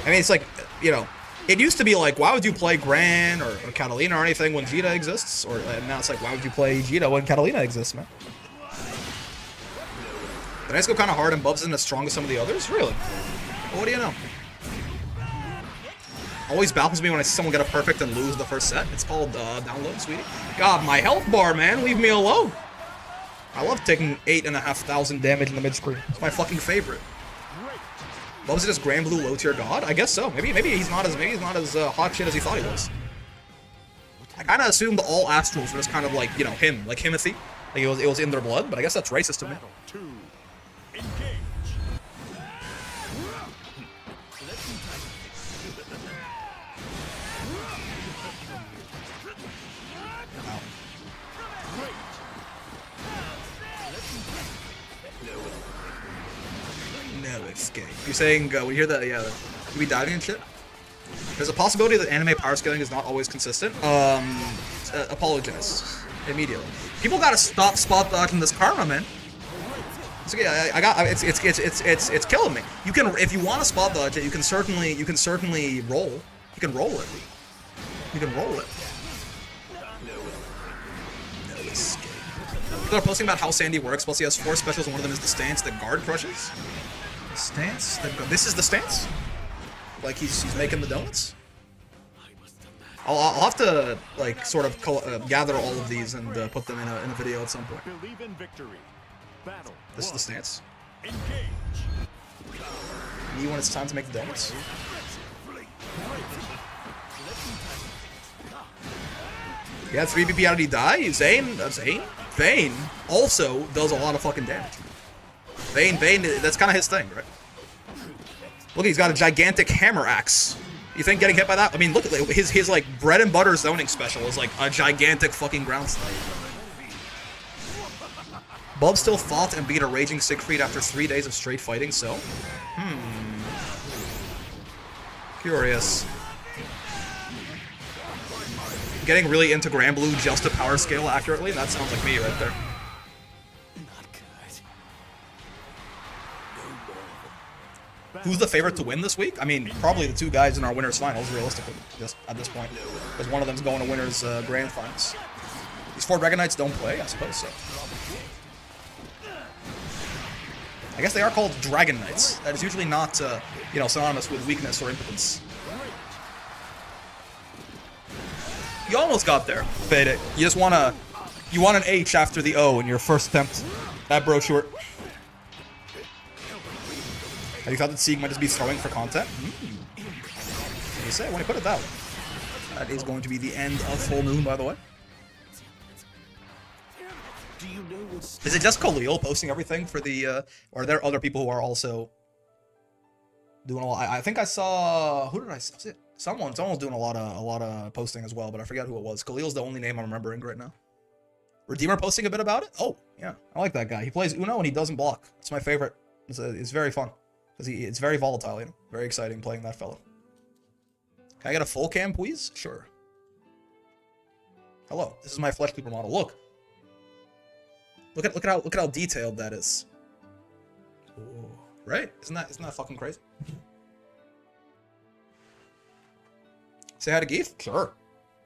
I mean, it's like, you know, it used to be like, why would you play Gran or Catalina or anything when Jita exists? And now it's like, why would you play Jita when Catalina exists, man? The Knights go kind of hard and Bubs isn't as strong as some of the others? Really? Well, what do you know? Always baffles me when I see someone get a perfect and lose the first set. It's called download, sweetie. God, my health bar, man. Leave me alone. I love taking 8,500 damage in the mid-screen. It's my fucking favorite. Bubs is just Grand Blue low tier god? I guess so. Maybe he's not as hot shit as he thought he was. I kind of assumed all Astrals were just kind of like, you know, him, like Himothy. Like it was in their blood, but I guess that's racist to me. Battle 2. Engage. No escape. You're saying, when you hear that, yeah, you be diving and shit? There's a possibility that anime power scaling is not always consistent. Apologize. Immediately. People gotta stop spot dodging this karma, man. It's okay, it's killing me. You can, if you want to spot dodge it, you can certainly roll. You can roll it. You can roll it. No escape. People are posting about how Sandy works, plus he has 4 specials, and one of them is the stance that guard crushes. Stance? This is the stance? Like he's making the donuts? I'll have to, like, sort of gather all of these and put them in a video at some point. Believe in victory. Battle This is 1. the stance. Engage. Me when it's time to make the donuts. Yeah, 3 BP how did he die? Zane? Vayne also does a lot of fucking damage. Vayne, that's kind of his thing, right? Look, he's got a gigantic hammer axe. You think getting hit by that? I mean, look at his like bread and butter zoning special is like a gigantic fucking ground slide. Bub still fought and beat a raging Siegfried after 3 days of straight fighting, so? Curious. Getting really into Grand Blue just to power scale accurately? That sounds like me right there. Not good. Who's the favorite to win this week? I mean, probably the 2 guys in our winners finals, realistically, just at this point. Because one of them's going to winners grand finals. These 4 Dragon Knights don't play? I suppose so. I guess they are called Dragon Knights. That is usually not, you know, synonymous with weakness or impotence. You almost got there, Fade. You just want an H after the O in your first attempt at brochure. Have you thought that Sieg might just be throwing for content? What do you say when you put it that way? That is going to be the end of Full Moon, by the way. Do you know what's Is it just Khalil posting everything for the, or are there other people who are also doing a lot? I think I saw, who did I see? Someone's doing a lot of posting as well, but I forget who it was. Khalil's the only name I'm remembering right now. Redeemer posting a bit about it? Oh, yeah. I like that guy. He plays Uno and he doesn't block. It's my favorite. It's very fun. Because it's very volatile, you know? Very exciting playing that fellow. Can I get a full cam, please? Sure. Hello. This is my Flesh Cooper model. Look. Look at how detailed that is. Ooh. Right? Isn't that fucking crazy? Say hi to Geef? Sure.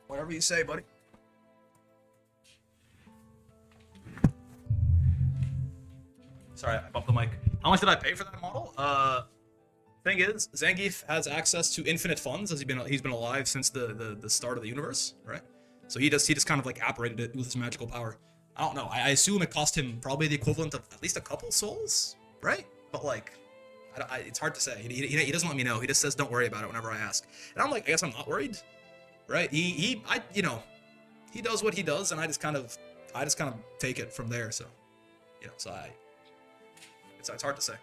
Whatever you say, buddy. Sorry, I bumped the mic. How much did I pay for that model? Thing is, Zangief has access to infinite funds as he's been alive since the start of the universe, right? So he just kind of like apparated it with his magical power. I don't know. I assume it cost him probably the equivalent of at least a couple souls, right? But like, it's hard to say. He doesn't let me know. He just says don't worry about it whenever I ask. And I'm like, I guess I'm not worried, right? You know, he does what he does, and I just kind of take it from there. So, you know, so it's hard to say.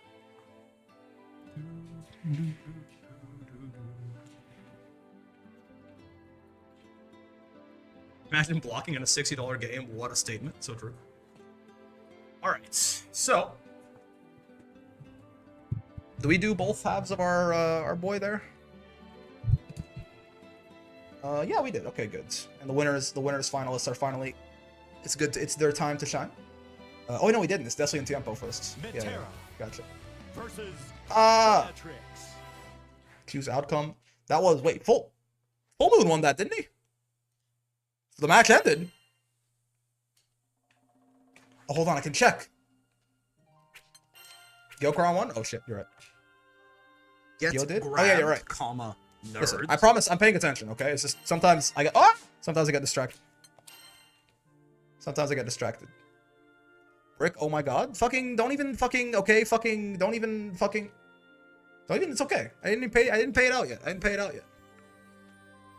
Imagine blocking in a $60 game. What a statement. So true. All right. So, do we do both halves of our boy there? Yeah, we did. Okay, good. And the winners finalists are finally. It's good. It's their time to shine. Oh no, we didn't. It's Desley and Tiempo first. Yeah, gotcha. Versus Beatrix. Choose outcome. That was Full Moon won that, didn't he? The match ended. Oh, hold on, I can check. Gyokron won? Oh shit, you're right. Yo did? Oh yeah, you're right. Comma. Nerd. Listen, I promise I'm paying attention, okay? It's just sometimes I get distracted. Sometimes I get distracted. Rick, oh my god. It's okay. It's okay. I didn't pay it out yet.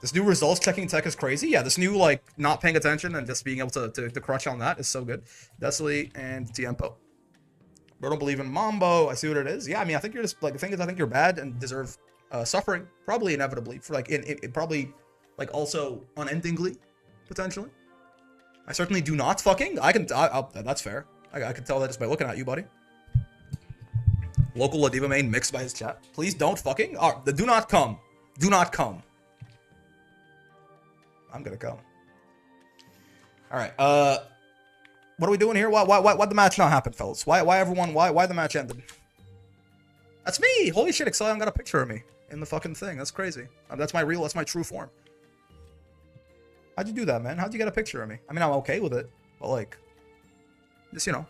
This new results checking tech is crazy. Yeah, this new like not paying attention and just being able to crutch on that is so good. Desley and Tiempo. Bro, don't believe in Mambo. I see what it is. Yeah, I mean, I think you're just like the thing is I think you're bad and deserve suffering, probably inevitably for like it probably like also unendingly, potentially. I certainly do not fucking. That's fair. I can tell that just by looking at you, buddy. Local Ladiva main mixed by his chat. Please don't fucking. Do not come. Do not come. I'm gonna come. All right. What are we doing here? Why'd the match not happen, fellas? Why the match ended? That's me. Holy shit, Excellion got a picture of me in the fucking thing. That's crazy. That's my true form. How'd you do that, man? How'd you get a picture of me? I mean, I'm okay with it, but like, just, you know.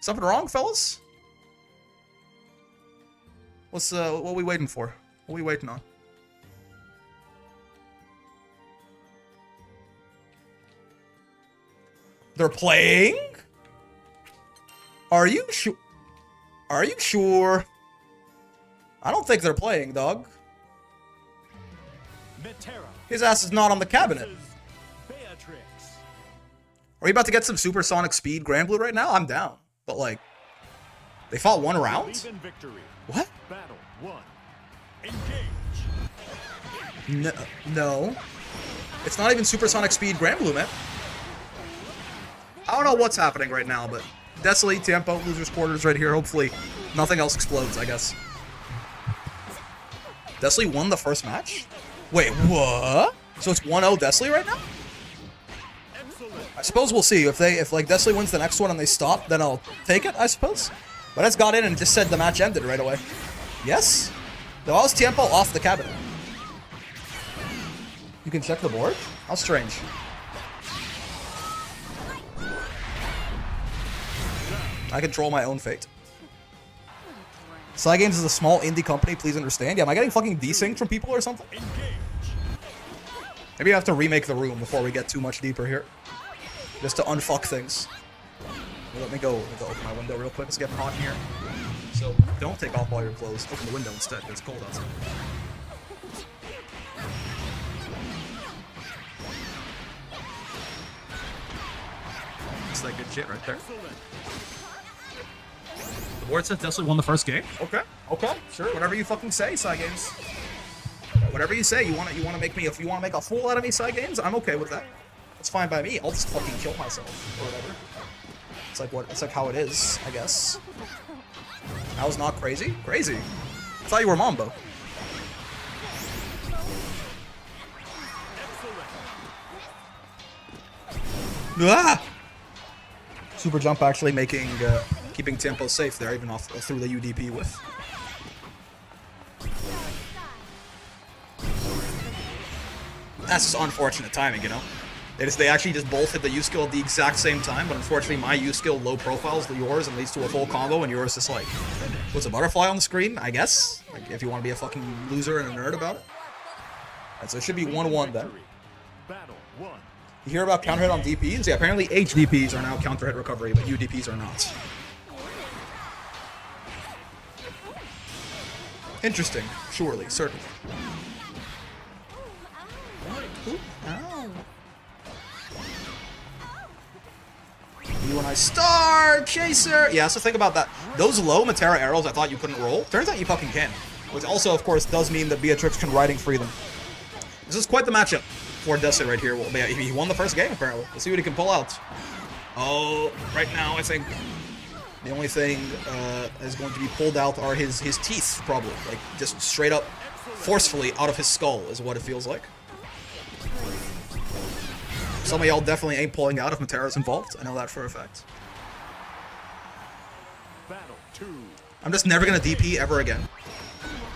Something wrong, fellas? What are we waiting for? What are we waiting on? They're playing? Are you sure? Are you sure? I don't think they're playing, dog. Metera His ass is not on the cabinet. versus Beatrix. Are we about to get some supersonic speed Grand Blue right now? I'm down. But, like, they fought one round? Believe in victory. What? Battle 1. Engage. No. It's not even supersonic speed Grand Blue, man. I don't know what's happening right now, but Desley, Tiempo, losers quarters right here. Hopefully nothing else explodes, I guess. Desley won the first match? Wait, what? So it's 1-0 Desley right now? I suppose we'll see. If like Desley wins the next one and they stop, then I'll take it, I suppose. But it's got in and just said the match ended right away. Yes? No, I was Tiempo off the cabinet. You can check the board? How strange. I control my own fate. Sly Games is a small indie company, please understand. Yeah, am I getting fucking desynced from people or something? Maybe I have to remake the room before we get too much deeper here. Just to unfuck things. Let me go open my window real quick. It's getting hot in here. So don't take off all your clothes. Open the window instead, because it's cold outside. It's like good shit right there. The board says Desley won the first game. Okay. Okay. Sure. Whatever you fucking say, Side Games. Whatever you say. You want to make me, if you want to make a fool out of me, Side Games, I'm okay with that. It's fine by me. I'll just fucking kill myself or whatever. It's like how it is, I guess. That was not crazy. Crazy. I thought you were Mambo. Ah! Super jump actually making keeping Tiempo safe there, even off through the UDP with. That's just unfortunate timing, you know. They actually just both hit the U skill at the exact same time, but unfortunately my U skill low profiles to yours and leads to a full combo, and yours just like puts a butterfly on the screen, I guess. Like if you want to be a fucking loser and a nerd about it. Alright, so it should be 1-1 then. Battle 1. You hear about counter hit on DPs? Yeah, apparently HDPs are now counter hit recovery, but UDPs are not. Interesting. Surely. Certainly. Ooh, ow. You and I Star Chaser! Yeah, so think about that. Those low Metera arrows I thought you couldn't roll, turns out you fucking can. Which also, of course, does mean that Beatrix can riding free them. This is quite the matchup for Desley right here. Well, yeah, he won the first game, apparently. Let's see what he can pull out. Oh, right now, I think the only thing is going to be pulled out are his teeth, probably. Like, just straight up, forcefully out of his skull is what it feels like. Some of y'all definitely ain't pulling out if Metera's involved. I know that for a fact. Battle 2. I'm just never gonna DP ever again.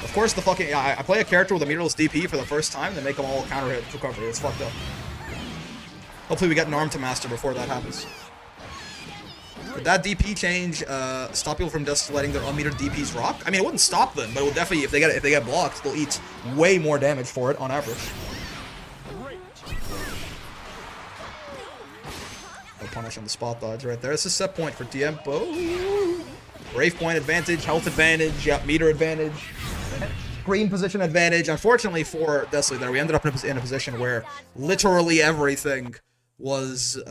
Of course, the fucking I play a character with a meterless DP for the first time, then make them all counter hit recovery. It's fucked up. Hopefully, we get an arm to master before that happens. Would that DP change stop people from just letting their unmetered DPs rock? I mean, it wouldn't stop them, but it will definitely if they get blocked, they'll eat way more damage for it on average. No punish on the spot dodge right there. It's a set point for Tiempo. Brave point advantage, health advantage, yeah, meter advantage, green position advantage. Unfortunately for Desley there, we ended up in a position where literally everything was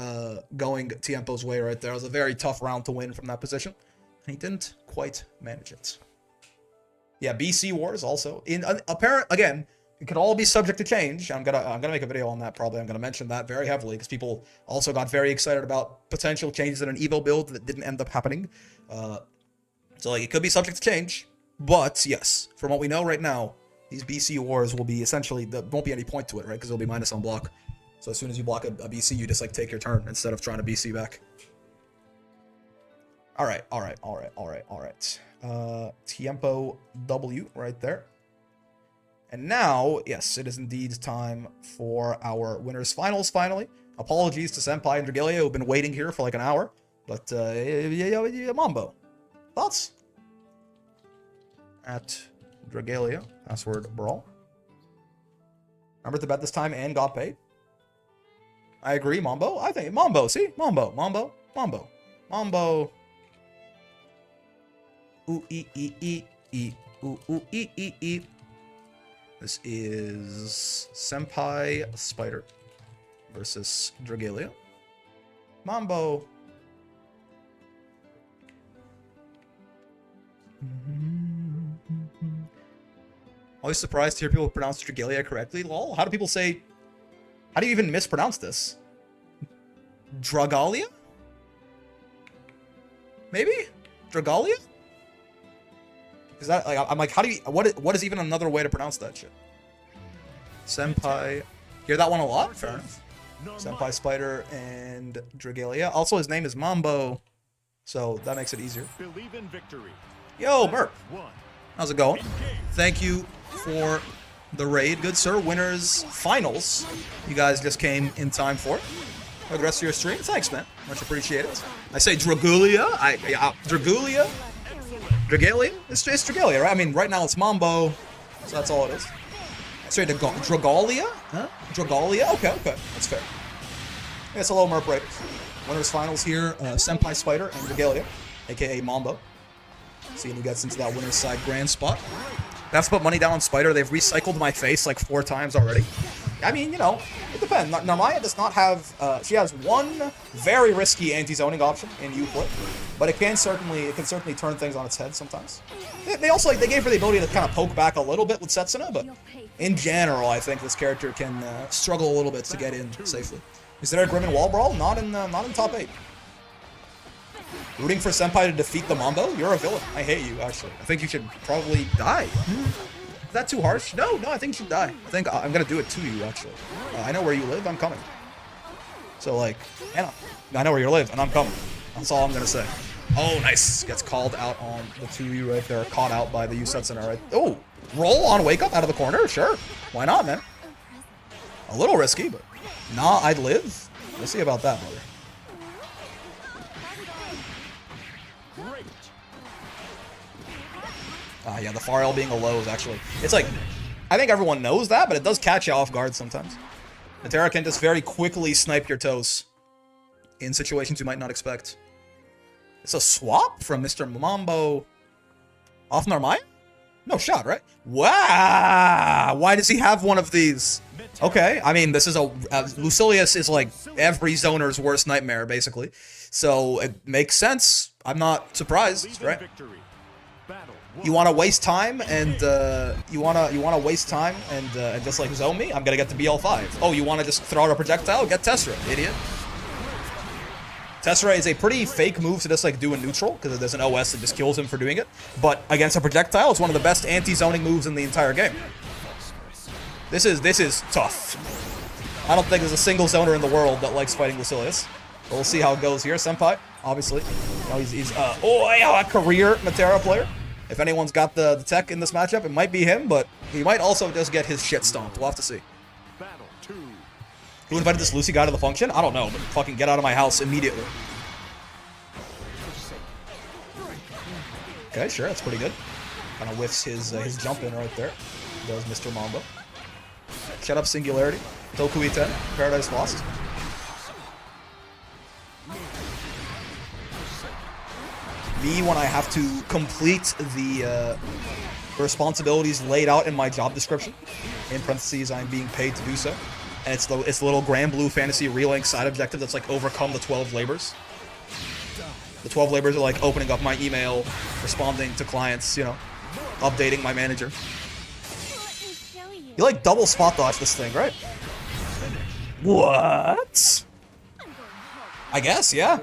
going Tiempo's way right there. It was a very tough round to win from that position, and he didn't quite manage it. Yeah, BC Wars also. In apparent again, it could all be subject to change. I'm gonna make a video on that probably. I'm gonna mention that very heavily because people also got very excited about potential changes in an Evo build that didn't end up happening. So like it could be subject to change, but yes, from what we know right now, these BC Wars will be essentially there won't be any point to it, right? Because it'll be minus on block. So as soon as you block a BC, you just like take your turn instead of trying to BC back. All right. Tiempo W right there. And now, yes, it is indeed time for our winners finals, finally. Apologies to Senpai and Dragalia, who've been waiting here for like an hour. But, yeah, Mambo. Thoughts? At Dragalia, password Brawl. Remember to bet this time and got paid? I agree, Mambo. I think, Mambo, see? Mambo. ooh, ooh, ee. This is Senpai Spider versus Dragalia. Mambo. Always surprised to hear people pronounce Dragalia correctly. Lol, how do people say... How do you even mispronounce this? Dragalia? Maybe? Dragalia? Is that like I'm like, how do you what is even another way to pronounce that shit? Senpai. Hear that one a lot? Fair enough. Senpai Spider and Dragalia. Also his name is Mambo. So that makes it easier. Believe in victory. Yo, Merp. One. How's it going? Engage. Thank you for the raid, good sir. Winners finals. You guys just came in time for it. For the rest of your stream. Thanks, man. Much appreciated. I say Dragalia. Dragalia. Dragalia? It's Dragalia, right? I mean, right now it's Mambo, so that's all it is. Sorry, Dragalia? Huh? Dragalia? Okay, that's fair. Yeah, it's a low Merp Raiders. Winners finals here, Senpai Spider and Dragalia, aka Mambo. Seeing who gets into that winner's side grand spot. I have to put money down on Spider. They've recycled my face like 4 times already. I mean, you know, it depends. Narmaya does not have, she has one very risky anti-zoning option in U-Flip, but it can certainly turn things on its head sometimes. They also, like, they gave her the ability to kind of poke back a little bit with Setsuna, but in general, I think this character can struggle a little bit to get in safely. Is there a Grim and Wall Brawl? Not in top 8. Rooting for Senpai to defeat the Mambo? You're a villain. I hate you, actually. I think you should probably die. Is that too harsh? No, I think you should die. I think I'm gonna do it to you, actually. I know where you live, I'm coming. So, like, Anna, I know where you live, and I'm coming. That's all I'm gonna say. Oh, nice. Gets called out on the 2U right there. Caught out by the Yusetsuna right. Oh, roll on wake up out of the corner? Sure. Why not, man? A little risky, but nah, I'd live. We'll see about that, brother. Yeah, the far L being a low is actually... It's like... I think everyone knows that, but it does catch you off guard sometimes. The Terra can just very quickly snipe your toes in situations you might not expect. It's a swap from Mr. Mambo off Narmaya? No shot, right? Wow! Why does he have one of these? Okay, I mean, this is a... Lucilius is like every zoner's worst nightmare, basically. So, it makes sense. I'm not surprised, right? You want to waste time and you want to waste time and just like zone me? I'm gonna get the BL5. Oh, you want to just throw out a projectile? Get Tessera, idiot. Tessera is a pretty fake move to just like do a neutral because there's an OS that just kills him for doing it. But against a projectile, it's one of the best anti-zoning moves in the entire game. This is tough. I don't think there's a single zoner in the world that likes fighting Lucilius. But we'll see how it goes here. Senpai, obviously, you know, he's a career Matera player. If anyone's got the tech in this matchup, it might be him, but he might also just get his shit stomped. We'll have to see. Who invited this Lucy guy to the function? I don't know, but fucking get out of my house immediately. Okay, sure, that's pretty good. Kind of whiffs his jump in right there. Does Mr. Mambo. Shut up, Singularity. Toku E10. Paradise Lost. Me, when I have to complete the responsibilities laid out in my job description, in parentheses, I'm being paid to do so, and it's the little Grand Blue Fantasy Relink side objective that's like overcome the 12 labors. The 12 labors are like opening up my email, responding to clients, you know, updating my manager. You like double spot dodge this thing, right? What? I guess, yeah.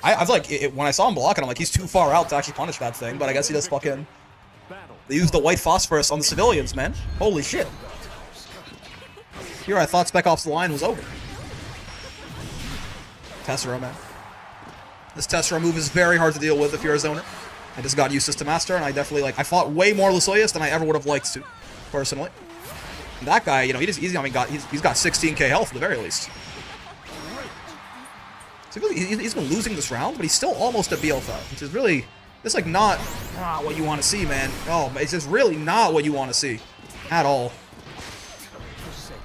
I've like, when I saw him blocking, I'm like, he's too far out to actually punish that thing, but I guess he does fucking... They use the white phosphorus on the civilians, man. Holy shit. Here, I thought Spec Ops' line was over. Tessera, man. This Tessera move is very hard to deal with if you're a zoner. I just got used to Master, and I definitely, like, I fought way more Lucilius than I ever would have liked to, personally. And that guy, you know, he's got 16k health at the very least. So he's been losing this round, but he's still almost at BL5, which is really, it's like not what you want to see, man. Oh, it's just really not what you want to see at all.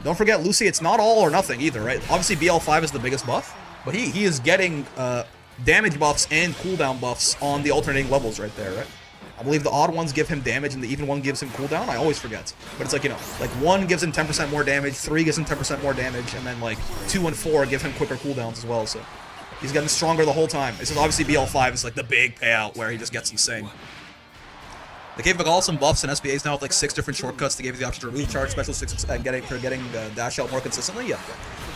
Don't forget, Lucy, it's not all or nothing either, right? Obviously, BL5 is the biggest buff, but he is getting damage buffs and cooldown buffs on the alternating levels right there, right? I believe the odd ones give him damage and the even one gives him cooldown. I always forget. But it's like, you know, like 1 gives him 10% more damage, 3 gives him 10% more damage, and then like 2 and 4 give him quicker cooldowns as well, so he's getting stronger the whole time. This is obviously BL5 is like the big payout where he just gets insane. They gave Vigal some buffs and SBAs now with like 6 different shortcuts. They gave you the option to remove charge special 6 and getting dash out more consistently. Yeah.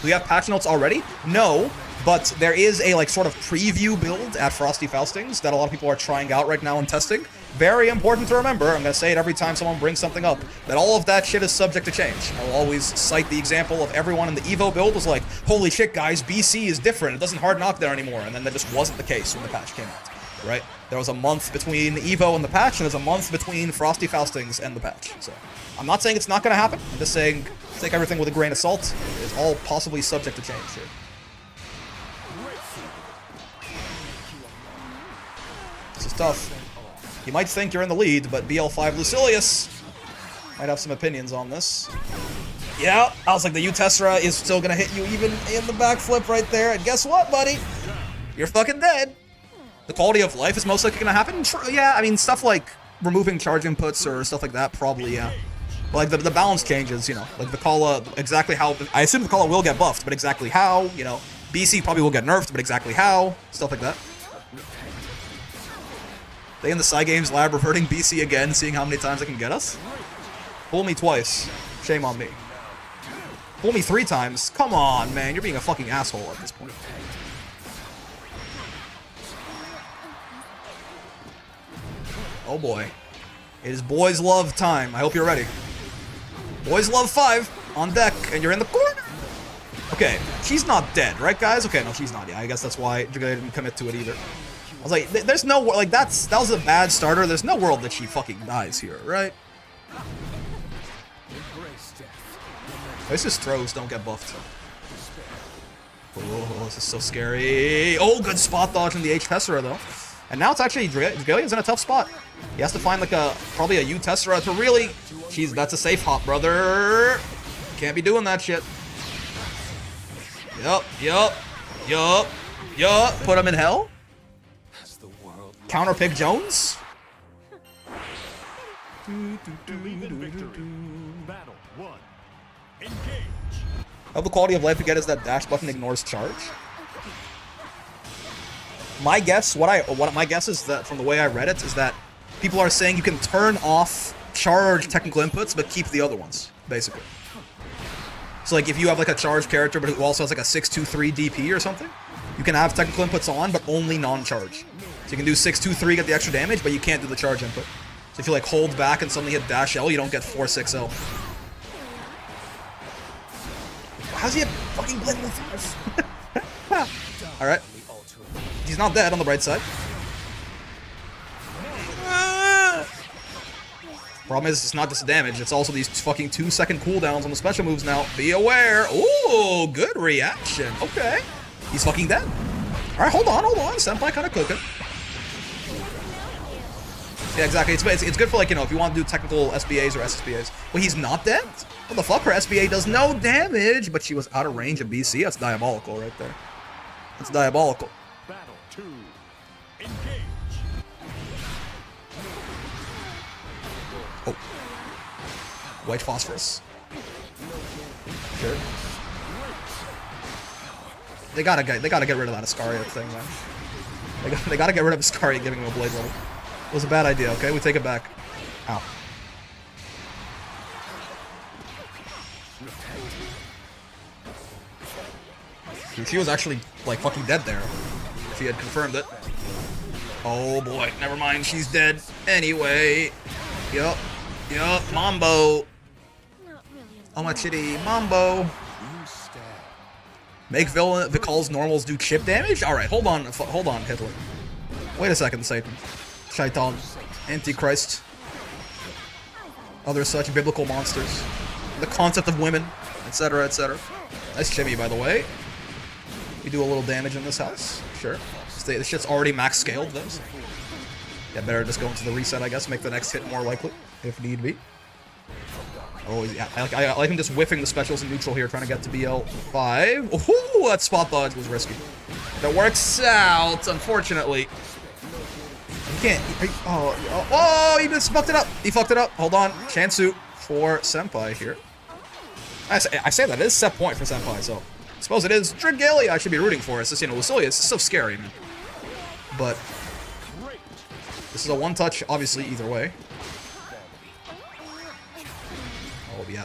Do we have patch notes already? No, but there is a like sort of preview build at Frosty Faustings that a lot of people are trying out right now and testing. Very important to remember, I'm going to say it every time someone brings something up, that all of that shit is subject to change. I'll always cite the example of everyone in the Evo build was like, holy shit guys, BC is different, it doesn't hard knock there anymore, and then that just wasn't the case when the patch came out. Right? There was a month between Evo and the patch, and there's a month between Frosty Faustings and the patch. So, I'm not saying it's not going to happen. I'm just saying, take everything with a grain of salt. It's all possibly subject to change here. This is tough. You might think you're in the lead, but BL5 Lucilius might have some opinions on this. Yeah, I was like, the U-Tessera is still going to hit you even in the backflip right there. And guess what, buddy? You're fucking dead. The quality of life is most likely going to happen? Yeah, I mean, stuff like removing charge inputs or stuff like that, probably, yeah. But like, the balance changes, you know. Like, Vikala, exactly how... I assume Vikala will get buffed, but exactly how, you know. BC probably will get nerfed, but exactly how. Stuff like that. They in the Psy Games lab reverting BC again, seeing how many times they can get us? Fool me twice. Shame on me. Fool me 3 times? Come on, man. You're being a fucking asshole at this point. Oh boy. It is Boys Love time. I hope you're ready. Boys Love 5 on deck, and you're in the corner. Okay, she's not dead, right, guys? Okay, no, she's not. Yeah, I guess that's why Dragula didn't commit to it either. I was like, there's no, like, that was a bad starter. There's no world that she fucking dies here, right? This is throws, don't get buffed. Oh, this is so scary. Oh, good spot dodge in the H-Tessera, though. And now it's actually, Dragalian's in a tough spot. He has to find, like, probably a U-Tessera to really... Jeez, that's a safe hop, brother. Can't be doing that shit. Yup. Put him in hell. Counter pick Jones. Victory. Battle 1. Engage. How the quality of life you get is that dash button ignores charge. My guess, what my guess is that from the way I read it is that people are saying you can turn off charge technical inputs but keep the other ones, basically. So like if you have like a charge character but who also has like a 623 DP or something, you can have technical inputs on but only non-charge. So you can do 623, get the extra damage, but you can't do the charge input. So if you like hold back and suddenly hit dash L, you don't get 4-6-L. How's he have fucking blend with us? Alright. He's not dead on the bright side. Problem is, it's not just damage, it's also these fucking 2-second cooldowns on the special moves now. Be aware. Ooh, good reaction. Okay. He's fucking dead. Alright, hold on. Senpai kinda cooking. Yeah, exactly. It's good for, like, you know, if you want to do technical SBAs or SSBAs. Well, he's not dead? What the fuck? Her SBA does no damage, but she was out of range of BC. That's diabolical right there. That's diabolical. Battle 2. Engage. Oh. White phosphorus. Sure. They gotta get rid of that Ascaria thing, man. They gotta get rid of Ascaria giving him a blade level. It was a bad idea, okay? We take it back. Ow. She was actually, like, fucking dead there. If he had confirmed it. Oh boy, never mind, she's dead anyway. Yup. Mambo. Oh my chitty, Mambo. Make Vikal's normals do chip damage? Alright, hold on, Hitler. Wait a second, Satan. Shaitan. Antichrist. Other such biblical monsters. The concept of women, etc., etc. Nice shimmy, by the way. We do a little damage in this house. Sure. This shit's already max scaled, though. So. Yeah, better just go into the reset, I guess. Make the next hit more likely, if need be. Oh, yeah. I like him just whiffing the specials in neutral here, trying to get to BL5. Ooh, that spot dodge was risky. That works out, unfortunately. You can't. Oh, he just fucked it up. He fucked it up. Hold on. Chansu for Senpai here. I say that it is set point for Senpai, so I suppose it is Dragalia I should be rooting for. It's just, you know, Lucilia, it's so scary, man. But this is a one-touch, obviously, either way. Oh, yeah.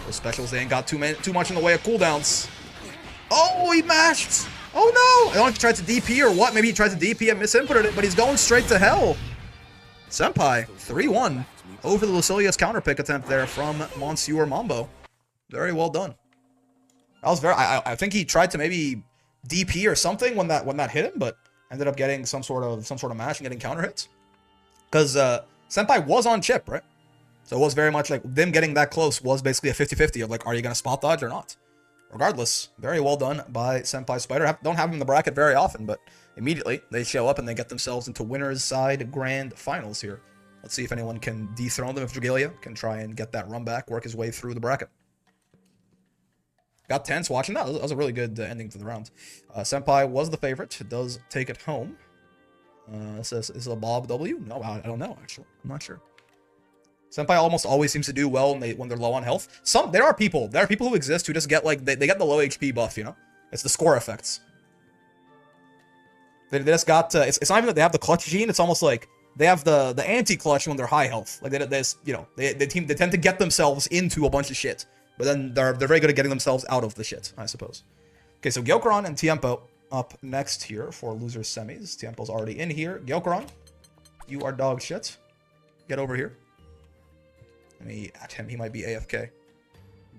Those specials, they ain't got too much in the way of cooldowns. Oh, he mashed! Oh, no! I don't know if he tried to DP or what. Maybe he tried to DP and misinputted it, but he's going straight to hell. Senpai, 3-1 over the Lucilia's counterpick attempt there from Monsieur Mambo. Very well done. That was very. I think he tried to maybe DP or something when that hit him, but ended up getting some sort of mash and getting counter hits. Because Senpai was on chip, right? So it was very much like them getting that close was basically a 50-50 of like, are you gonna spot dodge or not? Regardless, very well done by Senpai Spider. Don't have him in the bracket very often, but immediately they show up and they get themselves into winners side grand finals here. Let's see if anyone can dethrone them. If Dragalia can try and get that run back, work his way through the bracket. Got tense watching that. That was a really good ending to the round. Senpai was the favorite. Does take it home. Is it a Bob W? No, I don't know, actually. I'm not sure. Senpai almost always seems to do well when they're low on health. There are people who exist who just get like, they get the low HP buff, you know? It's the score effects. They just got, it's not even that they have the clutch gene, it's almost like they have the anti-clutch when they're high health. Like they tend to get themselves into a bunch of shit. But then they're very good at getting themselves out of the shit, I suppose. Okay, so Gyokuran and Tiempo up next here for losers semis. Tiempo's already in here. Gyokuran, you are dog shit. Get over here. Let me at him. He might be AFK.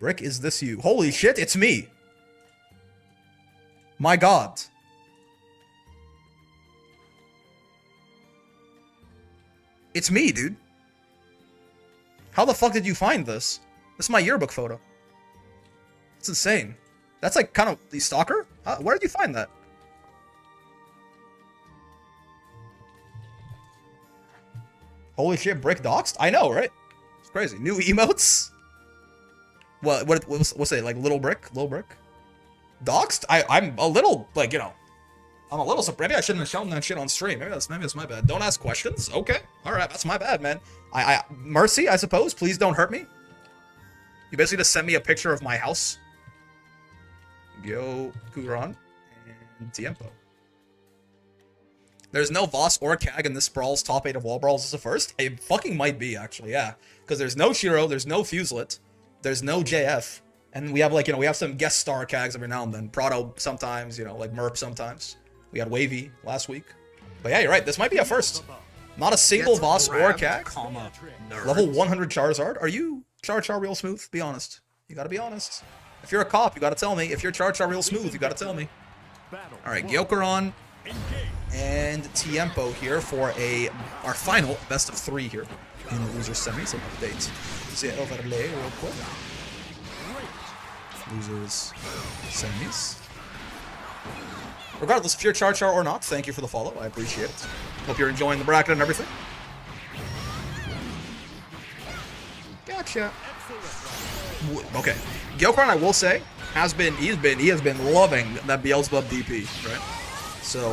Brick, is this you? Holy shit, it's me. My god. It's me, dude. How the fuck did you find this? This is my yearbook photo. It's insane. That's like kind of the stalker? Where did you find that? Holy shit, Brick doxed? I know, right? It's crazy. New emotes? What's it? Like little brick? Little brick? Doxed? I'm a little, like, you know, I'm a little surprised. Maybe I shouldn't have shown that shit on stream. Maybe that's my bad. Don't ask questions. Okay. Alright, that's my bad, man. Mercy, I suppose. Please don't hurt me. You basically just sent me a picture of my house. Gyokuran and Tiempo. There's no Voss or Kag in this Sprawl's top 8 of Wall Brawls as a first? It fucking might be, actually, yeah. Because there's no Shiro, there's no Fuselet, there's no JF, and we have, like, you know, we have some guest star Kags every now and then. Prado sometimes, you know, like Merp sometimes. We had Wavy last week. But yeah, you're right, this might be a first. Not a single Voss or Kag. Level 100 Charizard. Are you Char real smooth? Be honest. You gotta be honest. If you're a cop, you gotta tell me. If you're Char real smooth, you gotta tell me. Alright, Gyokuran and Tiempo here for our final best of 3 here in the loser semis. An update. See it overlay real quick. Losers semis. Regardless if you're Char or not, thank you for the follow. I appreciate it. Hope you're enjoying the bracket and everything. Gotcha. Okay, Gyokuran, I will say, he has been loving that Beelzebub DP, right? So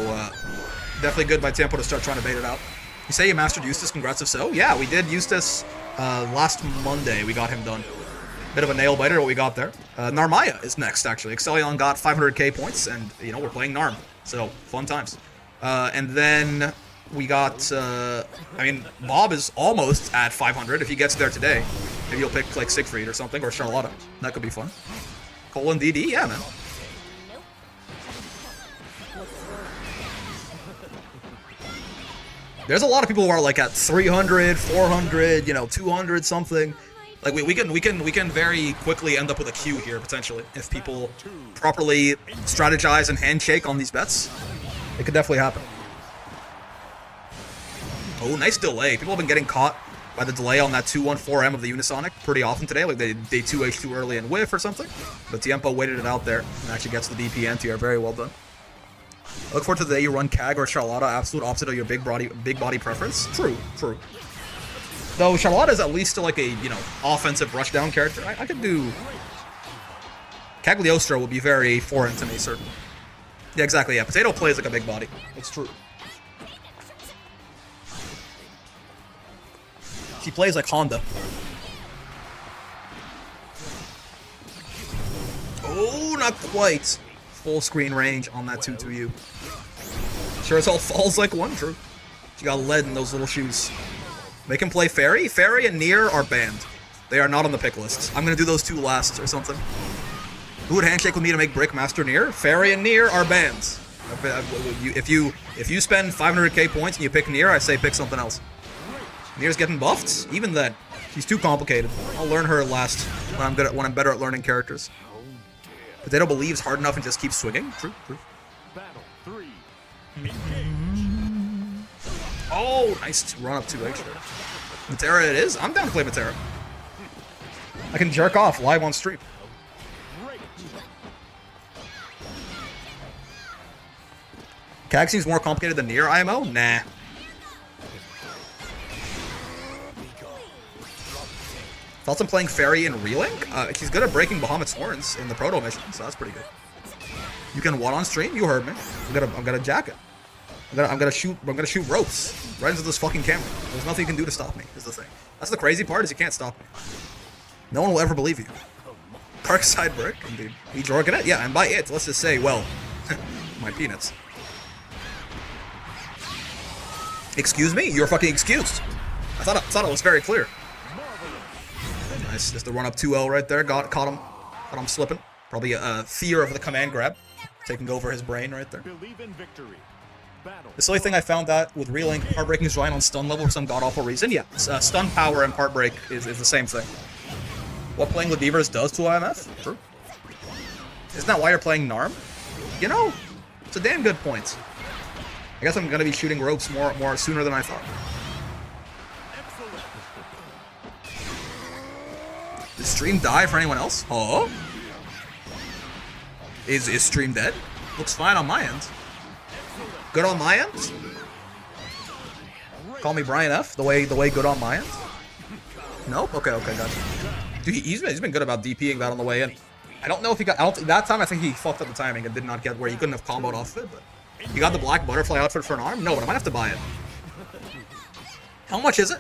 definitely good by Tiempo to start trying to bait it out. You say you mastered Eustace, congrats if so. Yeah, we did Eustace last Monday. We got him done. Bit of a nail biter what we got there. Narmaya is next, actually. Excellion got 500k points, and you know we're playing Narm, so fun times. And then we got, I mean, Bob is almost at 500. If he gets there today, maybe he'll pick like Siegfried or something, or Charlotta. That could be fun. Colin DD, yeah, man. There's a lot of people who are like at 300, 400, you know, 200 something. Like we can very quickly end up with a queue here potentially if people properly strategize and handshake on these bets. It could definitely happen. Oh, nice delay. People have been getting caught by the delay on that 214M of the Unisonic pretty often today. Like they 2H too early and whiff or something. But Tiempo waited it out there and actually gets the DP anti-air. Very well done. Look forward to the day you run Kag or Charlotta, absolute opposite of your big body preference. True. Though Charlotta is at least still like a, you know, offensive rushdown character. I could do... Cagliostro will be very foreign to me, certainly. Yeah, exactly, yeah. Potato plays like a big body. It's true. She plays like Honda. Oh, not quite. Full screen range on that 2-2U. Sure as hell falls like one, true. She got lead in those little shoes. They can play Fairy. Fairy and Nier are banned. They are not on the pick list. I'm gonna do those two last or something. Who would handshake with me to make Brick Master Nier? Fairy and Nier are banned. If you spend 500k points and you pick Nier, I say pick something else. Nier's getting buffed. Even then, she's too complicated. I'll learn her last when I'm better at learning characters. Potato believes hard enough and just keeps swinging. True. Battle 3. Oh, nice run up 2 extra. Matera it is. I'm down to play Matera. I can jerk off live on stream. Cag seems more complicated than Nier IMO? Nah. Thoughts on playing Fairy in Relink? She's good at breaking Bahamut's horns in the Proto mission, so that's pretty good. You can what on stream? You heard me. I'm gonna jack it. I'm gonna shoot ropes right into this fucking camera. There's nothing you can do to stop me, is the thing. That's the crazy part, is you can't stop me. No one will ever believe you. Parkside Brick, indeed. You jorking it? Yeah, and by it, let's just say, well, my peanuts. Excuse me? You're fucking excused. I thought it was very clear. Nice, just the run up 2L right there. Caught him slipping. Probably a fear of the command grab, taking over his brain right there. Believe in victory. Battle. The silly thing I found out with Relink, Heartbreaking is relying on stun level for some god-awful reason. Yeah, stun power and Heartbreak is the same thing. What playing Ladivers does to IMF? True. Isn't that why you're playing Narm? You know, it's a damn good point. I guess I'm gonna be shooting ropes more sooner than I thought. Did stream die for anyone else? Oh? Is stream dead? Looks fine on my end. Good on my end? Call me Brian F. The way good on my end? Nope. Okay, gotcha. Dude, he's been good about DPing that on the way in. I don't know if he got. That time I think he fucked up the timing and did not get where he couldn't have comboed off it. But you got the black butterfly outfit for an arm? No, but I might have to buy it. How much is it?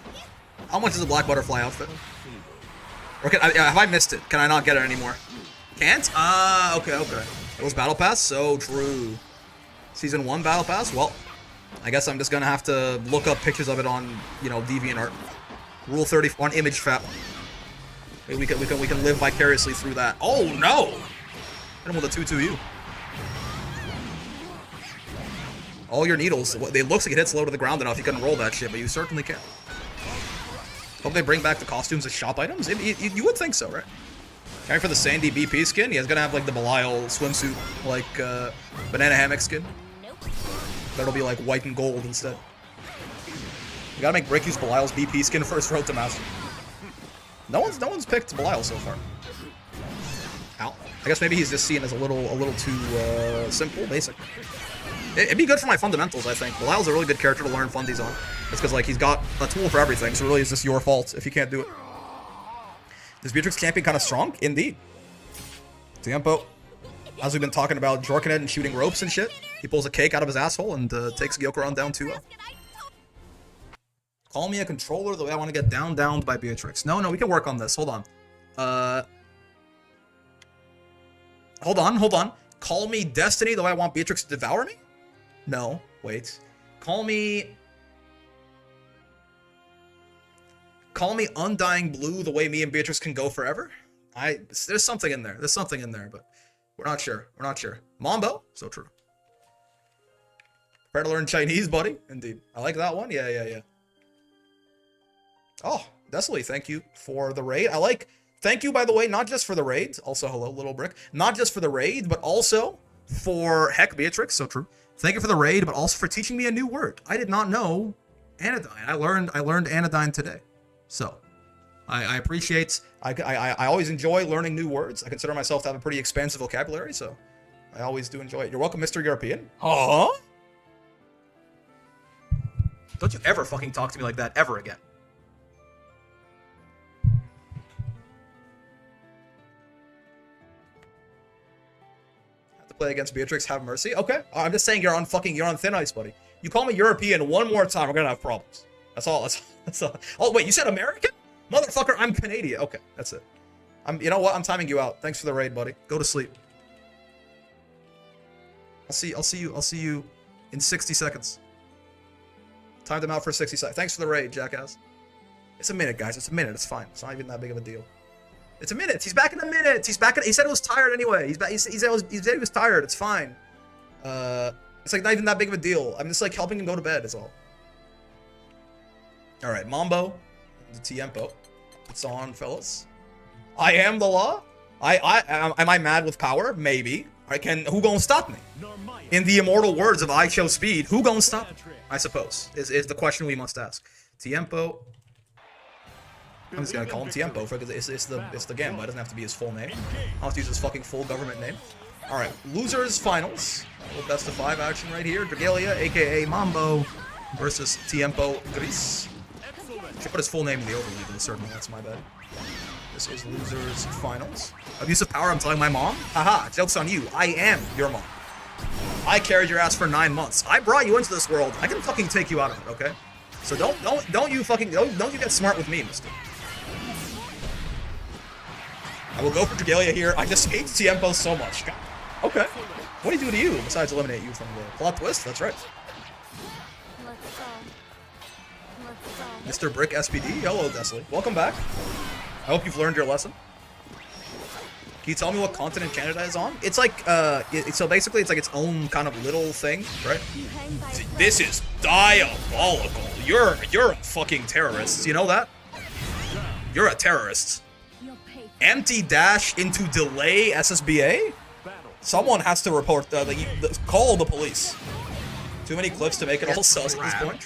How much is a black butterfly outfit? Or have I missed it? Can I not get it anymore? Can't? Okay. It was Battle Pass? So true. Season 1 Battle Pass? Well, I guess I'm just gonna have to look up pictures of it on, DeviantArt. Rule 30 on Image Fap. Maybe we can live vicariously through that. Oh no! Hit him with a 2-2U. All your needles. It looks like it hits low to the ground enough. You can roll that shit, but you certainly can. Hope they bring back the costumes as shop items. You would think so, right? Going for the Sandy BP skin? Yeah, he's gonna have like the Belial swimsuit, like banana hammock skin. That'll be like white and gold instead. You gotta make Brick use Belial's BP skin first road to master. No one's picked Belial so far. Ow. I guess maybe he's just seen as a little too simple, basic. It'd be good for my fundamentals, I think. Belial's a really good character to learn fundies on. It's because like he's got a tool for everything, so really it's just your fault if you can't do it. Is Beatrix champion kind of strong? Indeed. Tiempo, as we've been talking about jorking it and shooting ropes and shit, he pulls a cake out of his asshole and takes Gyokuran down 2-0. Call me a controller the way I want to get downed by Beatrix. No, we can work on this. Hold on. Hold on. Call me Destiny the way I want Beatrix to devour me? No, wait. Call me Undying Blue the way me and Beatrix can go forever? There's something in there. But we're not sure. Mambo? So true. Prepare to learn Chinese, buddy. Indeed. I like that one. Yeah. Oh, Desley, thank you for the raid. Thank you, by the way, not just for the raid. Also, hello, Little Brick. Not just for the raid, but also for Heck Beatrix. So true. Thank you for the raid, but also for teaching me a new word. I did not know anodyne. I learned anodyne today. So, I appreciate. I always enjoy learning new words. I consider myself to have a pretty expansive vocabulary, so I always do enjoy it. You're welcome, Mr. European. Huh? Don't you ever fucking talk to me like that ever again. Have to play against Beatrix. Have mercy. Okay, I'm just saying you're on thin ice, buddy. You call me European one more time, we're gonna have problems. That's all. So, oh wait, you said American? Motherfucker, I'm Canadian. Okay, that's it. You know what? I'm timing you out. Thanks for the raid, buddy. Go to sleep. I'll see you in 60 seconds. Timed him out for 60 seconds. Thanks for the raid, jackass. It's a minute, guys. It's a minute. It's fine. It's not even that big of a deal. It's a minute. He's back in a minute. He's back in. He said he was tired anyway. He's back. He said he was tired. It's fine. It's like not even that big of a deal. I'm just like helping him go to bed. Is all. All right, Mambo, the Tiempo. It's on, fellas. I am the law. Am I mad with power? Maybe. Who gonna stop me? In the immortal words of I Show Speed, who gonna stop me? I suppose is the question we must ask. Tiempo. I'm just gonna call him Tiempo because it's the Gamba. It doesn't have to be his full name. I'll have to use his fucking full government name. All right, losers finals. A little best of 5 action right here. Dragalia, aka Mambo, versus Tiempo Gris. Should put his full name in the overlay, but certainly that's my bad. This is losers finals. Abuse of power. I'm telling my mom. Haha, joke's on you. I am your mom. I carried your ass for 9 months. I brought you into this world. I can fucking take you out of it, okay? So don't you get smart with me, mister. I will go for Dragalia here. I just hate Tiempo so much. God. Okay. What do he do to you besides eliminate you from the plot twist? That's right. Mr. Brick SPD. Hello, Desley. Welcome back. I hope you've learned your lesson. Can you tell me what continent Canada is on? It's like, so basically it's like its own kind of little thing, right? This is diabolical. You're a fucking terrorist. You know that? You're a terrorist. Empty dash into delay SSBA? Someone has to report, call the police. Too many clips to make it all sus at this point.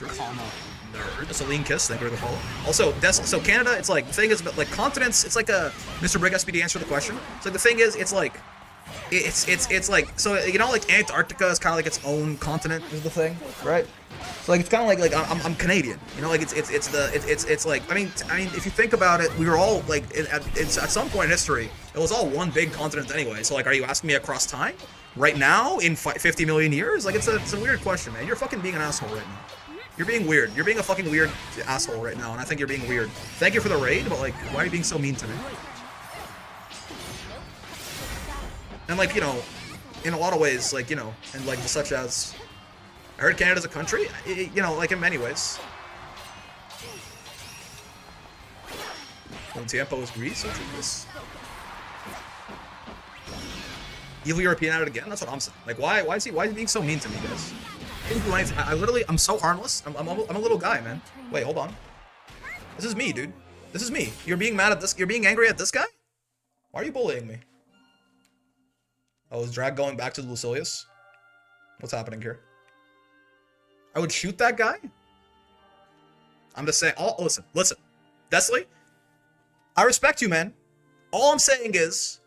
Just a lean kiss, thank you for the follow. Also, so Canada, it's like, the thing is, like, continents, it's like a, Mr. Brick SPD answered the question. So the thing is, it's like, it's like, so, you know, like, Antarctica is kind of like its own continent, is the thing, right? So, like, it's kind of like I'm Canadian, you know, like, it's like, I mean, if you think about it, we were all, like, it's at some point in history, it was all one big continent anyway. So, like, are you asking me across time? Right now, in 50 million years? Like, it's a weird question, man. You're fucking being an asshole right now. You're being weird. You're being a fucking weird asshole right now, and I think you're being weird. Thank you for the raid, but, like, why are you being so mean to me? And, like, you know, in a lot of ways, like, you know, and, like, such as, I heard Canada's a country, you know, like, in many ways. When Tiempo is Greece, which is this. Evil European at it again? That's what I'm saying. Like, why is he being so mean to me, guys? I didn't do anything. I'm so harmless. I'm a little guy, man. Wait, hold on. This is me, dude. This is me. You're being mad at this. You're being angry at this guy? Why are you bullying me? Oh, is Drag going back to Lucilius? What's happening here? I would shoot that guy? I'm just saying. Oh, listen. Desley, I respect you, man. All I'm saying is,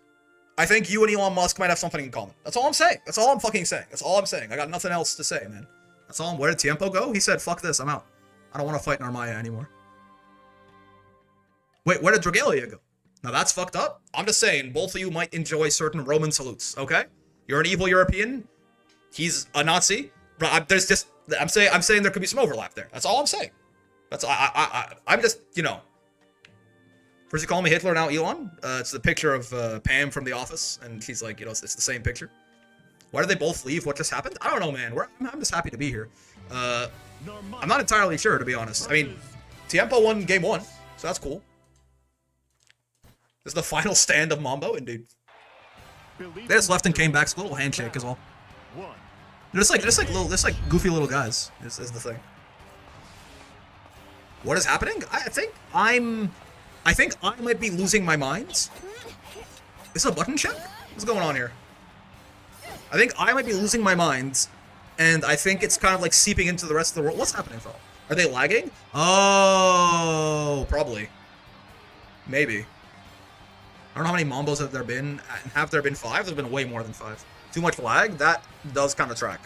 I think you and Elon Musk might have something in common. That's all I'm saying. That's all I'm fucking saying. That's all I'm saying. I got nothing else to say, man. That's all. Where did Tiempo go? He said, fuck this, I'm out. I don't want to fight Narmaya anymore. Wait, where did Dragalia go? Now that's fucked up. I'm just saying, both of you might enjoy certain Roman salutes, okay? You're an evil European. He's a Nazi. But I'm saying there could be some overlap there. That's all I'm saying. I'm just, you know. First you call me Hitler, now Elon. It's the picture of Pam from The Office, and she's like, you know, it's the same picture. Why did they both leave? What just happened? I don't know, man. I'm just happy to be here. I'm not entirely sure, to be honest. I mean, Tiempo won game 1, so that's cool. This is the final stand of Mambo, indeed. They just left and came back. It's a little handshake as well. They're just like goofy little guys. Is the thing. What is happening? I think I might be losing my mind. Is this a button check? What's going on here? I think I might be losing my mind, and I think it's kind of like seeping into the rest of the world. What's happening, Phil? Are they lagging? Oh, probably. Maybe. I don't know how many Mambos have there been. Have there been 5? There's been way more than 5. Too much lag? That does kind of track.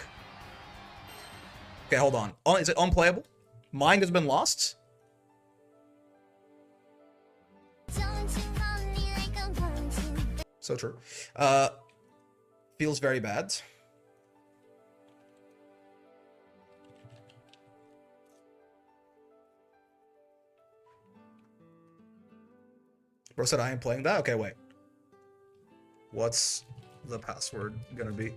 Okay, hold on. Is it unplayable? Mind has been lost? So true. Feels very bad. Bro said I ain't playing that? Okay, wait. What's the password gonna be?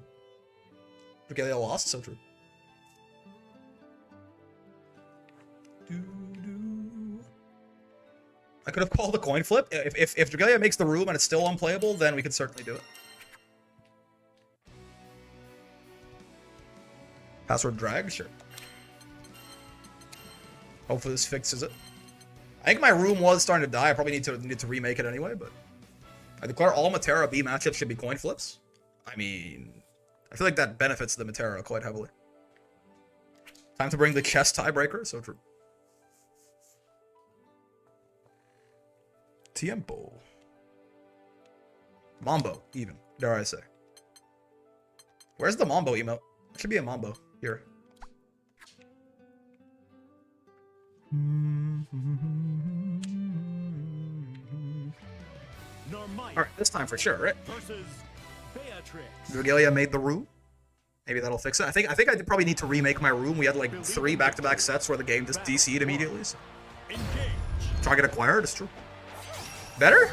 Okay, they lost, so true. I could have called a coin flip. If Dragalia makes the room and it's still unplayable, then we could certainly do it. Password drag? Sure. Hopefully this fixes it. I think my room was starting to die. I probably need to remake it anyway, but I declare all Matera B matchups should be coin flips. I mean, I feel like that benefits the Matera quite heavily. Time to bring the chess tiebreaker, so true. Tiempo. Mambo, even, dare I say. Where's the Mambo emote? It should be a Mambo. Here. Alright, this time for sure, right? Versus Beatrix. Dragalia made the room. Maybe that'll fix it. I think I probably need to remake my room. We had like 3 back-to-back sets where the game just DC'd immediately. So. Try to get acquired, it's true. Better?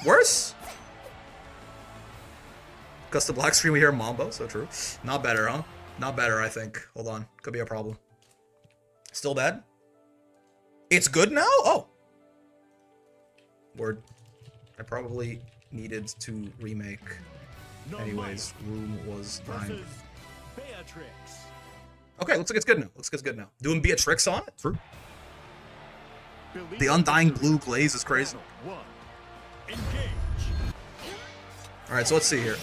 Worse? Because the black screen we hear Mambo, so true. Not better, huh? Not better, I think. Hold on. Could be a problem. Still bad? It's good now? Oh. Word. I probably needed to remake. Anyways, room was fine. Okay, looks like it's good now. Looks like it's good now. Doing Beatrix on it? True. The undying blue glaze is crazy. Alright, so let's see here.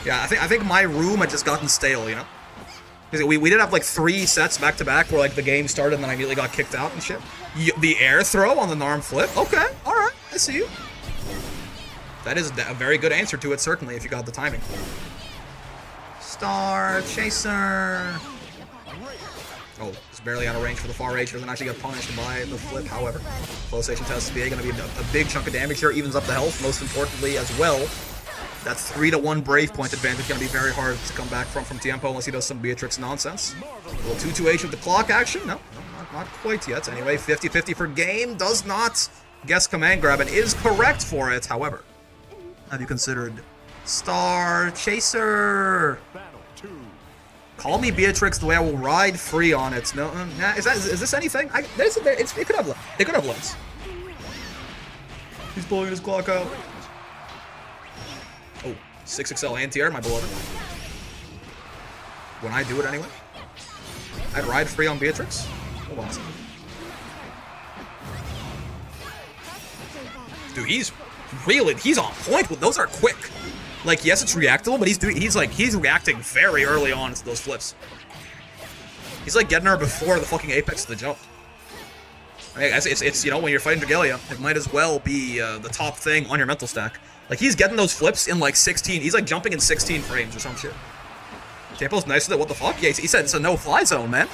Yeah, I think my room had just gotten stale, you know? Because we did have like 3 sets back to back where like the game started and then I immediately got kicked out and shit. The air throw on the Narm flip? Okay, alright, I see you. That is a very good answer to it, certainly, if you got the timing. Star Chaser. Oh, it's barely out of range for the far range. Doesn't actually get punished by the flip, however. Close station test SBA going to be a big chunk of damage here. Evens up the health, most importantly as well. That 3-1 Brave point advantage going to be very hard to come back from Tiempo unless he does some Beatrix nonsense. A little 2-2-H with the clock action. No, not quite yet. Anyway, 50-50 for game. Does not guess command grab and is correct for it, however. Have you considered Star Chaser? Call me Beatrix the way I will ride free on it. No, nah, is this anything? It could have legs. It could have legs. He's pulling his clock out. Oh, 6XL anti-air, my beloved. When I do it anyway. I'd ride free on Beatrix. Hold on a second. Dude, he's on point with those. Are quick. Like, yes, it's reactable, but he's reacting very early on to those flips. He's like getting her before the fucking apex of the jump. I mean, it's you know, when you're fighting Dragalia, it might as well be the top thing on your mental stack. Like, he's getting those flips in like 16. He's like jumping in 16 frames or some shit. Tempo's nice with it. What the fuck? Yeah, he said it's a no-fly zone, man.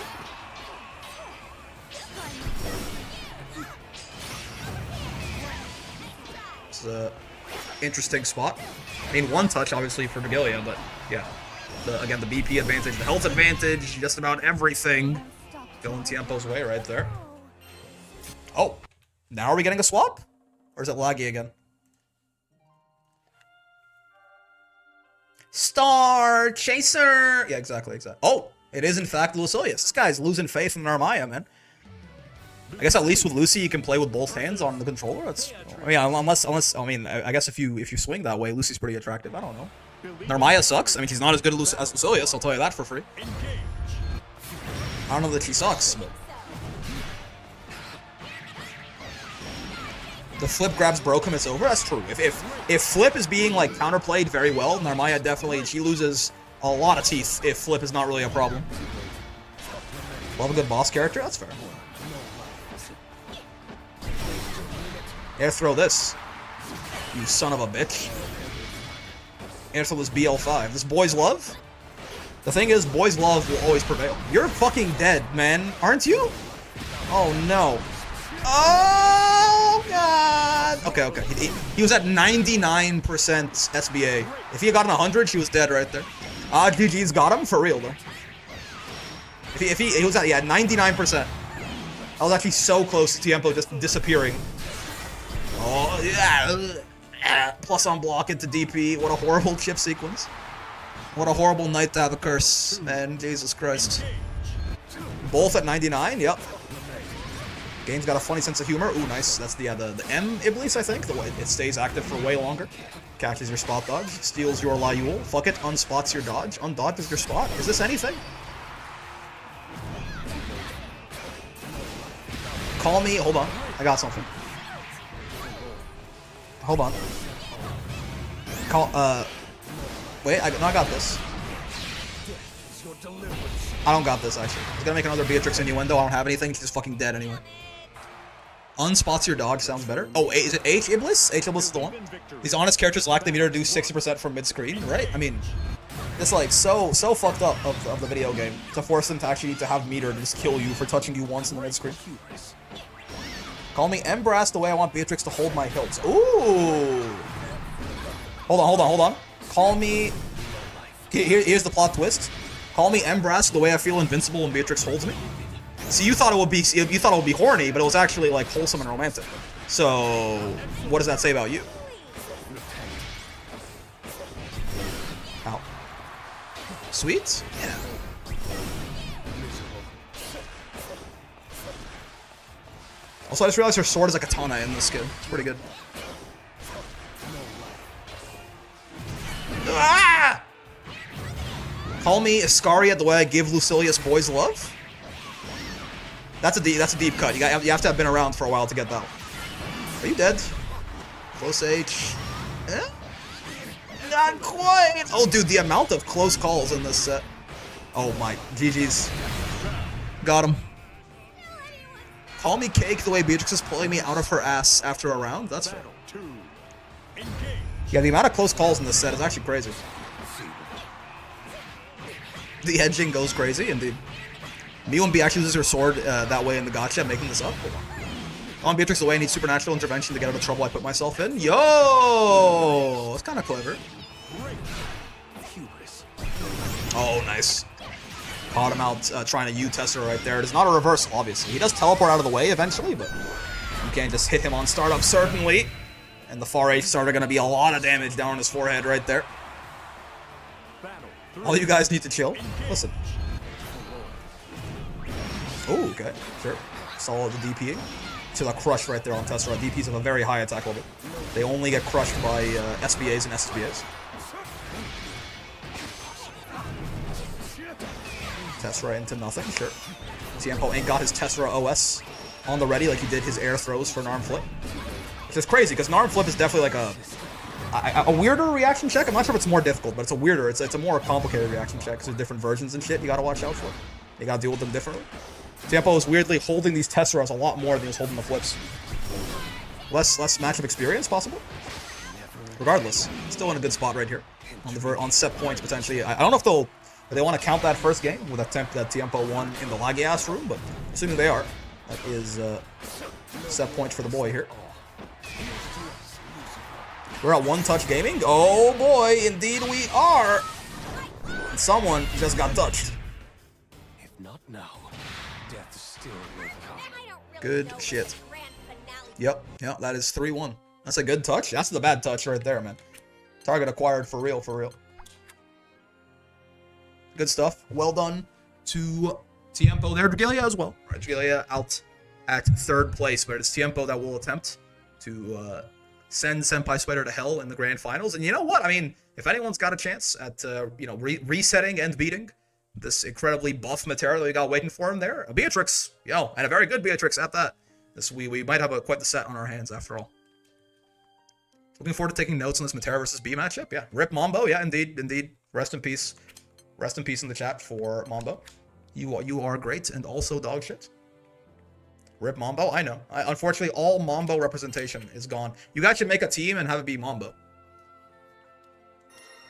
It's a interesting spot. I mean, one touch, obviously, for Dragalia, but yeah. Again, the BP advantage, the health advantage, just about everything going Tiempo's way right there. Oh, now are we getting a swap? Or is it laggy again? Star Chaser! Yeah, exactly. Oh, it is in fact Lucilius. This guy's losing faith in Narmaya, man. I guess at least with Lucy, you can play with both hands on the controller. That's, I mean, unless I mean, I guess if you swing that way, Lucy's pretty attractive. I don't know. Narmaya sucks. I mean, she's not as good as Lucilius. I'll tell you that for free. I don't know that she sucks, but the flip grabs broke him. It's over. That's true. If flip is being like counterplayed very well, Narmaya definitely she loses a lot of teeth. If flip is not really a problem. Love a good boss character. That's fair. Air throw this, you son of a bitch. Air throw this BL5. This boys love? The thing is, boys love will always prevail. You're fucking dead, man. Aren't you? Oh, no. Oh, God. Okay. He was at 99% SBA. If he had gotten 100, she was dead right there. GG's got him, for real, though. He was at, yeah, 99%. I was actually so close to Tiempo just disappearing. Oh, yeah. Plus on block into DP. What a horrible chip sequence. What a horrible night to have a curse, man. Jesus Christ. Both at 99, yep. Game's got a funny sense of humor. Ooh, nice. That's the M Iblis, I think. The way it stays active for way longer. Catches your spot dodge. Steals your Lyul. Fuck it. Unspots your dodge. Undodges your spot. Is this anything? Call me. Hold on. I got something. Hold on. Wait. I got this. I don't got this, actually. He's gonna make another Beatrix innuendo. I don't have anything. She's fucking dead anyway. Unspots your dodge sounds better. Oh, is it H Iblis? H Iblis is the one. These honest characters lack the meter to do 60% from mid-screen, right? I mean, it's like so fucked up of the video game to force them to actually need to have meter to just kill you for touching you once in the mid-screen. Call me Embrass the way I want Beatrix to hold my hilts. Ooh! Hold on. Call me... Here's the plot twist. Call me Embrass the way I feel invincible when Beatrix holds me. See, you thought it would be horny, but it was actually like wholesome and romantic. So, what does that say about you? Ow. Sweet? Yeah. Also, I just realized her sword is a katana in this skin. It's pretty good. Ah! Call me Iscaria the way I give Lucilius boys love? That's a deep cut. You have to have been around for a while to get that one. Are you dead? Close H. Eh? Not quite. Oh, dude, the amount of close calls in this set. Oh my, GG's. Got him. Call me Cake the way Beatrix is pulling me out of her ass after a round. That's fair. Yeah, the amount of close calls in this set is actually crazy. The edging goes crazy, indeed. Miwon B actually uses her sword that way in the gotcha, making this up. Hold on. Beatrix the way I need supernatural intervention to get out of trouble I put myself in. Yo! That's kind of clever. Oh, nice. Caught him out trying to U-test her right there. It is not a reversal, obviously. He does teleport out of the way eventually, but you can't just hit him on startup, certainly. And the far H starter going to be a lot of damage down on his forehead right there. All you guys need to chill. Listen. Oh, okay. Sure. Saw the DPing. To the crush right there on Tessera. DPs have a very high attack level. They only get crushed by SBAs and SSBAs. Tessera into nothing, sure. Tiempo ain't got his Tessera OS on the ready like he did his air throws for Narm Flip. Which is crazy, because Narm Flip is definitely like a weirder reaction check. I'm not sure if it's more difficult, but it's a weirder, it's a more complicated reaction check, because there's different versions and shit you gotta watch out for. You gotta deal with them differently. Tiempo is weirdly holding these Tesseras a lot more than he was holding the flips. Less matchup experience, possible? Regardless, still in a good spot right here. On set points, potentially. I don't know if they want to count that first game with attempt that Tiempo won in the laggy ass room, but assuming they are, that is set points for the boy here. We're at One Touch Gaming. Oh boy, indeed we are. And someone just got touched. If not now, death still will come. Good shit. Yep, that is 3-1. That's a good touch. That's the bad touch right there, man. Target acquired for real, for real. Good stuff. Well done to Tiempo there. Dragalia as well. Right, Dragalia out at 3rd place, but it's Tiempo that will attempt to send Senpai Spider to hell in the grand finals. And you know what? I mean, if anyone's got a chance at resetting and beating this incredibly buff Matera that we got waiting for him there, a Beatrix, and a very good Beatrix at that. We might have quite the set on our hands after all. Looking forward to taking notes on this Matera versus B matchup. Yeah, rip Mambo. Yeah, indeed. Rest in peace. Rest in peace in the chat for Mambo. You are great and also dog shit. Rip Mambo. I know. Unfortunately, all Mambo representation is gone. You guys should make a team and have it be Mambo.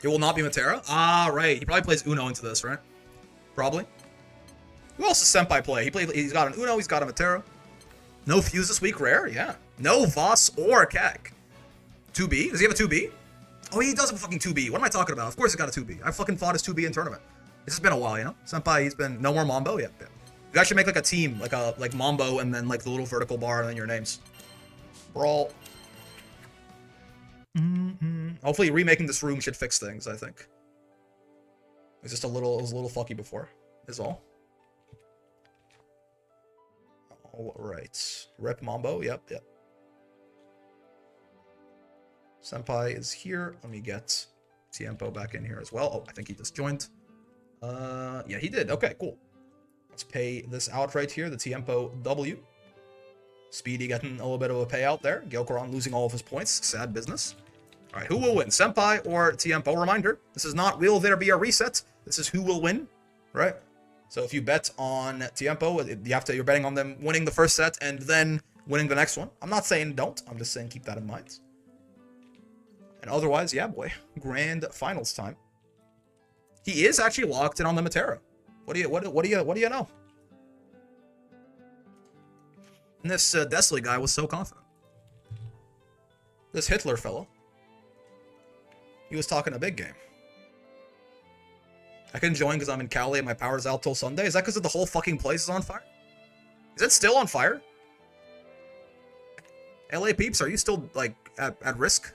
It will not be Matera. Ah, right. He probably plays Uno into this, right? Probably. Who else does Senpai play? He's got an Uno. He's got a Matera. No Fuse this week. Rare. Yeah. No Voss or Kek. 2B? Does he have a 2B? Oh, he does have a fucking 2B. What am I talking about? Of course he got a 2B. I fucking fought his 2B in tournament. It's just been a while, you know? Senpai, he's been... No more Mambo? Yeah. You guys should make like a team, like Mambo and then like the little vertical bar and then your names. Brawl. Hopefully remaking this room should fix things, I think. It was a little fucky before, is all. Alright. Rep Mambo, yep. Senpai is here. Let me get Tiempo back in here as well. Oh, I think he just joined. Yeah, he did. Okay, cool. Let's pay this out right here, the Tiempo W. Speedy getting a little bit of a payout there. Gyokuran losing all of his points. Sad business. Alright, who will win? Senpai or Tiempo? Reminder, this is not will there be a reset. This is who will win, right? So if you bet on Tiempo, you're betting on them winning the first set and then winning the next one. I'm not saying don't. I'm just saying keep that in mind. And otherwise, yeah, boy. Grand finals time. He is actually locked in on the Matera. What do you know? And this Desley guy was so confident. This Hitler fellow. He was talking a big game. I couldn't join because I'm in Cali and my power's out till Sunday. Is that because the whole fucking place is on fire? Is it still on fire? LA peeps, are you still, like, at risk?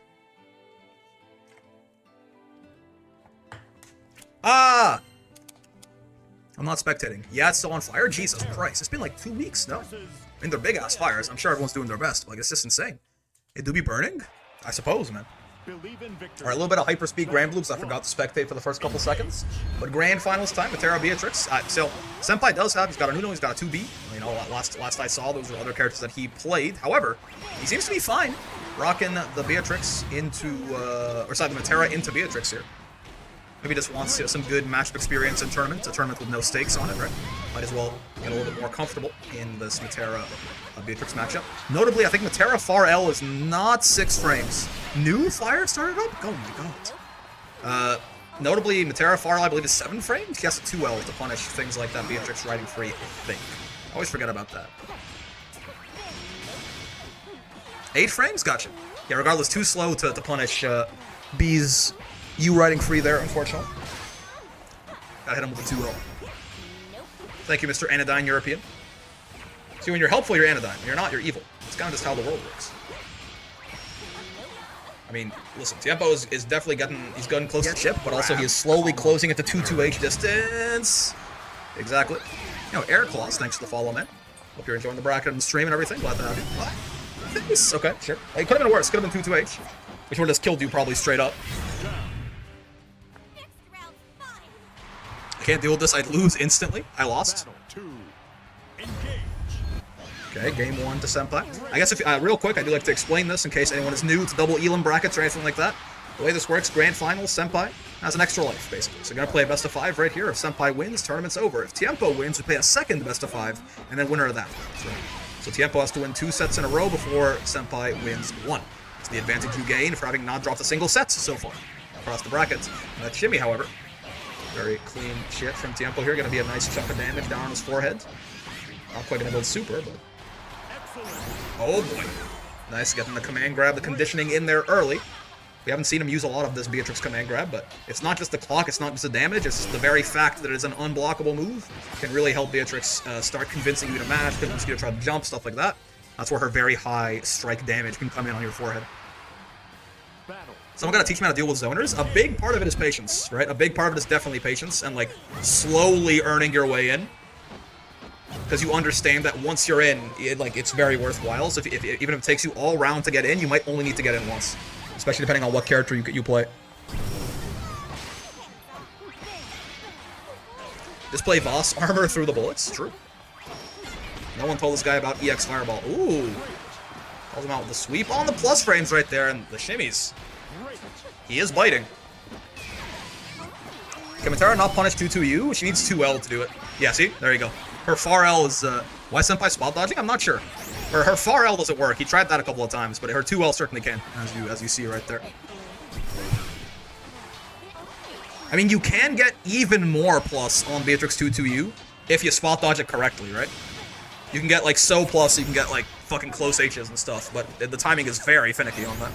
Ah! I'm not spectating. Yeah, it's still on fire? Jesus Christ. It's been like 2 weeks, no? I mean, they're big-ass fires. I'm sure everyone's doing their best. Like, it's just insane. It do be burning? I suppose, man. Alright, a little bit of hyperspeed Grand Blue because I forgot to spectate for the first couple seconds. But grand finals time, Matera Beatrix. So, Senpai does have, he's got a Nuno, he's got a 2B. You know, last I saw, those were other characters that he played. However, he seems to be fine rocking the Beatrix into, the Matera into Beatrix here. Maybe just wants some good matchup experience in tournaments, a tournament with no stakes on it, right? Might as well get a little bit more comfortable in this Matera Beatrix matchup. Notably, I think Matera Far L is not 6 frames. New fire started up? Oh my god. Notably, Matera Far L, I believe, is 7 frames. He has a 2L to punish things like that Beatrix riding free, I think. I always forget about that. 8 frames? Gotcha. Yeah, regardless, too slow to punish B's U riding free there, unfortunately. Gotta hit him with a 2-0. Thank you, Mr. Anodyne European. See, when you're helpful, you're anodyne. When you're not, you're evil. It's kind of just how the world works. I mean, listen, Tiempo is definitely he's getting close to the ship, but also he is slowly closing at the 2-2H distance. Exactly. You know, Air Claws, thanks for the follow, man. Hope you're enjoying the bracket and the stream and everything. Glad to have you. Nice. Okay, sure. It could have been worse. Could have been 2-2H. Which would have just killed you probably straight up. I can't deal with this. I'd lose instantly. I lost. Okay, game 1 to Senpai. I guess if real quick, I do like to explain this in case anyone is new to double Elam brackets or anything like that. The way this works, grand finals, Senpai has an extra life, basically. So you're gonna play a best of 5 right here. If Senpai wins, tournament's over. If Tiempo wins, we play a second best of 5, and then winner of that. So Tiempo has to win 2 sets in a row before Senpai wins 1. It's the advantage you gain for having not dropped a single set so far across the brackets. And that shimmy, however, very clean shit from Tiempo here. Gonna be a nice chunk of damage down on his forehead. Not quite gonna build super, but... Oh boy. Nice, getting the command grab, the conditioning in there early. We haven't seen him use a lot of this Beatrix command grab, but it's not just the clock, it's not just the damage, it's the very fact that it is an unblockable move can really help Beatrix start convincing you to match, convincing you to try to jump, stuff like that. That's where her very high strike damage can come in on your forehead. Someone gotta teach me how to deal with zoners. A big part of it is patience, right? A big part of it is definitely patience and like slowly earning your way in. Because you understand that once you're in, it's very worthwhile. So even if it takes you all round to get in, you might only need to get in once. Especially depending on what character you play. Just play Voss armor through the bullets. True. No one told this guy about EX Fireball. Ooh. Calls him out with the sweep on the plus frames right there and the shimmies. He is biting. Can Matera not punish 2-2U? She needs 2L to do it. Yeah, see? There you go. Her far L is, why Senpai spot dodging? I'm not sure. Her far L doesn't work. He tried that a couple of times, but her 2L certainly can, as you see right there. I mean, you can get even more plus on Beatrix 2-2U if you spot dodge it correctly, right? You can get, like, so plus, you can get, like, fucking close H's and stuff, but the timing is very finicky on that.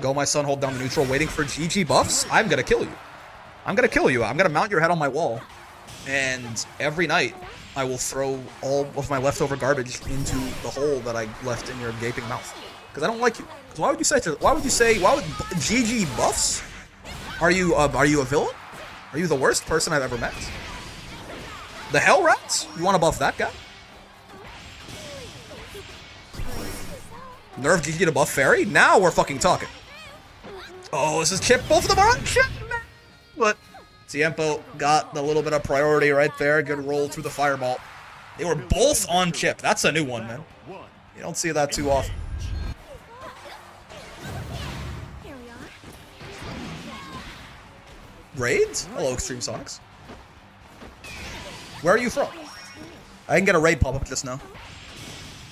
Go, my son, hold down the neutral, waiting for GG buffs. I'm gonna kill you. I'm gonna kill you. I'm gonna mount your head on my wall. And every night, I will throw all of my leftover garbage into the hole that I left in your gaping mouth. Because I don't like you. Because why would you say, GG buffs? Are you a villain? Are you the worst person I've ever met? The Hell Rats? You want to buff that guy? Nerf GG to buff Fairy? Now we're fucking talking. Oh, this is Chip. Both of them are on Chip, man. But Tiempo got the little bit of priority right there. Good roll through the fireball. They were both on Chip. That's a new one, man. You don't see that too often. Raids? Hello, Extreme Sonics. Where are you from? I can get a raid pop-up just now.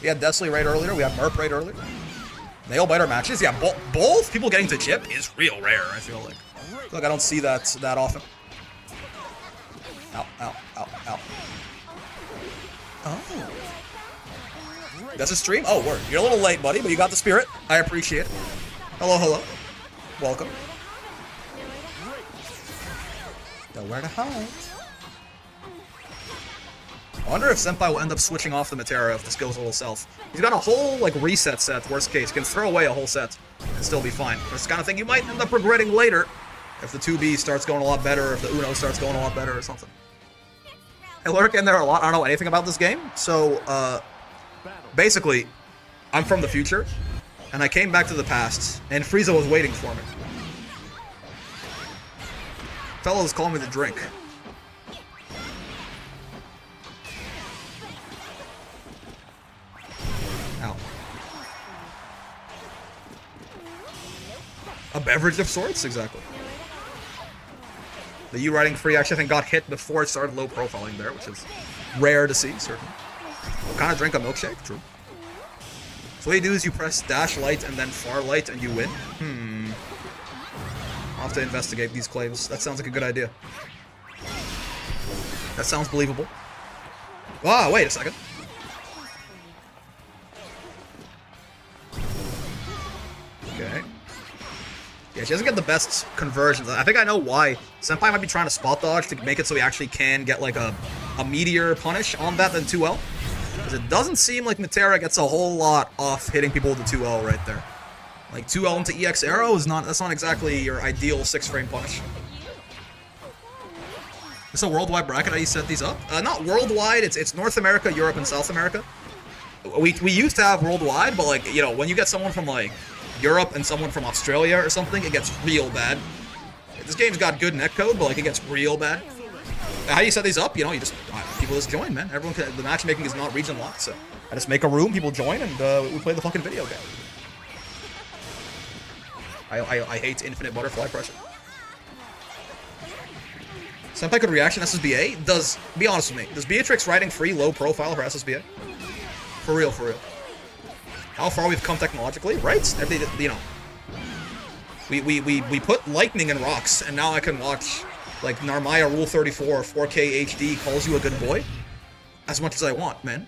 We had Desley raid earlier. We had Merp raid earlier. Nail biter matches. Yeah, both people getting to Chip is real rare, I feel like. Look, I don't see that often. Ow, ow, ow, ow. Oh. That's a stream? Oh, word. You're a little late, buddy, but you got the spirit. I appreciate it. Hello, hello. Welcome. Nowhere to hide. I wonder if Senpai will end up switching off the Matera if this goes a little south. He's got a whole, like, reset set, worst case. He can throw away a whole set and still be fine. That's the kind of thing you might end up regretting later if the 2B starts going a lot better, if the Uno starts going a lot better or something. I lurk in there a lot. I don't know anything about this game. So, basically, I'm from the future, and I came back to the past, and Frieza was waiting for me. Fellows call me to drink. Ow. A beverage of sorts? Exactly. The U riding free actually I think got hit before it started low profiling there, which is rare to see, certainly. What kind of drink a milkshake? True. So what you do is you press dash light and then far light and you win. I'll have to investigate these claims. That sounds like a good idea. That sounds believable. Ah, wait a second. Okay. Yeah, she doesn't get the best conversions. I think I know why. Senpai might be trying to spot dodge to make it so he actually can get like a meteor punish on that than 2L. Because it doesn't seem like Matera gets a whole lot off hitting people with the 2L right there. Like 2L into EX arrow is that's not exactly your ideal 6-frame punish. It's a worldwide bracket. How you set these up? Not worldwide. It's North America, Europe, and South America. We used to have worldwide, but like when you get someone from like Europe and someone from Australia or something, it gets real bad. This game's got good netcode, but like it gets real bad. How do you set these up? You just people just join, man. Everyone can, the matchmaking is not region locked, so I just make a room, people join, and we play the fucking video game. I hate infinite butterfly pressure. Senpai could reaction SSBA? Be honest with me, does Beatrix riding free low profile for SSBA? For real, for real. How far we've come technologically, right? We put lightning in rocks, and now I can watch, like, Narmaya Rule 34 4K HD calls you a good boy as much as I want, man.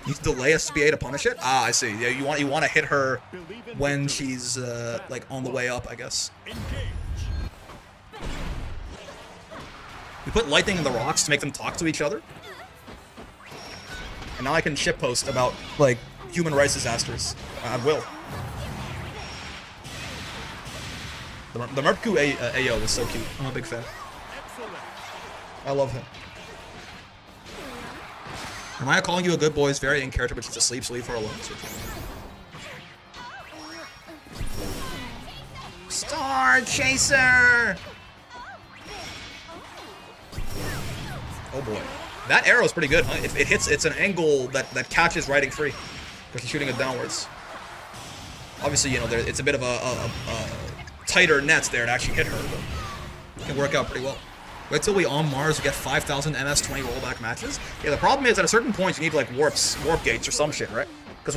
You delay SBA to punish it? Ah, I see. Yeah, you want to hit her when she's like on the way up, I guess. We put lightning in the rocks to make them talk to each other. And now I can shitpost about like human rights disasters at will. The Merpku AO is so cute. I'm a big fan. I love him. Am I calling you a good boy is very in character, but she's asleep, so leave her alone. Star Chaser! Oh boy. That arrow is pretty good, huh? It hits, it's an angle that catches riding free. Because she's shooting it downwards. Obviously, it's a bit of a tighter net there to actually hit her, but it can work out pretty well. Wait till we on Mars get 5,000 MS-20 rollback matches. Yeah, the problem is at a certain point you need like warp gates or some shit, right? Because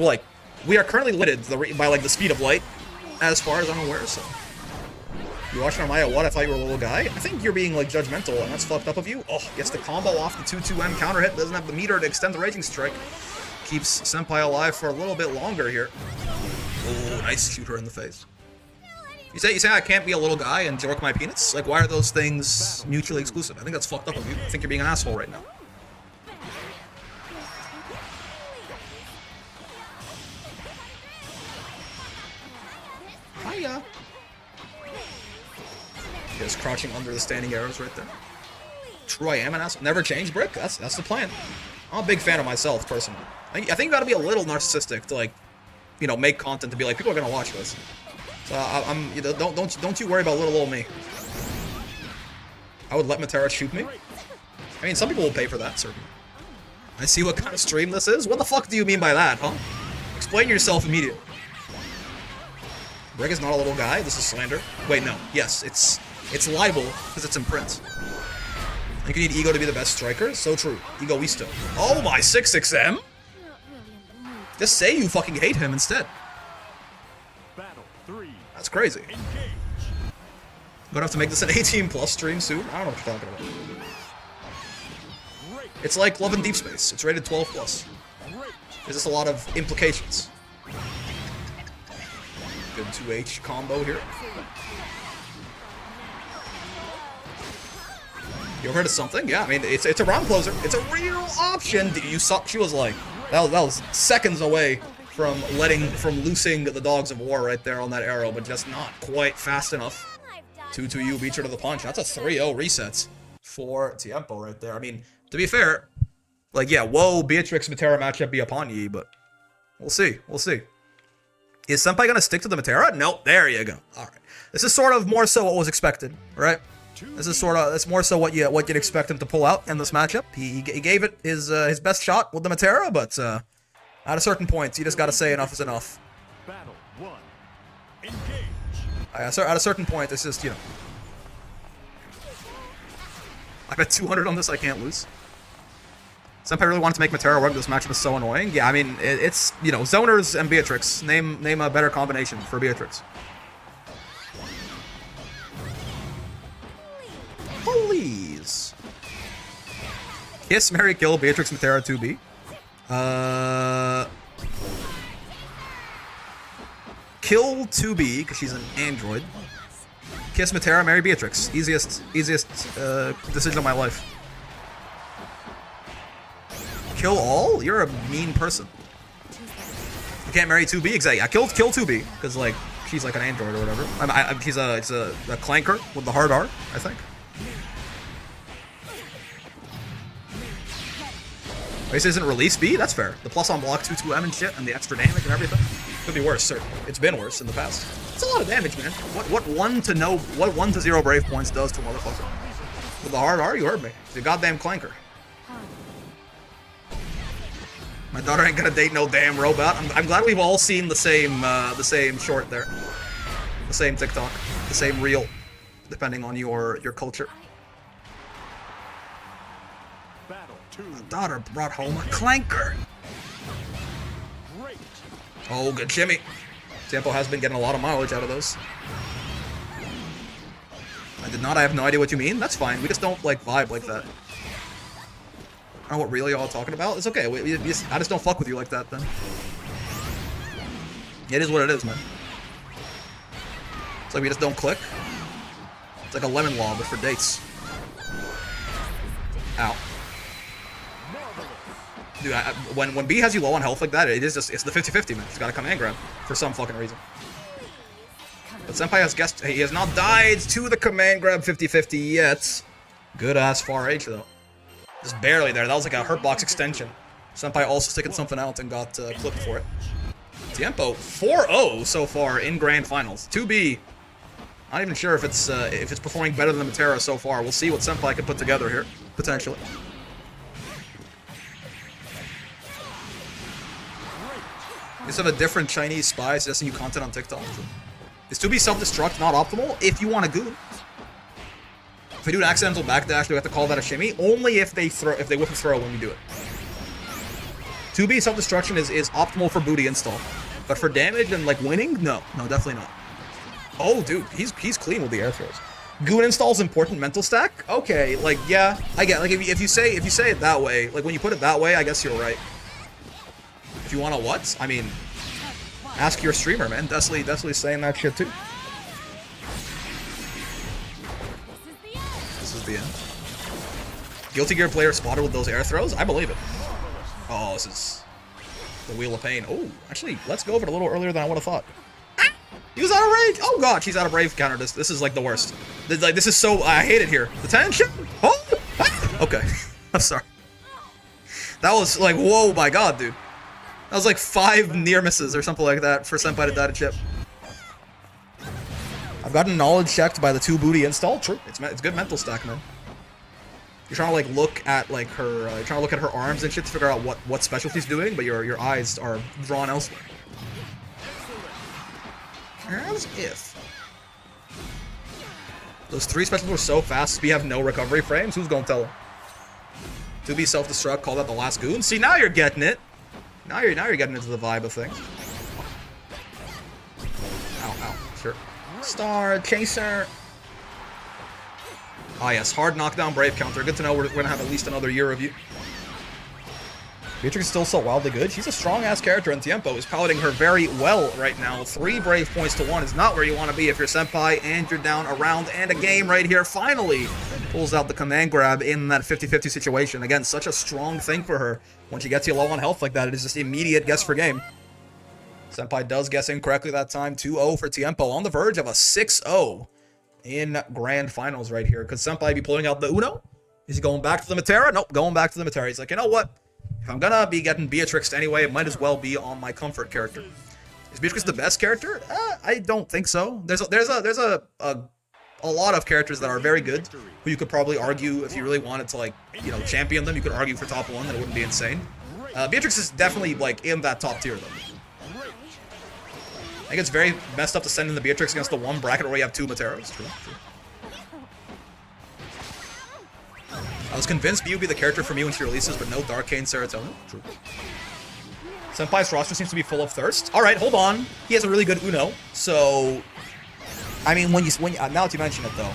we are currently limited by like the speed of light, as far as I'm aware. So you watching Narmaya? What? I thought you were a little guy. I think you're being like judgmental, and that's fucked up of you. Oh, gets the combo off the 2-2M counter hit. Doesn't have the meter to extend the raging strike. Keeps Senpai alive for a little bit longer here. Oh, nice shoot her in the face. You say I can't be a little guy and jerk my penis? Like, why are those things mutually exclusive? I think that's fucked up of you. I think you're being an asshole right now. Hiya. Just crouching under the standing arrows right there. True, I am an asshole. Never change, Brick. That's the plan. I'm a big fan of myself, personally. I think you gotta be a little narcissistic to, like, you know, make content to be like, people are gonna watch this. So I'm, you know, don't you worry about little old me. I would let Matera shoot me. I mean, some people will pay for that, certainly. I see what kind of stream this is. What the fuck do you mean by that, huh? Explain yourself immediately. Brick is not a little guy. This is slander. Wait, no. Yes, it's libel because it's in print. I think you need Ego to be the best striker. So true. Egoisto. Oh my 6-6M. Just say you fucking hate him instead. Battle 3. That's crazy. Engage. I'm gonna have to make this an 18+ stream soon. I don't know what you're talking about. It's like Love in Deep Space. It's rated 12+. There's just a lot of implications. Good 2H combo here. You ever heard of something? Yeah, I mean, it's a round closer. It's a real option. You saw, she was like, that was seconds away from loosing the dogs of war right there on that arrow, but just not quite fast enough. 2-2-U beat her to the punch. That's a 3-0 reset for Tiempo right there. I mean, to be fair, like, yeah, whoa, Beatrix Matera matchup be upon ye, but we'll see. We'll see. Is Senpai gonna stick to the Matera? Nope, there you go. All right. This is sort of more so what was expected, right? This is sort of, it's more so what you'd expect him to pull out in this matchup. He gave it his best shot with the Matera, but at a certain point, you just gotta say enough is enough. Battle 1. Engage. At a certain point, it's just, you know. I bet 200 on this, I can't lose. Senpai really wanted to make Matera work. This matchup is so annoying. Yeah, I mean, it's, you know, Zoners and Beatrix. Name a better combination for Beatrix. Please. Kiss, marry, kill, Beatrix, Matera, 2B. Kill 2B, because she's an android. Kiss Matera, marry Beatrix. Easiest decision of my life. Kill all? You're a mean person. You can't marry 2B? Exactly. I kill 2B, because, like, she's like an android or whatever. She's a clanker with the hard R, I think. This isn't release B? That's fair. The plus on block 2-2M and shit, and the extra damage and everything. Could be worse, certainly. It's been worse in the past. It's a lot of damage, man. What 1 to 0 brave points does to a motherfucker. With the hard R, you heard me. It's a goddamn clanker. My daughter ain't gonna date no damn robot. I'm glad we've all seen the same short there. The same TikTok. The same reel. Depending on your culture. Battle 2. My daughter brought home a clanker. Great. Oh, good shimmy. Tempo has been getting a lot of mileage out of those. I did not. I have no idea what you mean. That's fine. We just don't, like, vibe like that. I don't know what really y'all talking about. It's okay. I just don't fuck with you like that, then. It is what it is, man. It's like we just don't click. It's like a lemon law, but for dates. Ow. Dude, when B has you low on health like that, it's the 50-50, man. It's gotta come and grab for some fucking reason. But Senpai has guessed, he has not died to the command grab 50-50 yet. Good ass far H though. Just barely there. That was like a hurt box extension. Senpai also sticking something out and got clipped for it. Tiempo 4-0 so far in grand finals. 2B. Not even sure if it's performing better than Matera so far. We'll see what Senpai can put together here potentially. You just have a different Chinese spy suggesting you content on TikTok. Is 2B self-destruct not optimal? If you want to goon. If we do an accidental backdash, do we have to call that a shimmy? Only if they whip and throw when we do it. 2B self-destruction is optimal for booty install. But for damage and like winning, no, definitely not. Oh, dude, he's clean with the air throws. Goon install's important mental stack? Okay, like yeah, I get like if you say it that way, like when you put it that way, I guess you're right. If you want to what? I mean, ask your streamer, man. Definitely saying that shit too. Guilty Gear player spotted with those air throws? I believe it. Oh, this is the Wheel of Pain. Oh, actually, let's go over it a little earlier than I would have thought. He was out of range. Oh god, she's out of brave counter. This is like the worst. This is so, I hate it here. The tension. Oh, okay. I'm sorry. That was like, whoa, my god, dude. That was like 5 near misses or something like that for Senpai to die to chip. I've gotten knowledge checked by the 2 booty install. True, it's good mental stack, man. You're trying to like look at like her, you're trying to look at her arms and shit to figure out what special she's doing, but your eyes are drawn elsewhere. As if those 3 specials were so fast, we have no recovery frames. Who's gonna tell him? To be self-destruct, call that the last goon. See, now you're getting it. Now you're getting into the vibe of things. Ow, ow, sure. Star Chaser. Ah yes, hard knockdown brave counter. Good to know we're gonna have at least another year of you. Beatrix is still so wildly good. She's a strong-ass character, and Tiempo is piloting her very well right now. 3 brave points to 1 is not where you want to be if you're Senpai, and you're down a round and a game right here. Finally pulls out the command grab in that 50-50 situation. Again, such a strong thing for her. When she gets you low on health like that, it is just immediate guess for game. Senpai does guess incorrectly that time. 2-0 for Tiempo, on the verge of a 6-0 in grand finals right here. Could Senpai be pulling out the Uno? Is he going back to the Matera? Nope, going back to the Matera. He's like, you know what? If I'm gonna be getting Beatrix anyway, it might as well be on my comfort character. Is Beatrix the best character? I don't think so. There's a lot of characters that are very good, who you could probably argue, if you really wanted to, like, you know, champion them, you could argue for top 1, and it wouldn't be insane. Beatrix is definitely, like, in that top tier, though. I think it's very messed up to send in the Beatrix against the 1 bracket where you have 2 Materas. True. I was convinced B would be the character for me when she releases, but no Darkane Serotonin. True. Senpai's roster seems to be full of thirst. Alright, hold on. He has a really good Uno, so... I mean, now that you mention it, though,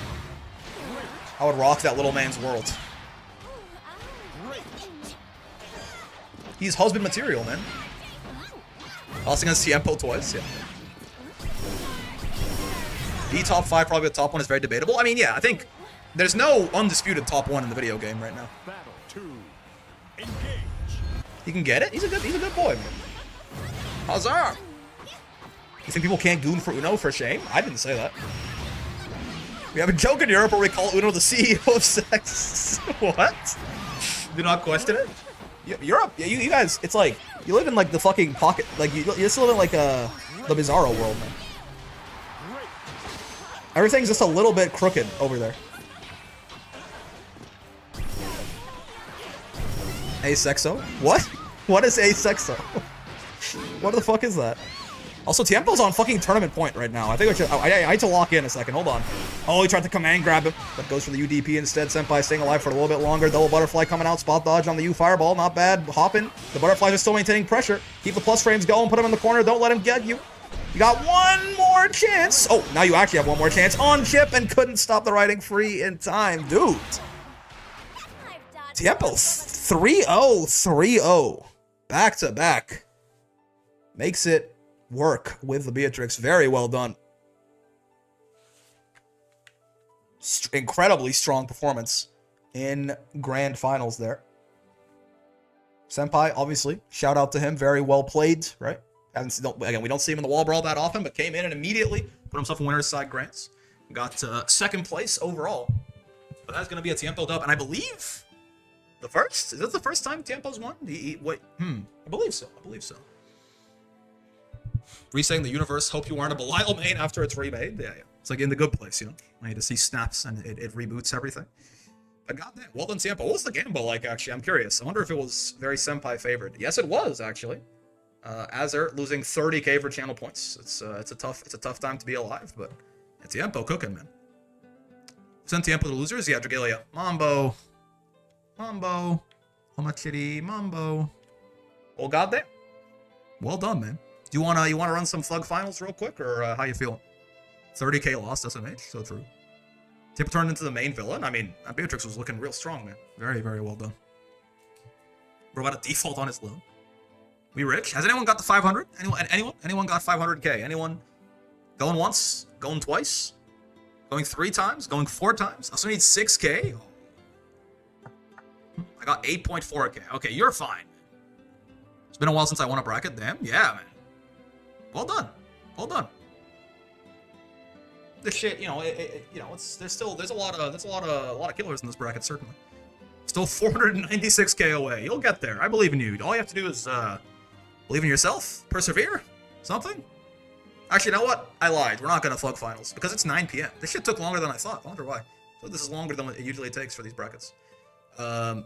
I would rock that little man's world. He's husband material, man. Lost against Tiempo twice, yeah. The top 5, probably the top 1 is very debatable. I mean, yeah, I think there's no undisputed top 1 in the video game right now. Battle 2. Engage. He can get it? He's a good boy, man. Huzzah! You think people can't goon for Uno for shame? I didn't say that. We have a joke in Europe where we call Uno the CEO of sex. What? Do not question it? Europe, yeah, you guys, it's like, you live in like the fucking pocket, like you just live in like the Bizarro world, man. Everything's just a little bit crooked over there. Asexo? What? What is asexo? What the fuck is that? Also, Tiempo's on fucking tournament point right now. I think I need to lock in a second. Hold on. Oh, he tried to command grab him, but goes for the UDP instead. Senpai staying alive for a little bit longer. Double butterfly coming out. Spot dodge on the U fireball. Not bad. Hopping. The butterflies are still maintaining pressure. Keep the plus frames going. Put him in the corner. Don't let him get you. You got one more chance. Oh, now you actually have one more chance on chip and couldn't stop the riding free in time. Dude. Tiempo 3-0. 3-0. Back to back. Makes it work with the Beatrix. Very well done. Incredibly strong performance in grand finals there. Senpai, obviously, shout out to him. Very well played, right? Again, we don't see him in the wall brawl that often, but came in and immediately put himself in winner's side grants. Got second place overall. But that's going to be a Tiempo dub, and I believe the first? Is this the first time Tiempo's won? I believe so. I believe so. Resetting the universe, hope you aren't a Belial main after it's remade. Yeah. It's like in the good place, you know? I need to see snaps and it reboots everything. But goddamn, well done, Tiempo. What was the gamble like, actually? I'm curious. I wonder if it was very Senpai favored. Yes, it was, actually. Azur losing 30k for channel points. It's a tough time to be alive, but it's Tiempo cooking, man. Send Tiempo to losers? Yeah, Dragalia. Mambo. Homachiri. Mambo. Well, goddamn. Well done, man. Do you wanna run some Thug finals real quick, or how you feeling? 30k loss SMH, so true. Tiempo turned into the main villain. I mean, Beatrix was looking real strong, man. Very, very well done. We're about to default on his low. We rich? Has anyone got the 500? Anyone got 500k? Anyone going once? Going twice? Going 3 times? Going 4 times? I also need 6k? I got 8.4k. Okay, you're fine. It's been a while since I won a bracket. Damn, yeah, man. Well done. Well done. This shit, you know, there's a lot of killers in this bracket, certainly. Still 496k away. You'll get there. I believe in you. All you have to do is believe in yourself, persevere, something. Actually, you know what? I lied. We're not gonna Thug Finals because it's 9 p.m. This shit took longer than I thought. I wonder why. So this is longer than what it usually takes for these brackets. Vayne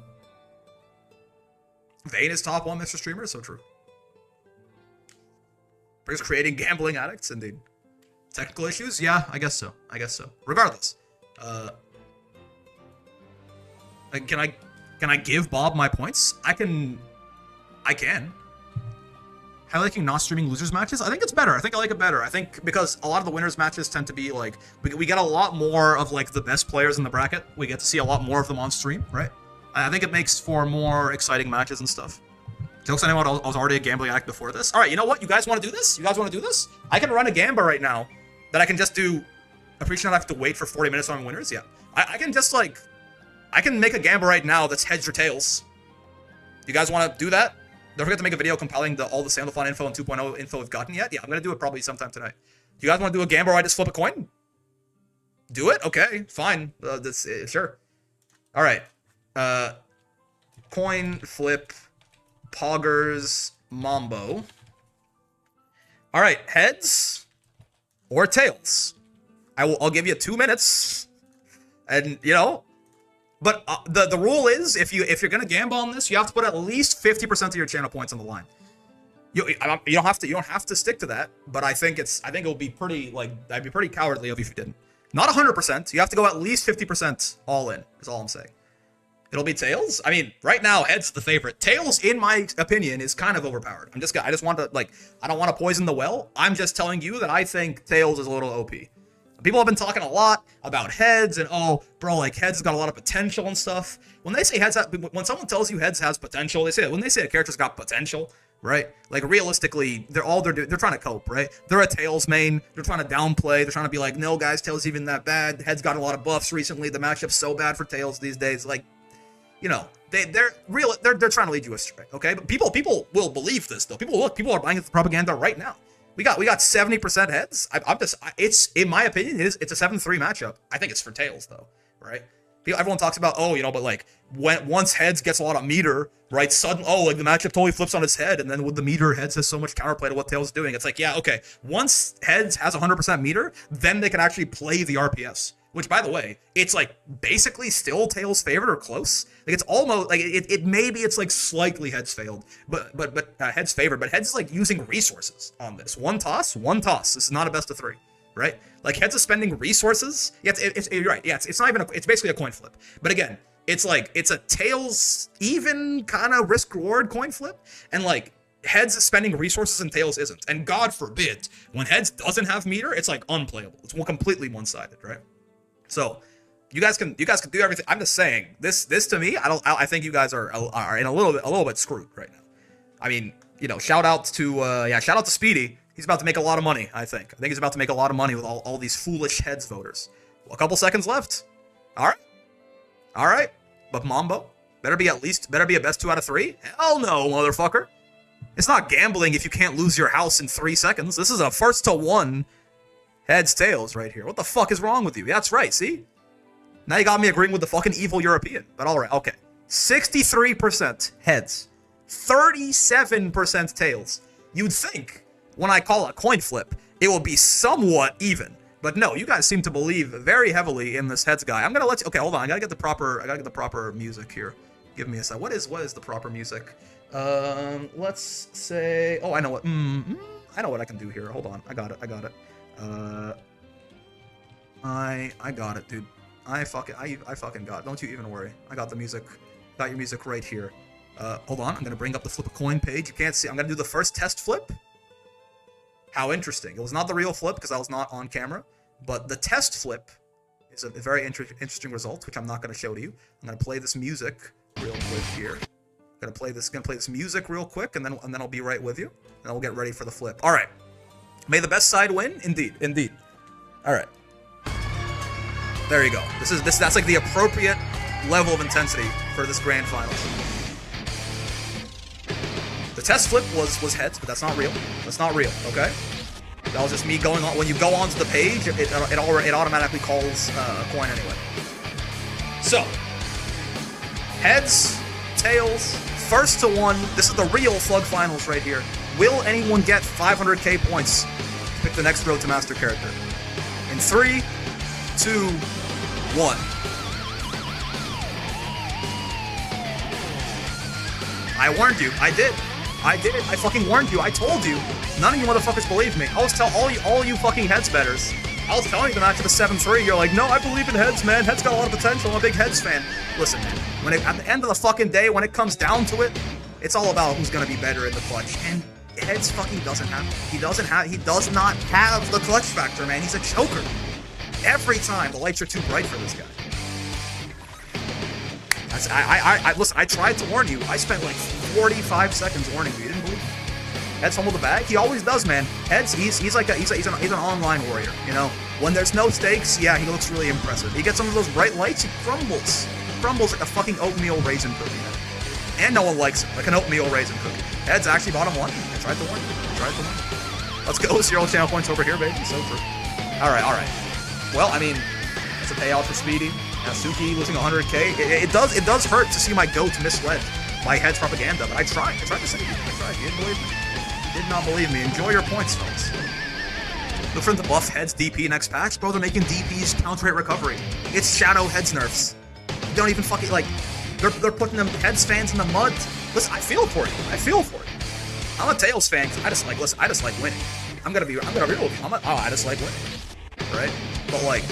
is top 1 Mr. Streamer, so true. Brings creating gambling addicts, indeed. Technical issues? Yeah, I guess so. I guess so. Regardless, can I give Bob my points? I can. Highlighting not streaming losers matches? I think it's better. I think I like it better. I think because a lot of the winners matches tend to be like we get a lot more of like the best players in the bracket. We get to see a lot more of them on stream, right? I think it makes for more exciting matches and stuff. Jokes on anyone, I was already a gambling addict before this. All right, you know what? You guys want to do this? You guys want to do this? I can run a gamba right now that I can just do. Appreciate I have to wait for 40 minutes on winners. Yeah, I can just like, I can make a gamba right now that's heads or tails. You guys want to do that? Don't forget to make a video compiling all the Sandalphon info and 2.0 info we've gotten yet. Yeah, I'm gonna do it probably sometime tonight. Do you guys want to do a gamba where I just flip a coin? Do it? Okay, fine. Sure. All right. Coin flip. Poggers Mambo. All right, heads or tails. I'll give you 2 minutes, and you know, but the rule is if you're gonna gamble on this, you have to put at least 50% of your channel points on the line. You don't have to stick to that, but I think it will be pretty I'd be pretty cowardly of you if you didn't. Not 100%. You have to go at least 50% all in. Is all I'm saying. It'll be tails. I mean, right now, heads the favorite. Tails, in my opinion, is kind of overpowered. I just want to I don't want to poison the well. I'm just telling you that I think tails is a little OP. People have been talking a lot about heads and oh, bro, like heads has got a lot of potential and stuff. When they say heads, when someone tells you heads has potential, they say that. When they say a character's got potential, right? Like realistically, they're trying to cope, right? They're a tails main. They're trying to downplay. They're trying to be like, no, guys, tails even that bad. Heads got a lot of buffs recently. The matchup's so bad for tails these days. Like, you know, they're trying to lead you astray, okay? But people will believe this though. People are buying the propaganda right now. We got 70% heads. It's in my opinion, it's a 7-3 matchup. I think it's for tails though, right? Everyone talks about but like once heads gets a lot of meter, right? Suddenly, like the matchup totally flips on its head, and then with the meter, heads has so much counterplay to what tails is doing. It's like, yeah, okay. Once heads has 100% meter, then they can actually play the RPS. Which, by the way, it's like basically still tails favored or close. Like it's almost like maybe it's like slightly heads failed, but heads favored. But heads is like using resources on this. One toss. This is not a best of 3, right? Like heads is spending resources. Yeah, you're right. Yeah, it's not even. It's basically a coin flip. But again, it's like it's a tails even kind of risk reward coin flip, and like heads is spending resources and tails isn't. And God forbid when heads doesn't have meter, it's like unplayable. It's completely one-sided, right? So, you guys can do everything. I'm just saying this to me. I think you guys are in a little bit screwed right now. I mean, you know, shout out to Speedy. He's about to make a lot of money. I think he's about to make a lot of money with all these foolish heads voters. Well, a couple seconds left. All right. But Mambo better be a best 2 out of 3. Hell no, motherfucker. It's not gambling if you can't lose your house in 3 seconds. This is a first to 1. Heads, tails right here. What the fuck is wrong with you? Yeah, that's right, see? Now you got me agreeing with the fucking evil European. But alright, okay. 63% heads. 37% tails. You'd think, when I call a coin flip, it will be somewhat even. But no, you guys seem to believe very heavily in this heads guy. I'm gonna let you... Okay, hold on. I gotta get the proper music here. Give me a sec. What is the proper music? Let's say... Oh, I know what... I know what I can do here. Hold on. I got it. I got it, dude. I fucking got it. Don't you even worry. I got the music. Got your music right here. Hold on. I'm gonna bring up the flip a coin page. You can't see. I'm gonna do the first test flip. How interesting. It was not the real flip because I was not on camera, but the test flip is a very interesting result, which I'm not gonna show to you. I'm gonna play this music real quick here. Gonna play this music real quick, and then I'll be right with you, and then we'll get ready for the flip. All right. May the best side win? Indeed. All right. There you go. That's like the appropriate level of intensity for this grand finals. The test flip was heads, but that's not real. That's not real, okay? That was just me going on. When you go onto the page, it automatically calls a coin anyway. So, heads, tails, first to one. This is the real Slug Finals right here. Will anyone get 500k points to pick the next Road to Master character? In 3, 2, 1. I warned you. I did. I fucking warned you. I told you. None of you motherfuckers believed me. I was telling all you fucking heads betters. I was telling them after the 7-3, you're like, no, I believe in heads, man. Heads got a lot of potential. I'm a big heads fan. Listen, man. At the end of the fucking day, when it comes down to it, it's all about who's gonna be better in the clutch. And heads fucking doesn't have. He does not have the clutch factor, man. He's a choker. Every time the lights are too bright for this guy. Listen, I tried to warn you. I spent like 45 seconds warning you. You didn't believe me. Heads fumble the bag. He always does, man. Heads, he's an online warrior. You know, when there's no stakes, yeah, he looks really impressive. He gets some of those bright lights. He crumbles like a fucking oatmeal raisin cookie, man. And no one likes him, like an oatmeal raisin cookie. Heads actually bottom one. I tried to warn you. Let's go. 0 channel points over here, baby. So true. All right. Well, I mean, it's a payout for Speedy. Natsuki losing 100k. It does hurt to see my goat misled by heads propaganda, but I tried to save you. I tried. You didn't believe me. You did not believe me. Enjoy your points, folks. Look for them to buff heads DP next patch. Bro, they're making DP's counter hit recovery. It's shadow heads nerfs. You don't even fucking, like, they're putting them heads fans in the mud. Listen, I feel for you. I'm a Tails fan. I just like winning. I'm gonna be real with you. I just like winning. Right? But like,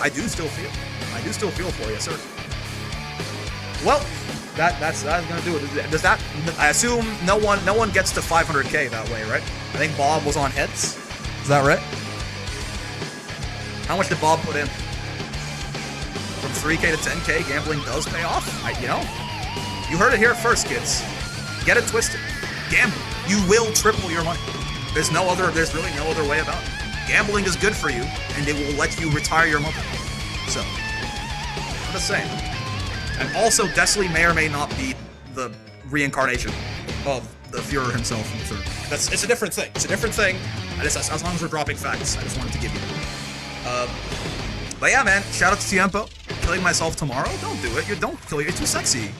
I do still feel for you, sir. Well, that's gonna do it. Does that? I assume no one gets to 500k that way, right? I think Bob was on heads. Is that right? How much did Bob put in? From 3k to 10k, gambling does pay off. You heard it here first, kids. Get it twisted. Gamble. You will triple your money. There's really no other way about it. Gambling is good for you, and it will let you retire your money. So, I'm just saying. And also, Desley may or may not be the reincarnation of the Führer himself in the third. It's a different thing. As long as we're dropping facts, I just wanted to give you that. But yeah, man, shout out to Tiempo. Killing myself tomorrow? Don't do it. Don't kill you. You're too sexy. You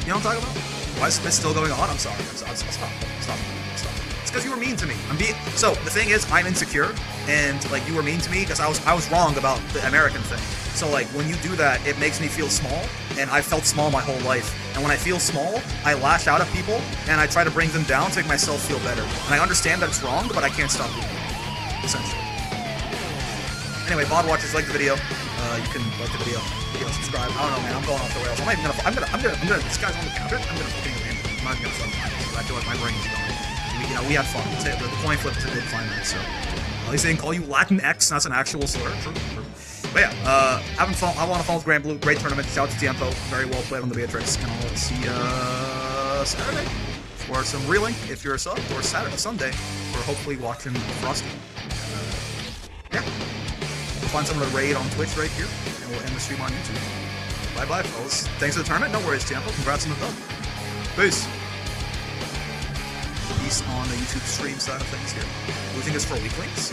know what I'm talking about? Why is this still going on? I'm sorry. Stop. It's because you were mean to me. So the thing is, I'm insecure, and like you were mean to me because I was wrong about the American thing. So like when you do that, it makes me feel small, and I felt small my whole life. And when I feel small, I lash out at people, and I try to bring them down to make myself feel better. And I understand that it's wrong, but I can't stop doing it. Essentially. Anyway, Bod watchers, like the video. You can like the video, subscribe. I don't know, man. I'm going off the rails. I'm gonna. This guy's on the counter. I'm gonna fucking land it. I'm not gonna fun find. I feel like my brain is going. We had fun. The coin flip is a good climax. So at least they didn't call you Latinx. That's an actual slur. True. But yeah, having fun. I want to follow Grand Blue. Great tournament. Shout out to Tiempo. Very well played on the Beatrix. And I'll see ya Saturday for some reeling if you're a sub, or Sunday for hopefully watching Frosty. Yeah. Find someone to raid on Twitch right here, and we'll end the stream on YouTube. Bye-bye, fellas. Thanks for the tournament. No worries, Tiempo. Congrats on the dub. Peace. Peace on the YouTube stream side of things here. Losing is for weaklings,